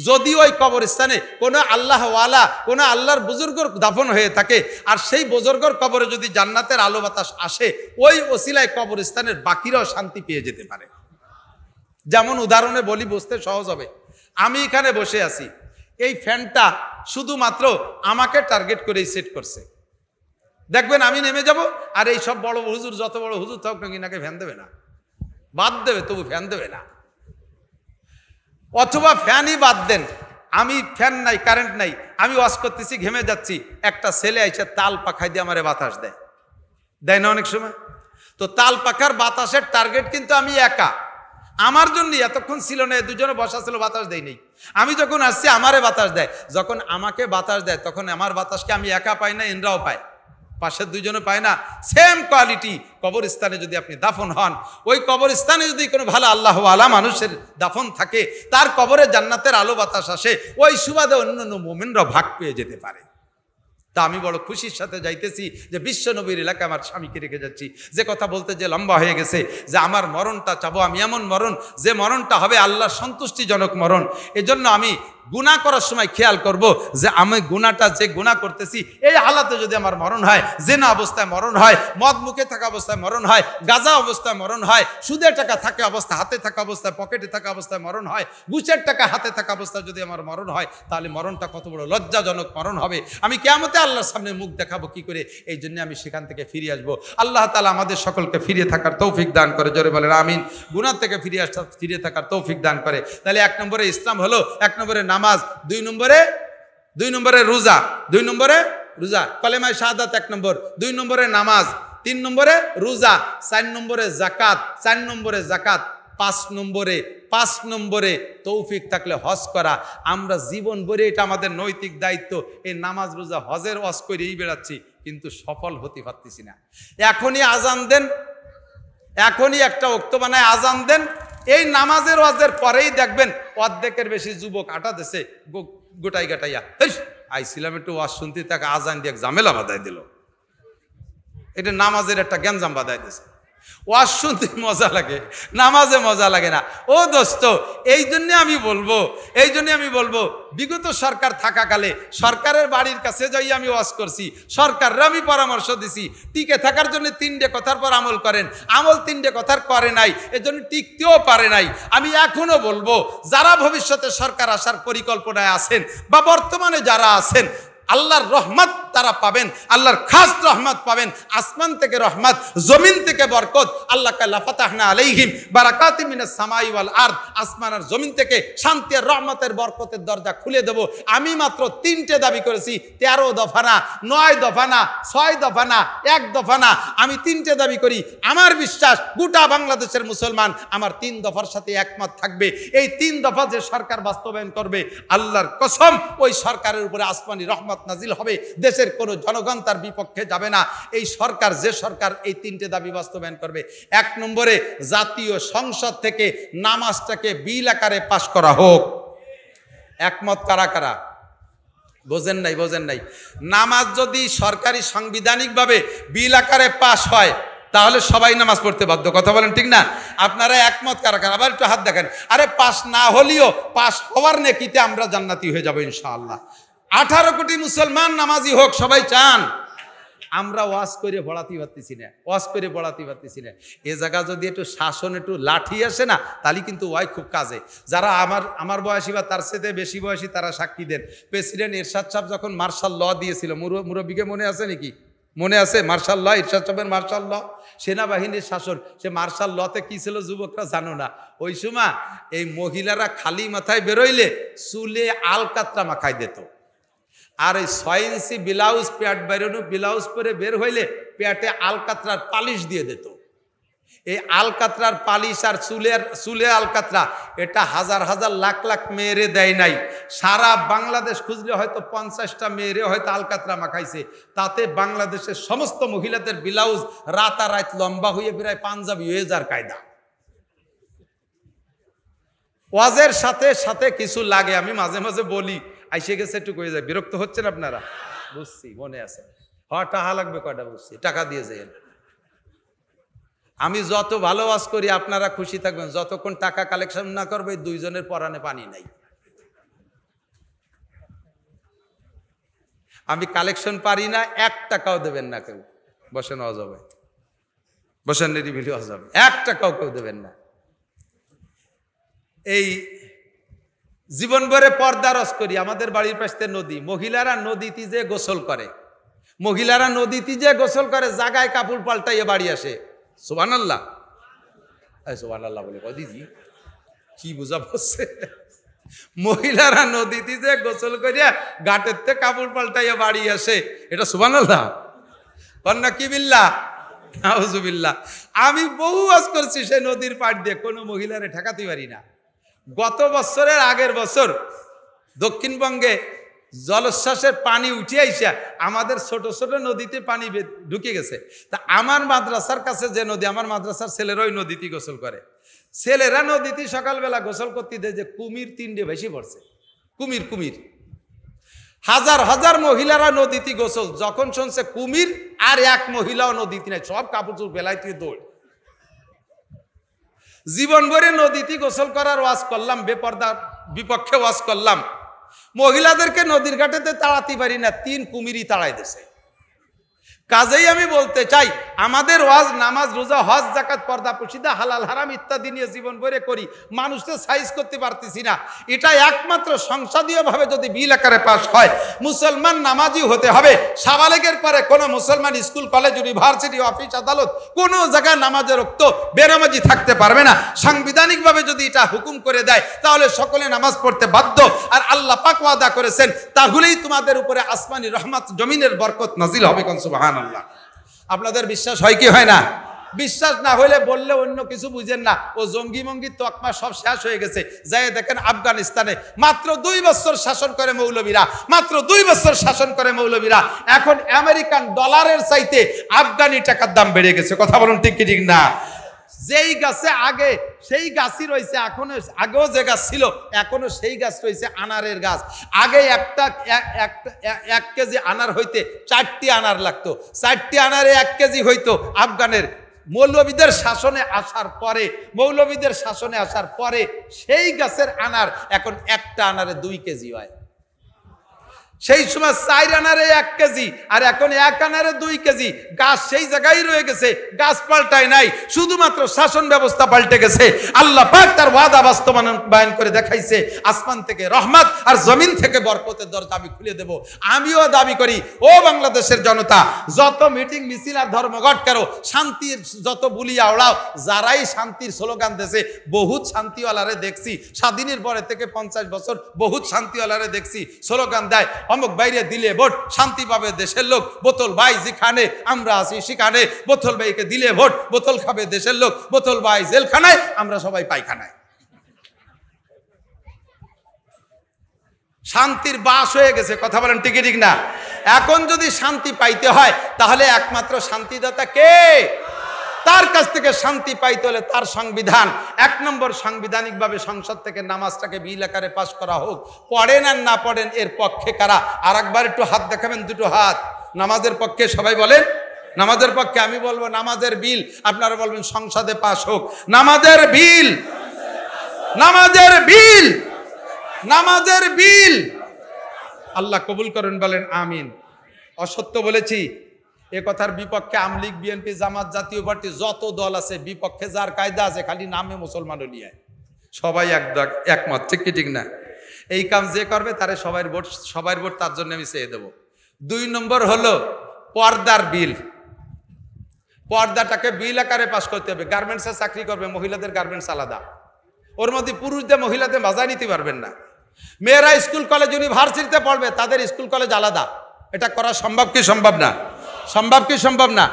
যদি ওই কবরস্থানে কোনো আল্লাহওয়ালা, কোনো আল্লাহর বুজুর্গর দাফন হয়ে থাকে, আর সেই বুজুর্গর কবরে যদি জান্নাতের আলো বাতাস আসে, ওই ওসিলায় কবরস্থানের বাকিরাও শান্তি পেয়ে যেতে পারে। যেমন উদাহরণে বলি, বুঝতে সহজ হবে। আমি এখানে বসে আছি, এই ফ্যানটা শুধুমাত্র আমাকে টার্গেট করেই সেট করছে। দেখবেন আমি নেমে যাব, আর এই সব বড় হুজুর, যত বড় হুজুর থাকুক নাকি, নাকি ফ্যান দেবে না, বাদ দেবে, তবু ফ্যান দেবে না। অথবা ফ্যানই বাদ দেন, আমি ফ্যান নাই, কারেন্ট নাই, আমি ওয়াশ করতেছি, ঘেমে যাচ্ছি, একটা ছেলে এসে তাল পাখাই দিয়ে আমারে বাতাস দেয় না অনেক সময়? তো তাল পাখার বাতাসের টার্গেট কিন্তু আমি একা, আমার জন্য এতক্ষণ ছিল না, দুজনে বসা ছিল, বাতাস দেয় নেই। আমি যখন আসছি আমারে বাতাস দেয়, যখন আমাকে বাতাস দেয় তখন আমার বাতাসকে আমি একা পাই না, এনরাও পায়, পাশের দুইজনে পায় না। সেম কোয়ালিটি কবরস্থানে যদি আপনি দাফন হন, ওই কবরস্থানে যদি কোনো ভালো আল্লাহওয়ালা মানুষের দাফন থাকে, তার কবরে জান্নাতের আলো বাতাস আসে, ওই সুবাদে অন্যান্য মুমিনরাও ভাগ পেয়ে যেতে পারে। তা আমি বড় খুশির সাথে যাইতেছি যে বিশ্ব নবীর এলাকায় আমার স্বামীকে রেখে যাচ্ছি। যে কথা বলতে যে লম্বা হয়ে গেছে, যে আমার মরণটা চাবো আমি এমন মরণ, যে মরণটা হবে আল্লাহর সন্তুষ্টিজনক মরণ। এজন্য আমি গুনাহ করার সময় খেয়াল করব যে আমি গুনাহটা যে গুনাহ করতেছি, এই হালাতে যদি আমার মরণ হয়, জেনা অবস্থায় মরণ হয়, মদ মুখে থাকা অবস্থায় মরণ হয়, গাঁজা অবস্থায় মরণ হয়, সুদের টাকা থাকে অবস্থায়, হাতে থাকা অবস্থায়, পকেটে থাকা অবস্থায় মরণ হয়, ঘুষের টাকা হাতে থাকা অবস্থায় যদি আমার মরণ হয়, তাহলে মরণটা কত বড় লজ্জাজনক মরণ হবে। আমি কিয়ামতে আল্লাহর সামনে মুখ দেখাবো কি করে? এই জন্য আমি সেখান থেকে ফিরে আসবো। আল্লাহ তাআলা আমাদের সকলকে ফিরে থাকার তৌফিক দান করে, জোরে বলেন আমিন। গুনাহ থেকে ফিরে থাকার তৌফিক দান করে। তাহলে 1 নম্বরে ইসলাম হলো, 1 নম্বরে নামাজ, 2 নম্বরে রোজা, 2 নম্বরে রোজা, কলেমায়ে শাহাদাত 1 নম্বর, 2 নম্বরে নামাজ, 3 নম্বরে রোজা, 4 নম্বরে যাকাত, 4 নম্বরে যাকাত, 5 নম্বরে তৌফিক থাকলে হজ করা। আমরা জীবন ভরে এটা আমাদের নৈতিক দায়িত্ব, এই নামাজ রোজা হজের ওয়াজ করেই বেড়াচ্ছি, কিন্তু সফল হতে পারতেছি না। এখনই আজান দেন, এখনই একটা ওক্ত বানায় আজান দেন, এই নামাজের ওয়াজের পরেই দেখবেন অর্ধেকের বেশি যুবক আটা দেশে গোটাই গাটাইয়া আইছিলাম একটু ওয়াজ শুনতে, তাকে আজান দিয়ে ঝামেলা বাঁধাই দিল। এটা নামাজের একটা গ্যাঞ্জাম বাঁধাই দিয়েছে। ওয়াজ শুনতে মজা লাগে, নামাজে মজা লাগে না। ও দোস্ত, এই জন্য আমি বলবো বিগত সরকার থাকাকালে সরকারের বাড়ির কাছে যাই আমি ওয়াজ করছি, সরকাররা আমি পরামর্শ দিছি টিকে থাকার জন্য 3টে কথার পর আমল করেন, আমল 3টে কথার করে নাই, এজন্য টিকতেও পারে নাই। আমি এখনো বলবো যারা ভবিষ্যতে সরকার আসার পরিকল্পনায় আছেন বা বর্তমানে যারা আছেন, আল্লাহর রহমত তারা পাবেন, আল্লাহর খাস রহমত পাবেন। আসমান থেকে রহমত, জমিন থেকে বরকত। আল্লাহ কাল্লা ফাতাহনা আলাইহিম বারাকাতিম মিনাস সামাই ওয়াল আরদ, আসমান আর জমিন থেকে শান্তি আর রহমতের বরকতের দরজা খুলে দেব। আমি মাত্র 3টে দাবি করেছি, 13 দফা না, 9 দফা না, 6 দফা না, 1 দফা না, আমি 3টে দাবি করি। আমার বিশ্বাস গোটা বাংলাদেশের মুসলমান আমার 3 দফার সাথে একমত থাকবে। এই 3 দফা যে সরকার বাস্তবায়ন করবে, আল্লাহর কসম ওই সরকারের উপরে আসমানি রহমত নাজিল হবে, দেশের কোনো জনগণ তার বিপক্ষে যাবে না। এই সরকার, যে সরকার এই 3টে দাবি বাস্তবায়ন করবে। 1 নম্বরে জাতীয় সংসদ থেকে নামাজটাকে বিল আকারে পাশ করা হোক। একমত কারা কারা? বোঝেন নাই। নামাজ যদি সরকারি সাংবিধানিকভাবে বিল আকারে পাশ হয় তাহলে সবাই নামাজ পড়তে বাধ্য। কথা বলেন ঠিক না? আপনারা একমত কারা কারা? আবার একটু হাত দেখেন। আরে পাশ না হলেও পাশ হওয়ার নেকিতে আমরা জান্নাতি হয়ে যাব ইনশাআল্লাহ। 18 কোটি মুসলমান নামাজি হোক, সবাই চান। আমরা ওয়াজ করে পড়াতে পারতেছি না। এ জায়গা যদি একটু শাসন, একটু লাঠি আসে না, তাহলে কিন্তু ওয়াই খুব কাজে। যারা আমার বয়সী বা তার সাথে বেশি বয়সী তারা সাক্ষী দেন। প্রেসিডেন্ট এরশাদ সাহেব যখন মার্শাল ল দিয়েছিল, মুরব্বীকে মনে আছে নাকি? মনে আছে মার্শাল ল, এরশাদ সাহেবের মার্শাল ল, সেনাবাহিনীর শাসন। সে মার্শাল লতে কি ছিল যুবকরা জানো না? ওই সময় এই মহিলারা খালি মাথায় বেরোইলে চুলে আলকাতরা মাখাই দিত, আর এই 6 ইঞ্চি ব্লাউজ, প্যাট বেরোনো ব্লাউজ পরে বের হইলে প্যাটে আলকাতরার পালিশ দিয়ে দিত। এই আলকাতরার পালিশ আর চুলে আলকাতরা, এটা হাজার হাজার লাখ লাখ মেয়েরে দেয় নাই। সারা বাংলাদেশ খুঁজলে হয়তো 50টা মেয়েরে হয়তো আলকাতরা মাখাইছে। তাতে বাংলাদেশের সমস্ত মহিলাদের ব্লাউজ রাতারাত লম্বা হয়ে প্রায় পাঞ্জাবি হয়ে যার কায়দা। ওয়াজের সাথে সাথে কিছু লাগে, আমি মাঝে মাঝে বলি, আইসে গেছে একটু কয়ে যায়, বিরক্ত হচ্ছেন আপনারা? বুঝছি, মনে আছে। টাকা লাগবে কয়টা? বুঝছি, টাকা দিয়ে যাই। আমি যত ভালো ওয়াজ করি আপনারা খুশি থাকবেন, যতক্ষণ টাকা কালেকশন না করবে 2 জনের পরানে পানি নাই। আমি কালেকশন পারি না, 1 টাকাও দেবেন না কেউ। বসেন ওয়াজ হবে, বসেন নিরিবিলি ওয়াজ হবে, 1 টাকাও কেউ দেবেন না। এই জীবন ভরে পর্দা রস করি। আমাদের বাড়ির পাশে নদী, মহিলারা নদীতে যে গোসল করে, জায়গায় কাপড় পাল্টাইয়ে বাড়ি আসে। সুবহানাল্লাহ, সুবহানাল্লাহ বলে দিদি কি বুঝা পড়ছে? মহিলারা নদীতে যে গোসল করিয়া ঘাটের থেকে কাপড় পাল্টাইয়া বাড়ি আসে, এটা সুবহানাল্লাহ কন্যা কি বিল্লাহ নাউজুবিল্লাহ। আমি বহু ওয়াজ করছি সে নদীর পাড় দিয়ে, কোনো মহিলারে ঠেকাতে পারি না। গত বছরের আগের বছর দক্ষিণবঙ্গে জলোচ্ছ্বাসের পানি উঠে আইসা আমাদের ছোট ছোট নদীতে পানি ঢুকে গেছে। তা আমার মাদ্রাসার কাছে যে নদী, আমার মাদ্রাসার ছেলেরা ওই নদীতে গোসল করে। ছেলেরা নদীতে সকালবেলা গোসল করতে দেয় যে কুমির 3টে ভেসে পড়ছে। কুমির হাজার হাজার মহিলারা নদীতে গোসল, যখন শুনছে কুমির আর 1 মহিলাও নদীতে নাই, সব কাপড় চোপড় বেলায় তুই দৌড়। জীবন ভরে নদীতে গোসল করার ওয়াজ করলাম, বেপর্দার বিপক্ষে ওয়াজ করলাম। মহিলাদেরকে নদীর ঘাটেতে তাড়াতে পারি না, 3 কুমিরই তাড়াই দিছে। কাজেই আমি বলতে চাই, আমাদের ওয়াজ, নামাজ, রোজা, হজ, যাকাত, পর্দা, প্রশিদা, হালাল হারাম ইত্যাদি নিয়ে জীবন ভরে করি, মানুষকে সাইজ করতে পারতেছি না। এটা একমাত্র সংসদীয়ভাবে যদি বিল আকারে পাস হয়, মুসলমান নামাজি হতে হবে। সাবালেগের পরে কোনো মুসলমান স্কুল, কলেজ, ইউনিভার্সিটি, অফিস, আদালত কোনো জায়গায় নামাজের রক্ত বেনামাজি থাকতে পারবে না। সাংবিধানিকভাবে যদি এটা হুকুম করে দেয়, তাহলে সকলে নামাজ পড়তে বাধ্য। আর আল্লাহ পাক ওয়াদা করেছেন, তাহলেই তোমাদের উপরে আসমানি রহমত, জমিনের বরকত নাজিল হবে। কোন সুবহানাল্লাহ। আপনাদের বিশ্বাস হয় কি হয় না? বিশ্বাস না হলে বললে অন্য কিছু বুঝেন না। ও জঙ্গি মঙ্গি তকমা সব শেষ হয়ে গেছে। যাই দেখেন আফগানিস্তানে মাত্র 2 বছর শাসন করে মৌলবীরা, মাত্র 2 বছর শাসন করে মৌলবীরা। এখন আমেরিকান ডলারের চাইতে আফগানি টাকার দাম বেড়ে গেছে। কথা বলুন ঠিক কি ঠিক না? যেই গাছে আগে সেই গাছই রয়েছে, এখনো আগেও যে গাছ ছিল এখনো সেই গাছ রয়েছে, আনারের গাছ। আগে 1 কেজি আনার হইতে 4টি আনার লাগতো, 4টি আনারে 1 কেজি হইতো। আফগানের মৌলবীদের শাসনে আসার পরে সেই গাছের আনার এখন একটা আনারে 2 কেজি হয়। সেই সময় 4 আনারে 1 কেজি, আর এখন 1 আনারে 2 কেজি। গাছ সেই জায়গায় রয়ে গেছে, গাছ পাল্টায় নাই, শুধুমাত্র শাসন ব্যবস্থা পাল্টে গেছে। আল্লাহ পাক তার ওয়াদা বাস্তবায়ন করে দেখাইছে, আসমান থেকে রহমত আর জমিন থেকে বরকতের দরজা আমি খুলে দেব। আমিও দাবি করি, ও বাংলাদেশের জনতা, যত মিটিং মিছিল আর ধর্মঘট করো, শান্তির যত বুলিয়া ওড়াও, যারাই শান্তির স্লোগান দিয়েছে, বহুত শান্তিওয়ালারে দেখছি স্বাধীনের পরে থেকে 50 বছর, বহুত শান্তিওয়ালারে দেখছি স্লোগান দেয়, অমুক বাইরে দিলে ভোট শান্তি পাবে দেশের লোক, বোতল ভাই যেখানে আমরা আছি সেখানে, বোতল ভাইকে দিলে ভোট বোতল খাবে দেশের লোক, বোতল ভাই জেলখানায়, আমরা সবাই পায়খানায়। শান্তির বাস হয়ে গেছে। কথা বলেন ঠিক ঠিক না? এখন যদি শান্তি পাইতে হয়, তাহলে একমাত্র শান্তিদাতা কে? তার কাছ থেকে শান্তি পাইতে হলে তার সংবিধান, 1 নম্বর সাংবিধানিকভাবে সংসদ থেকে নামাজটাকে বিল আকারে পাস করা হোক। পড়েন আর না পড়েন, এর পক্ষে কারা? আর একবার একটু হাত দেখাবেন, 2টো হাত। নামাজের পক্ষে সবাই বলেন, নামাজের পক্ষে। আমি বলবো নামাজের বিল, আপনারা বলবেন সংসদে পাস হোক। নামাজের বিল, নামাজের বিল, নামাজের বিল। আল্লাহ কবুল করেন, বলেন আমিন। অসত্য বলেছি? এ কথার বিপক্ষে আমলিগ, বিএনপি, জামাত, জাতীয় পার্টি যত দল আছে, বিপক্ষে যার কায়দা আছে, খালি নামে মুসলমানও নিয়ে সবাই একমত। ঠিক কি ঠিক না? এই কাম যে করবে তারে সবার ভোট তার জন্য আমি চেয়ে দেবো। 2 নম্বর হলো পর্দার বিল। পর্দাটাকে বিল আকারে পাস করতে হবে। গার্মেন্টসে চাকরি করবে, মহিলাদের গার্মেন্টস আলাদা, ওর মধ্যে পুরুষদের মহিলাদের বাজায় নিতে পারবেন না। মেয়েরা স্কুল কলেজ ইউনিভার্সিটিতে পড়বে, তাদের স্কুল কলেজ আলাদা। এটা করা সম্ভব কি সম্ভব না? সম্ভব কি সম্ভব না?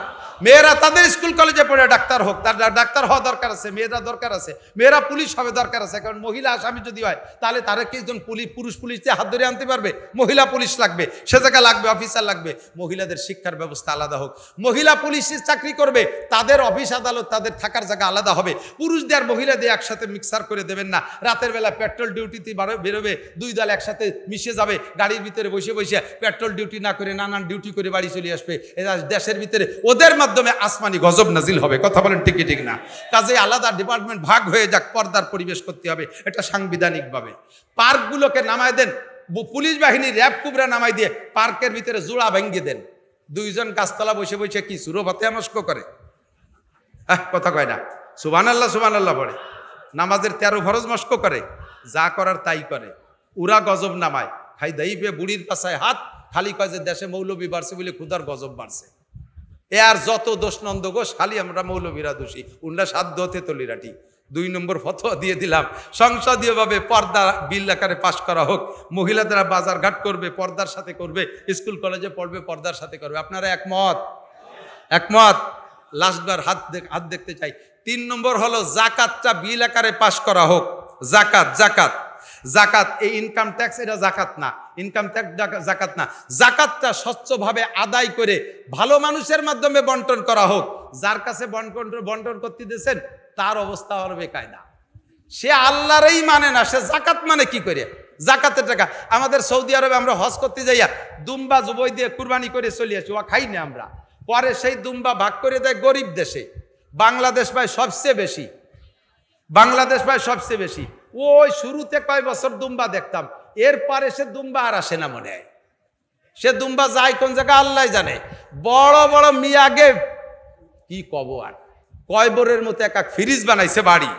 মেয়েরা তাদের স্কুল কলেজে পড়ে ডাক্তার হোক, তার ডাক্তার হওয়া দরকার আছে, মেয়েরা দরকার আছে। মেয়েরা পুলিশ হবে দরকার আছে, কারণ মহিলা আসামি যদি হয় তাহলে তারা কি একজন পুরুষ পুলিশ দিয়ে হাত ধরে আনতে পারবে? মহিলা পুলিশ লাগবে, সে জায়গায় লাগবে অফিসার লাগবে। মহিলাদের শিক্ষার ব্যবস্থা আলাদা হোক। মহিলা পুলিশের চাকরি করবে, তাদের অফিস আদালত, তাদের থাকার জায়গা আলাদা হবে। পুরুষদের আর মহিলাদের একসাথে মিক্সার করে দেবেন না। রাতের বেলা পেট্রোল ডিউটিতে বেরোবে, 2 দল একসাথে মিশে যাবে, গাড়ির ভিতরে বসে বসে পেট্রোল ডিউটি না করে নানান ডিউটি করে বাড়ি চলে আসবে। এরা দেশের ভিতরে ওদের মাধ্যমে আসমানি গজব নাজিল হবে। কথা বলেন ঠিক ঠিক না? কাজে আলাদা ডিপার্টমেন্ট ভাগ হয়ে যাক, পর্দার পরিবেশ করতে হবে, এটা সাংবিধানিকভাবে। পার্কগুলোকে নামায় দেন, পুলিশ বাহিনী, র্যাব কুবরা নামাই দিয়ে পার্কের ভিতরে জোড়া ভেঙে দেন। 2 জন গাছতলা বসে বসে কি সুরভাতে মস্ক করে? কথা কয় না? সুবহানাল্লাহ, সুবহানাল্লাহ পড়ে। নামাজের 13 ফরজ মস্ক করে, যা করার তাই করে। উরা গজব নামায়, খাই দাই বে বুড়ির পাশায় হাত, খালি কয় যে দেশে মৌলবী বাড়ছে বলে ক্ষুধার গজব বাড়ছে। এ আর যত দোষ নন্দ ঘোষ, খালি আমরা মৌলবীরা দোষী, উন্না সাধ্য হতে তলিরাটি। 2 নম্বর ফতোয়া দিয়ে দিলাম, সংসদীয়ভাবে পর্দা বিল আকারে পাস করা হোক। মহিলাদেরা বাজার ঘাট করবে, পর্দার সাথে করবে, স্কুল কলেজে পড়বে, পর্দার সাথে করবে। আপনারা একমত? একমত? লাস্টবার হাত দেখতে চাই। 3 নম্বর হলো জাকাতটা বিল আকারে পাস করা হোক। জাকাত, জাকাত, জাকাত, এই ইনকাম ট্যাক্স, এটা জাকাত না। ইনকাম ট্যাক্স জাকাত না। জাকাতটা স্বচ্ছভাবে আদায় করে ভালো মানুষের মাধ্যমে বন্টন করা হোক। যার কাছে বন্টন করতে দিয়েছেন তার অবস্থা হবে কায়দা, সে আল্লাহরই মানে না, সে জাকাত মানে কি করে? জাকাতের টাকা আমাদের সৌদি আরবে আমরা হজ করতে যাইয়া দুম্বা জুবই দিয়ে কুরবানি করে চলে আসি, ও খাই না আমরা। পরে সেই দুম্বা ভাগ করে দেয় গরিব দেশে। বাংলাদেশ পায় সবচেয়ে বেশি, বাংলাদেশ পায় সবচেয়ে বেশি। ওই শুরুতে কয় বছর দুম্বা দেখতাম, এরপরে সে দুম্বা আর আসে না মনে হয়। সে দুম্বা যায় কোন জায়গা আল্লাহ জানে। বড় বড় মিয়াগে কি কব আর, কয়বরের মতো এক এক ফ্রিজ বানাইছে বাড়ি,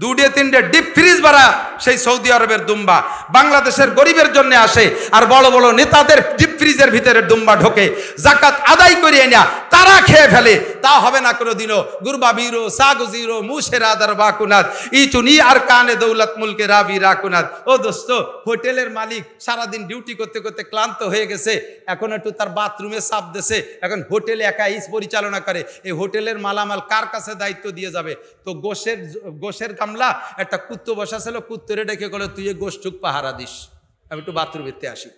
2-3 ডিপ ফ্রিজ বাড়া সেই সৌদি আরবের দুম্বা বাংলাদেশের গরিবের জন্য আসে, আর বড় বড় নেতাদের ডিপ ফ্রিজের ভিতরে দুম্বা ঢোকে, জাকাত আদায় করিয়ে না তারা খেয়ে ফেলে, তা হবে না কোনোদিনও। গুরবা বীরো সাগুজিরো মুশেরা দার বাকুনাদ ইচুনি আর কানে দৌলত মুলকে রাবি রাকুনাদ। ও দোস্ত, হোটেলের মালিক সারাদিন ডিউটি করতে করতে ক্লান্ত হয়ে গেছে, এখন একটু তার বাথরুমে চাপ দিয়েছে, এখন হোটেল একাই পরিচালনা করে, এই হোটেলের মালামাল কার কাছে দায়িত্ব দিয়ে যাবে? তো গোশের গামলা একটা কুত্তো বসা ছিল, কুত্তরে ডেকে গেল তুই এই গোষ্ঠুক পাহারা দিস, আমি একটু বাথরুমেতে আসি।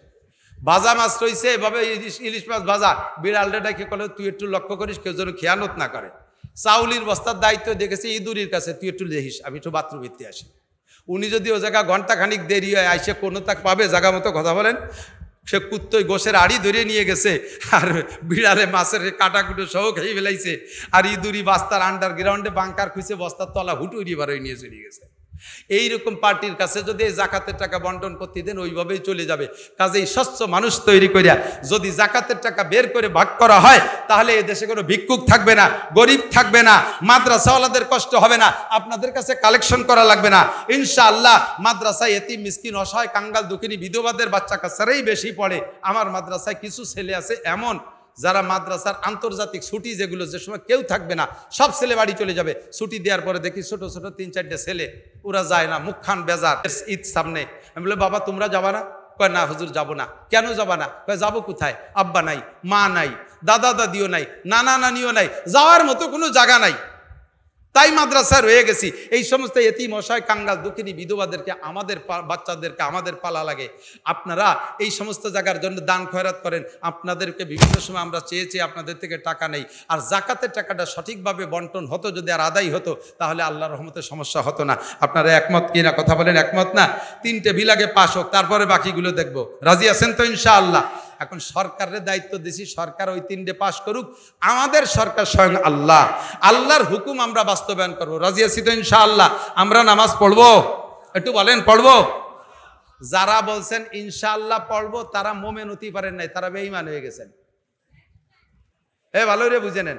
ভাজা মাছ রয়েছে এভাবে, ইলিশ মাছ ভাজা, বিড়ালটা ডেকে গেল তুই একটু লক্ষ্য করিস কেউ যেন খেয়ানত না করে। চাউলির বস্তার দায়িত্ব দেখেছি ইঁদুরির কাছে, তুই একটু দেখিস, আমি একটু বাথরুমেতে আসি। উনি যদি ও জায়গা ঘন্টাখানিক দেরি হয় আইসে কোনো তাক পাবে জায়গা মতো কথা বলেন, সে কুত্তই গোশের আড়ি ধরে নিয়ে গেছে, আর বিড়ালে মাছের কাটাকুটো সহ খেয়ে ফেলাইছে, আর ইঁদুরি বাস্তার আন্ডারগ্রাউন্ডে বাংকার খুঁজে বস্তার তলা হুটুরি বারোই নিয়ে চলে গেছে। এইরকম পার্টির কাছে যদি এই জাকাতের টাকা বন্টন করতে দেন ওইভাবেই চলে যাবে। কাজেই স্বচ্ছ মানুষ তৈরি করিয়া যদি জাকাতের টাকা বের করে ভাগ করা হয়, তাহলে এই দেশে কোনো ভিক্ষুক থাকবে না, গরিব থাকবে না, মাদ্রাসাওয়ালাদের কষ্ট হবে না, আপনাদের কাছে কালেকশন করা লাগবে না ইনশাআল্লাহ। মাদ্রাসায় এতিম মিসকিন অসহায় কাঙ্গাল দুঃখিনী বিধবাদের বাচ্চা কাচ্চারাই বেশি পড়ে। আমার মাদ্রাসায় কিছু ছেলে আছে এমন, যারা মাদ্রাসার আন্তর্জাতিক ছুটি যেগুলো যে সময় কেউ থাকবে না, সব ছেলে বাড়ি চলে যাবে, ছুটি দেওয়ার পরে দেখি ছোট ছোট 3-4টে ছেলে, ওরা যায় না, মুখখান বেজার, ঈদ সামনে। আমি বলে বাবা তোমরা যাবা না? কয় না হুজুর যাবো না। কেন যাবা না? কয় যাবো কোথায়, আব্বা নাই, মা নাই, দাদা দাদিও নাই, নানা নানিও নাই, যাওয়ার মতো কোনো জায়গা নাই, তাই মাদ্রাসায় রয়ে গেছি। এই সমস্ত এতিম অসহায় কাঙ্গাল দুঃখিনী বিধবাদেরকে আমাদের বাচ্চাদেরকে আমাদের পালা লাগে। আপনারা এই সমস্ত জায়গার জন্য দান খয়রাত করেন, আপনাদেরকে বিভিন্ন সময় আমরা চেয়েছি আপনাদের থেকে টাকা নেই। আর জাকাতের টাকাটা সঠিকভাবে বন্টন হতো, যদি আর আদায় হতো, তাহলে আল্লাহর রহমতের সমস্যা হতো না। আপনারা একমত কি না? কথা বলেন একমত না? 3টে বিল আগে পাস হোক, তারপরে বাকিগুলো দেখব। রাজি আছেন তো ইনশাআল্লাহ? এখন সরকারের দায়িত্ব দিছি, সরকার ওই 3টে পাস করুক, আমাদের সরকার স্বয়ং আল্লাহ, আল্লাহর হুকুম আমরা বাস্তবায়ন করবো। রাজি আছি তো ইনশাআল্লাহ? আমরা নামাজ পড়বো, একটু বলেন পড়বো? যারা বলছেন ইনশাআল্লাহ পড়বো তারা মোমেন হতে পারেন নাই, তারা বেঈমান হয়ে গেছেন। ভালো রে বুঝে নেন,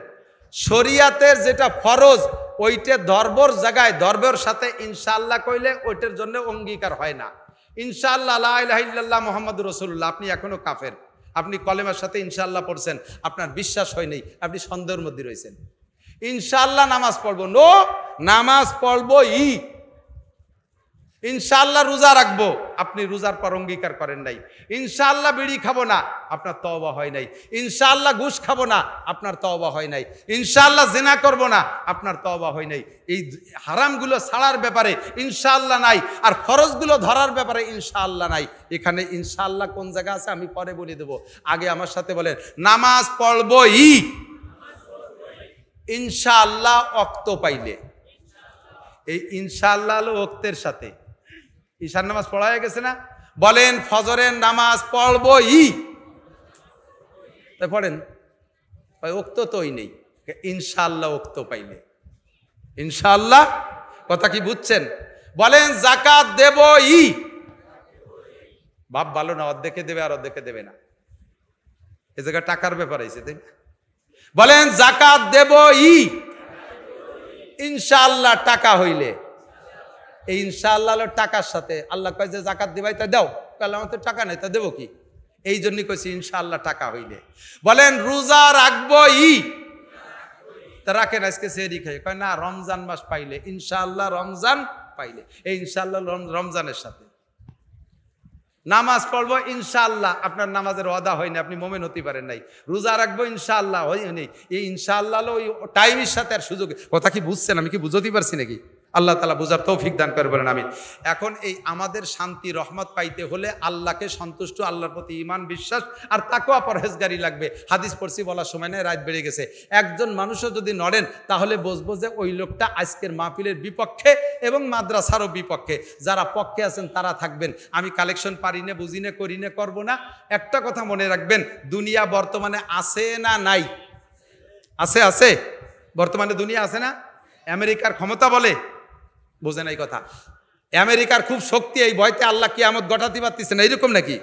শরিয়াতের যেটা ফরজ ওইটা ধর্বর জায়গায় ধর্বের সাথে ইনশাআল্লাহ কইলে ওইটার জন্য অঙ্গীকার হয় না। ইনশাআল্লাহ লা ইলাহা ইল্লাল্লাহ মুহাম্মাদুর রাসূলুল্লাহ, আপনি এখনো কাফের, আপনি কলেমার সাথে ইনশাআল্লাহ পড়ছেন, আপনার বিশ্বাস হয় নাই, আপনি সন্দেহের মধ্যে রয়েছেন। ইনশাআল্লাহ নামাজ পড়বো, নো, নামাজ পড়বো ইনশাআল্লাহ রোজা রাখবো, আপনি রোজার পর অঙ্গীকার করেন নাই। ইনশাআল্লাহ বিড়ি খাবো না, আপনার তওবা হয় নাই। ইনশাআল্লাহ ঘুষ খাবো না, আপনার তওবা হয় নাই। ইনশাআল্লাহ জিনা করবো না, আপনার তওবা হয় নাই। এই হারামগুলো ছাড়ার ব্যাপারে ইনশাআল্লাহ নাই, আর ফরজগুলো ধরার ব্যাপারে ইনশাআল্লাহ নাই। এখানে ইনশাআল্লাহ কোন জায়গা আছে আমি পরে বলে দেবো, আগে আমার সাথে বলেন নামাজ পড়বো ইনশাআল্লাহ ওয়াক্ত পাইলে। এই ইনশাআল্লাহ হলো ওয়াক্তের সাথে। ঈশার নামাজ পড়া হয়ে গেছে না? বলেন ফজরের নামাজ পড়বো তাই পড়েন, ওক্ত তো ওই নেই, ইনশাআল্লাহ ওক্ত পাইলে। ইনশাআল্লাহ কথা কি বুঝছেন? বলেন যাকাত দেব বাপ ভালো না, অর্ধেকে দেবে আর অর্ধেকে দেবে না, এ জায়গায় টাকার ব্যাপার আছে তাই না? বলেন যাকাত দেব ইনশাআল্লাহ টাকা হইলে। এই ইনশাআল্লাহ টাকার সাথে আল্লাহ কয় যে জাকাত দিবাই তা দাও, তাহলে আমার তো টাকা নেই, তা দেবো কি? এই জন্যই কইছি ইনশাআল্লাহ টাকা হইলে। বলেন রোজা রাখবো তা রাখেন, আজকে সেহরি খাই, কয় না রমজান মাস পাইলে, ইনশাআল্লাহ রমজান পাইলে। এই ইনশাআল্লাহ রমজানের সাথে। নামাজ পড়বো ইনশাআল্লাহ, আপনার নামাজের ওয়াদা হয়নি, আপনি মোমেন হতে পারেন নাই। রোজা রাখবো ইনশাআল্লাহ হয়নি, এই ইনশাআল্লাহ ওই টাইমের সাথে আর সুযোগ। কথা কি বুঝছেন? আমি কি বুঝতে পারছি নাকি? আল্লাহ তাআলা বুঝার তৌফিক দান করে বলেন আমিন। এখন এই আমাদের শান্তি রহমত পাইতে হলে আল্লাহকে সন্তুষ্ট, আল্লাহর প্রতি ঈমান বিশ্বাস আর তাকওয়া পরহেজগারি লাগবে। হাদিস পড়ছি বলার সময় নেই, রাত বেড়ে গেছে। একজন মানুষও যদি নড়েন তাহলে বুঝবো যে ওই লোকটা আজকের মাহফিলের বিপক্ষে এবং মাদ্রাসারও বিপক্ষে। যারা পক্ষে আছেন তারা থাকবেন, আমি কালেকশন পারি না, বুঝি না, করি না, করবো না। একটা কথা মনে রাখবেন, দুনিয়া বর্তমানে আছে না নাই? আছে, আছে। বর্তমানে দুনিয়া আছে না? আমেরিকার ক্ষমতা বলে, বোঝে নাই কথা, আমেরিকার খুব শক্তি, এই ভয়তে আল্লাহ কিয়ামত ঘটাতে পারতেছে না, এইরকম নাকি?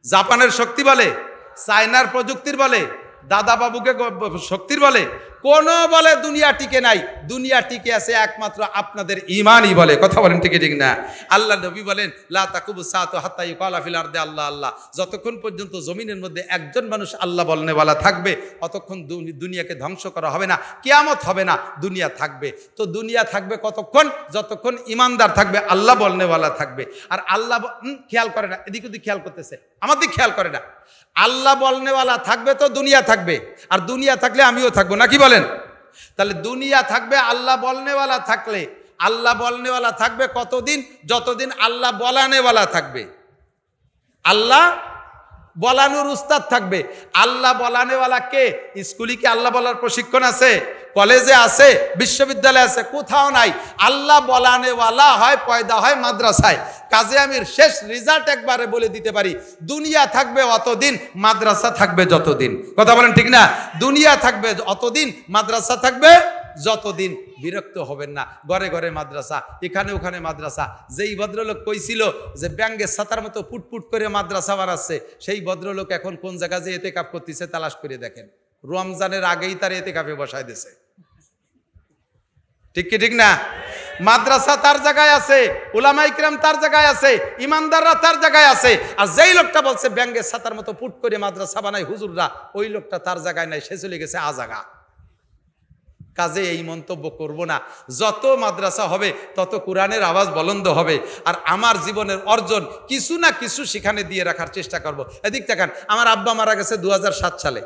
জাপানের শক্তি বলে, চায়নার প্রযুক্তির বলে, দাদা বাবুকে শক্তির বলে? কোন বলে দুনিয়া টিকে নাই, দুনিয়া টিকে আছে একমাত্র আপনাদের ঈমানই বলে। কথা বলেন ঠিক ঠিক না? আল্লাহ নবী বলেন লা তাকুবু সাআতু হাত্তা ইউকালা ফিল আরদি আল্লাহ আল্লাহ, যতক্ষণ পর্যন্ত জমিনের মধ্যে একজন মানুষ আল্লাহ বলনেওয়ালা থাকবে অতক্ষণ দুনিয়াকে ধ্বংস করা হবে না, কিয়ামত হবে না, দুনিয়া থাকবে। তো দুনিয়া থাকবে কতক্ষণ? যতক্ষণ ঈমানদার থাকবে, আল্লাহ বলনেওয়ালা থাকবে। আর আল্লাহ খেয়াল করে না, এদিক ওদিক খেয়াল করতেছে, আমার দিক খেয়াল করে না। আল্লাহ বলনেওয়ালা থাকবে তো দুনিয়া থাকবে, আর দুনিয়া থাকলে আমিও থাকবো, নাকি বলেন? তাহলে দুনিয়া থাকবে আল্লাহ বলনেওয়ালা থাকলে। আল্লাহ বলনেওয়ালা থাকবে কতদিন? যতদিন আল্লাহ বলানেওয়ালা থাকবে। আল্লাহ বলানোর উস্তাদ থাকবে। আল্লাহ বলানেওয়ালা কে? স্কুলে কি আল্লাহ বলার প্রশিক্ষণ আছে? কলেজে আছে? বিশ্ববিদ্যালয়ে আছে? কোথাও নাই। আল্লাহ বলানেওয়ালা হয় পয়দা হয় মাদ্রাসায়। কাজে আমির শেষ রেজাল্ট একবারে বলে দিতে পারি, দুনিয়া থাকবে অতদিন, মাদ্রাসা থাকবে যতদিন। কথা বলেন ঠিক না? দুনিয়া থাকবে অতদিন, মাদ্রাসা থাকবে যতদিন। বিরক্ত হবেন না, ঘরে ঘরে মাদ্রাসা, এখানে ওখানে মাদ্রাসা। যেই ভদ্রলোক কইছিল যে ব্যাঙ্গের ছাতার মতো ফুটফুট করে মাদ্রাসা বানাচ্ছে, সেই ভদ্রলোক এখন কোন জায়গা যে এতেকাফ করতেছে তালাশ করে দেখেন। রমজানের আগেই তার এতেকাফে বসায় দিয়েছে। ঠিক কি ঠিক না? মাদ্রাসা তার জায়গায় আছে, উলামা ইকরাম তার জায়গায় আছে, ইমানদাররা তার জায়গায় আছে। আর যেই লোকটা বলছে ব্যাঙ্গের ছাতার মতো ফুট করে মাদ্রাসা বানায় হুজুররা, ওই লোকটা তার জায়গায় নাই, সে চলে গেছে আজাগা। কাজে এই মন্তব্য করব না। যত মাদ্রাসা হবে তত কোরআনের আওয়াজ বলন্দ হবে। আর আমার জীবনের অর্জন কিছু না কিছু সেখানে দিয়ে রাখার চেষ্টা করব। এদিক তাকান, আমার আব্বা মারা গেছে 2007 সালে।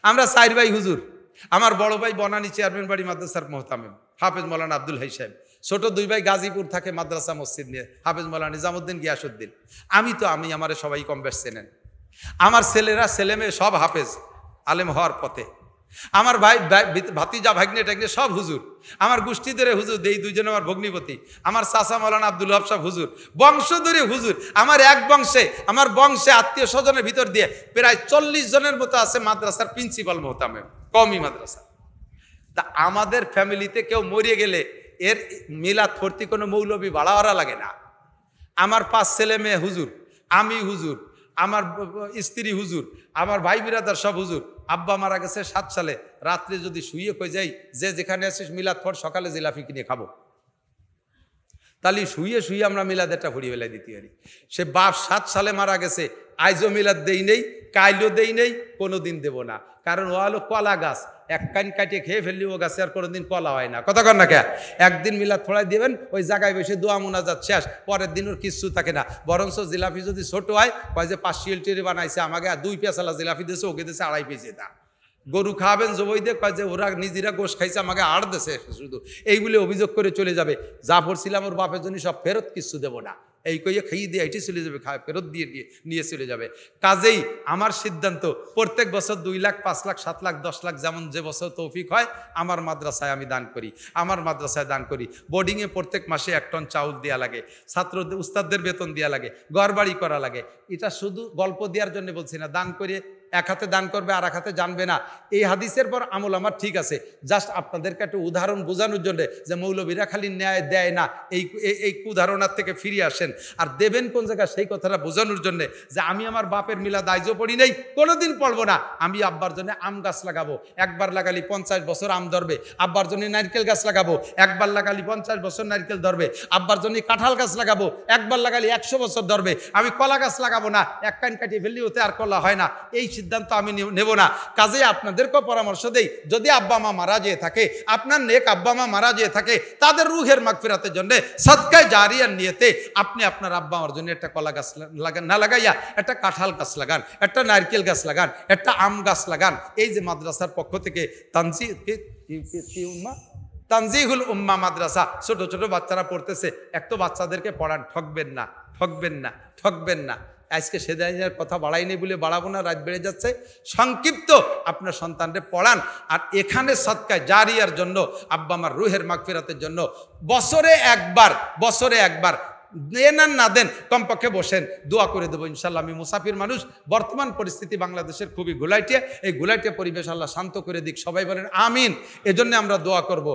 আমরা 4 ভাই হুজুর। আমার বড় ভাই বনানী চেয়ারম্যান বাড়ি মাদ্রাসার মোহতামিম হাফেজ মৌলানা আব্দুল হাই সাহেব। ছোট 2 ভাই গাজীপুর থাকে মাদ্রাসা মসজিদ নিয়ে, হাফেজ মৌলানা নিজামুদ্দিন গিয়াসউদ্দিন। আমি আমারে সবাই কম বেশ চেনেন। আমার ছেলেরা ছেলেমেয়ে সব হাফেজ আলেম হওয়ার পথে। আমার ভাই ভাতিজা ভাগ্নে টাগ্নে সব হুজুর। আমার গোষ্ঠী ধরে হুজুর, এই 2 জন আমার ভগ্নিপতি। আমার চাচা মৌলানা আব্দুল ওয়াহাব সাহেব হুজুর, বংশ ধরে হুজুর। আমার আমার বংশে আত্মীয় স্বজনের ভিতর দিয়ে প্রায় 40 জনের মতো আছে মাদ্রাসার প্রিন্সিপাল মোহতামিম, কওমি মাদ্রাসা। তা আমাদের ফ্যামিলিতে কেউ মরিয়ে গেলে এর মিলাদ ভর্তি কোনো মৌলবি বাড়াওয়ারা লাগে না। আমার 5 ছেলে মেয়ে হুজুর, আমি হুজুর, আমার স্ত্রী হুজুর, আমার ভাই বিরাদার সব হুজুর। আব্বা মারা গেছে 7 সালে। রাত্রে যদি শুয়ে কই যাই যে যেখানে আছিস মিলাদ পড়, সকালে জিলাপি কিনে খাবো, তাহলে শুয়ে শুয়ে আমরা মিলাদেরটা ভরিয়ে বেলায় দিতে পারি। সে বাপ 7 সালে মারা গেছে, আইজও মিলাদ দেই নেই, কাইলও দেই নেই, কোনোদিন দেব না। কারণ ও হলো কলা গাছ, এক কান কাটিয়ে খেয়ে ফেললি ও গাছে আর কোনোদিন কলা হয় না। কথা কর না কে? একদিন মিলাদ ফোড়াই দিবেন, ওই জায়গায় বসে দোয়া মোনাজাত শেষ, পরের দিন ওর কিচ্ছু থাকে না। বরঞ্চ জিলাপি যদি ছোট হয়, কয় যে 5 শিলটিরি বানাইছে, আমাকে 2 পেঁচালা জিলাপি দিয়েছে, ওকে দিয়েছে 2.5 পেঁচে দা। গরু খাওয়াবেন জবই দিয়ে, কয় যে ওরা নিজেরা গোশ খাইছে, আমাকে 8 দেশে শুধু এইগুলি অভিযোগ করে চলে যাবে। যা পড়ছিলাম ওর বাপের জন্য সব ফেরত, কিচ্ছু দেবো না, এই কইয়ে খাইয়ে দিয়ে এটি চলে যাবে, ফেরত দিয়ে নিয়ে চলে যাবে। কাজেই আমার সিদ্ধান্ত, প্রত্যেক বছর 2 লাখ, 5 লাখ, 7 লাখ, 10 লাখ, যেমন যে বছর তৌফিক হয়, আমার মাদ্রাসায় আমি দান করি। আমার মাদ্রাসায় দান করি। বোর্ডিংয়ে প্রত্যেক মাসে 1 টন চাউল দেওয়া লাগে, ছাত্রদের উস্তাদদের বেতন দেওয়া লাগে, ঘর বাড়ি করা লাগে। এটা শুধু গল্প দেওয়ার জন্য বলছি না। দান করে এক হাতে দান করবে, আর এক হাতে জানবে না, এই হাদিসের পর আমল আমার ঠিক আছে। জাস্ট আপনাদেরকে একটা উদাহরণ বোঝানোর জন্য যে মৌলবীরা খালি ন্যায় দেয় না, এই উদাহরণার থেকে ফিরে আসেন। আর দেবেন কোন জায়গায় সেই কথাটা বোঝানোর জন্য যে আমি আমার বাপের মিলাদ আইজও পড়ি নেই, কোনোদিন পড়বো না। আমি আব্বার জন্য আম গাছ লাগাবো, একবার লাগালি 50 বছর আম ধরবে। আব্বার জন্য নারকেল গাছ লাগাবো, একবার লাগালি 50 বছর নারকেল ধরবে। আব্বার জন্য কাঁঠাল গাছ লাগাবো, একবার লাগালি 100 বছর ধরবে। আমি কলা গাছ লাগাবো না, এক কান কাটিয়ে ফেললি ওতে আর কলা হয় না। এই সিদ্ধান্ত আমি নেব না। কাজে আপনাদেরকেও পরামর্শ দেই, যদি আব্বা মা মারা যেয়ে থাকে, আপনার নেক আব্বা মা মারা যেয়ে থাকে, তাদের রুহের মাগফিরাতের জন্য সদকায়ে জারিয়ার নিয়তে আপনি আপনার আব্বা মার জন্য একটা কলা গাছ না লাগাইয়া একটা কাঁঠাল গাছ লাগান, একটা নারকেল গাছ লাগান, একটা আম গাছ লাগান। এই যে মাদ্রাসার পক্ষ থেকে তানজিহুল উম্মাহ মাদ্রাসা, ছোট ছোট বাচ্চারা পড়তেছে, একটু বাচ্চাদেরকে পড়ান, ঠকবেন না, ঠকবেন না, ঠকবেন না। আজকে সেদিনের কথা বাড়াইনি বলে বাড়াবো না, রাত বেড়ে যাচ্ছে। সংক্ষিপ্ত আপনার সন্তানকে পড়ান। আর এখানে সদকায়ে জারিয়ার জন্য, আব্বা আমার রুহের মাগফিরাতের জন্য বছরে একবার দেন আর না দেন, কমপক্ষে বসেন, দোয়া করে দেবো ইনশাল্লাহ। আমি মুসাফির মানুষ। বর্তমান পরিস্থিতি বাংলাদেশের খুবই ঘোলাইটিয়া। এই ঘোলাইটিয়া পরিবেশ আল্লাহ শান্ত করে দিক, সবাই বলেন আমিন। এজন্য আমরা দোয়া করব।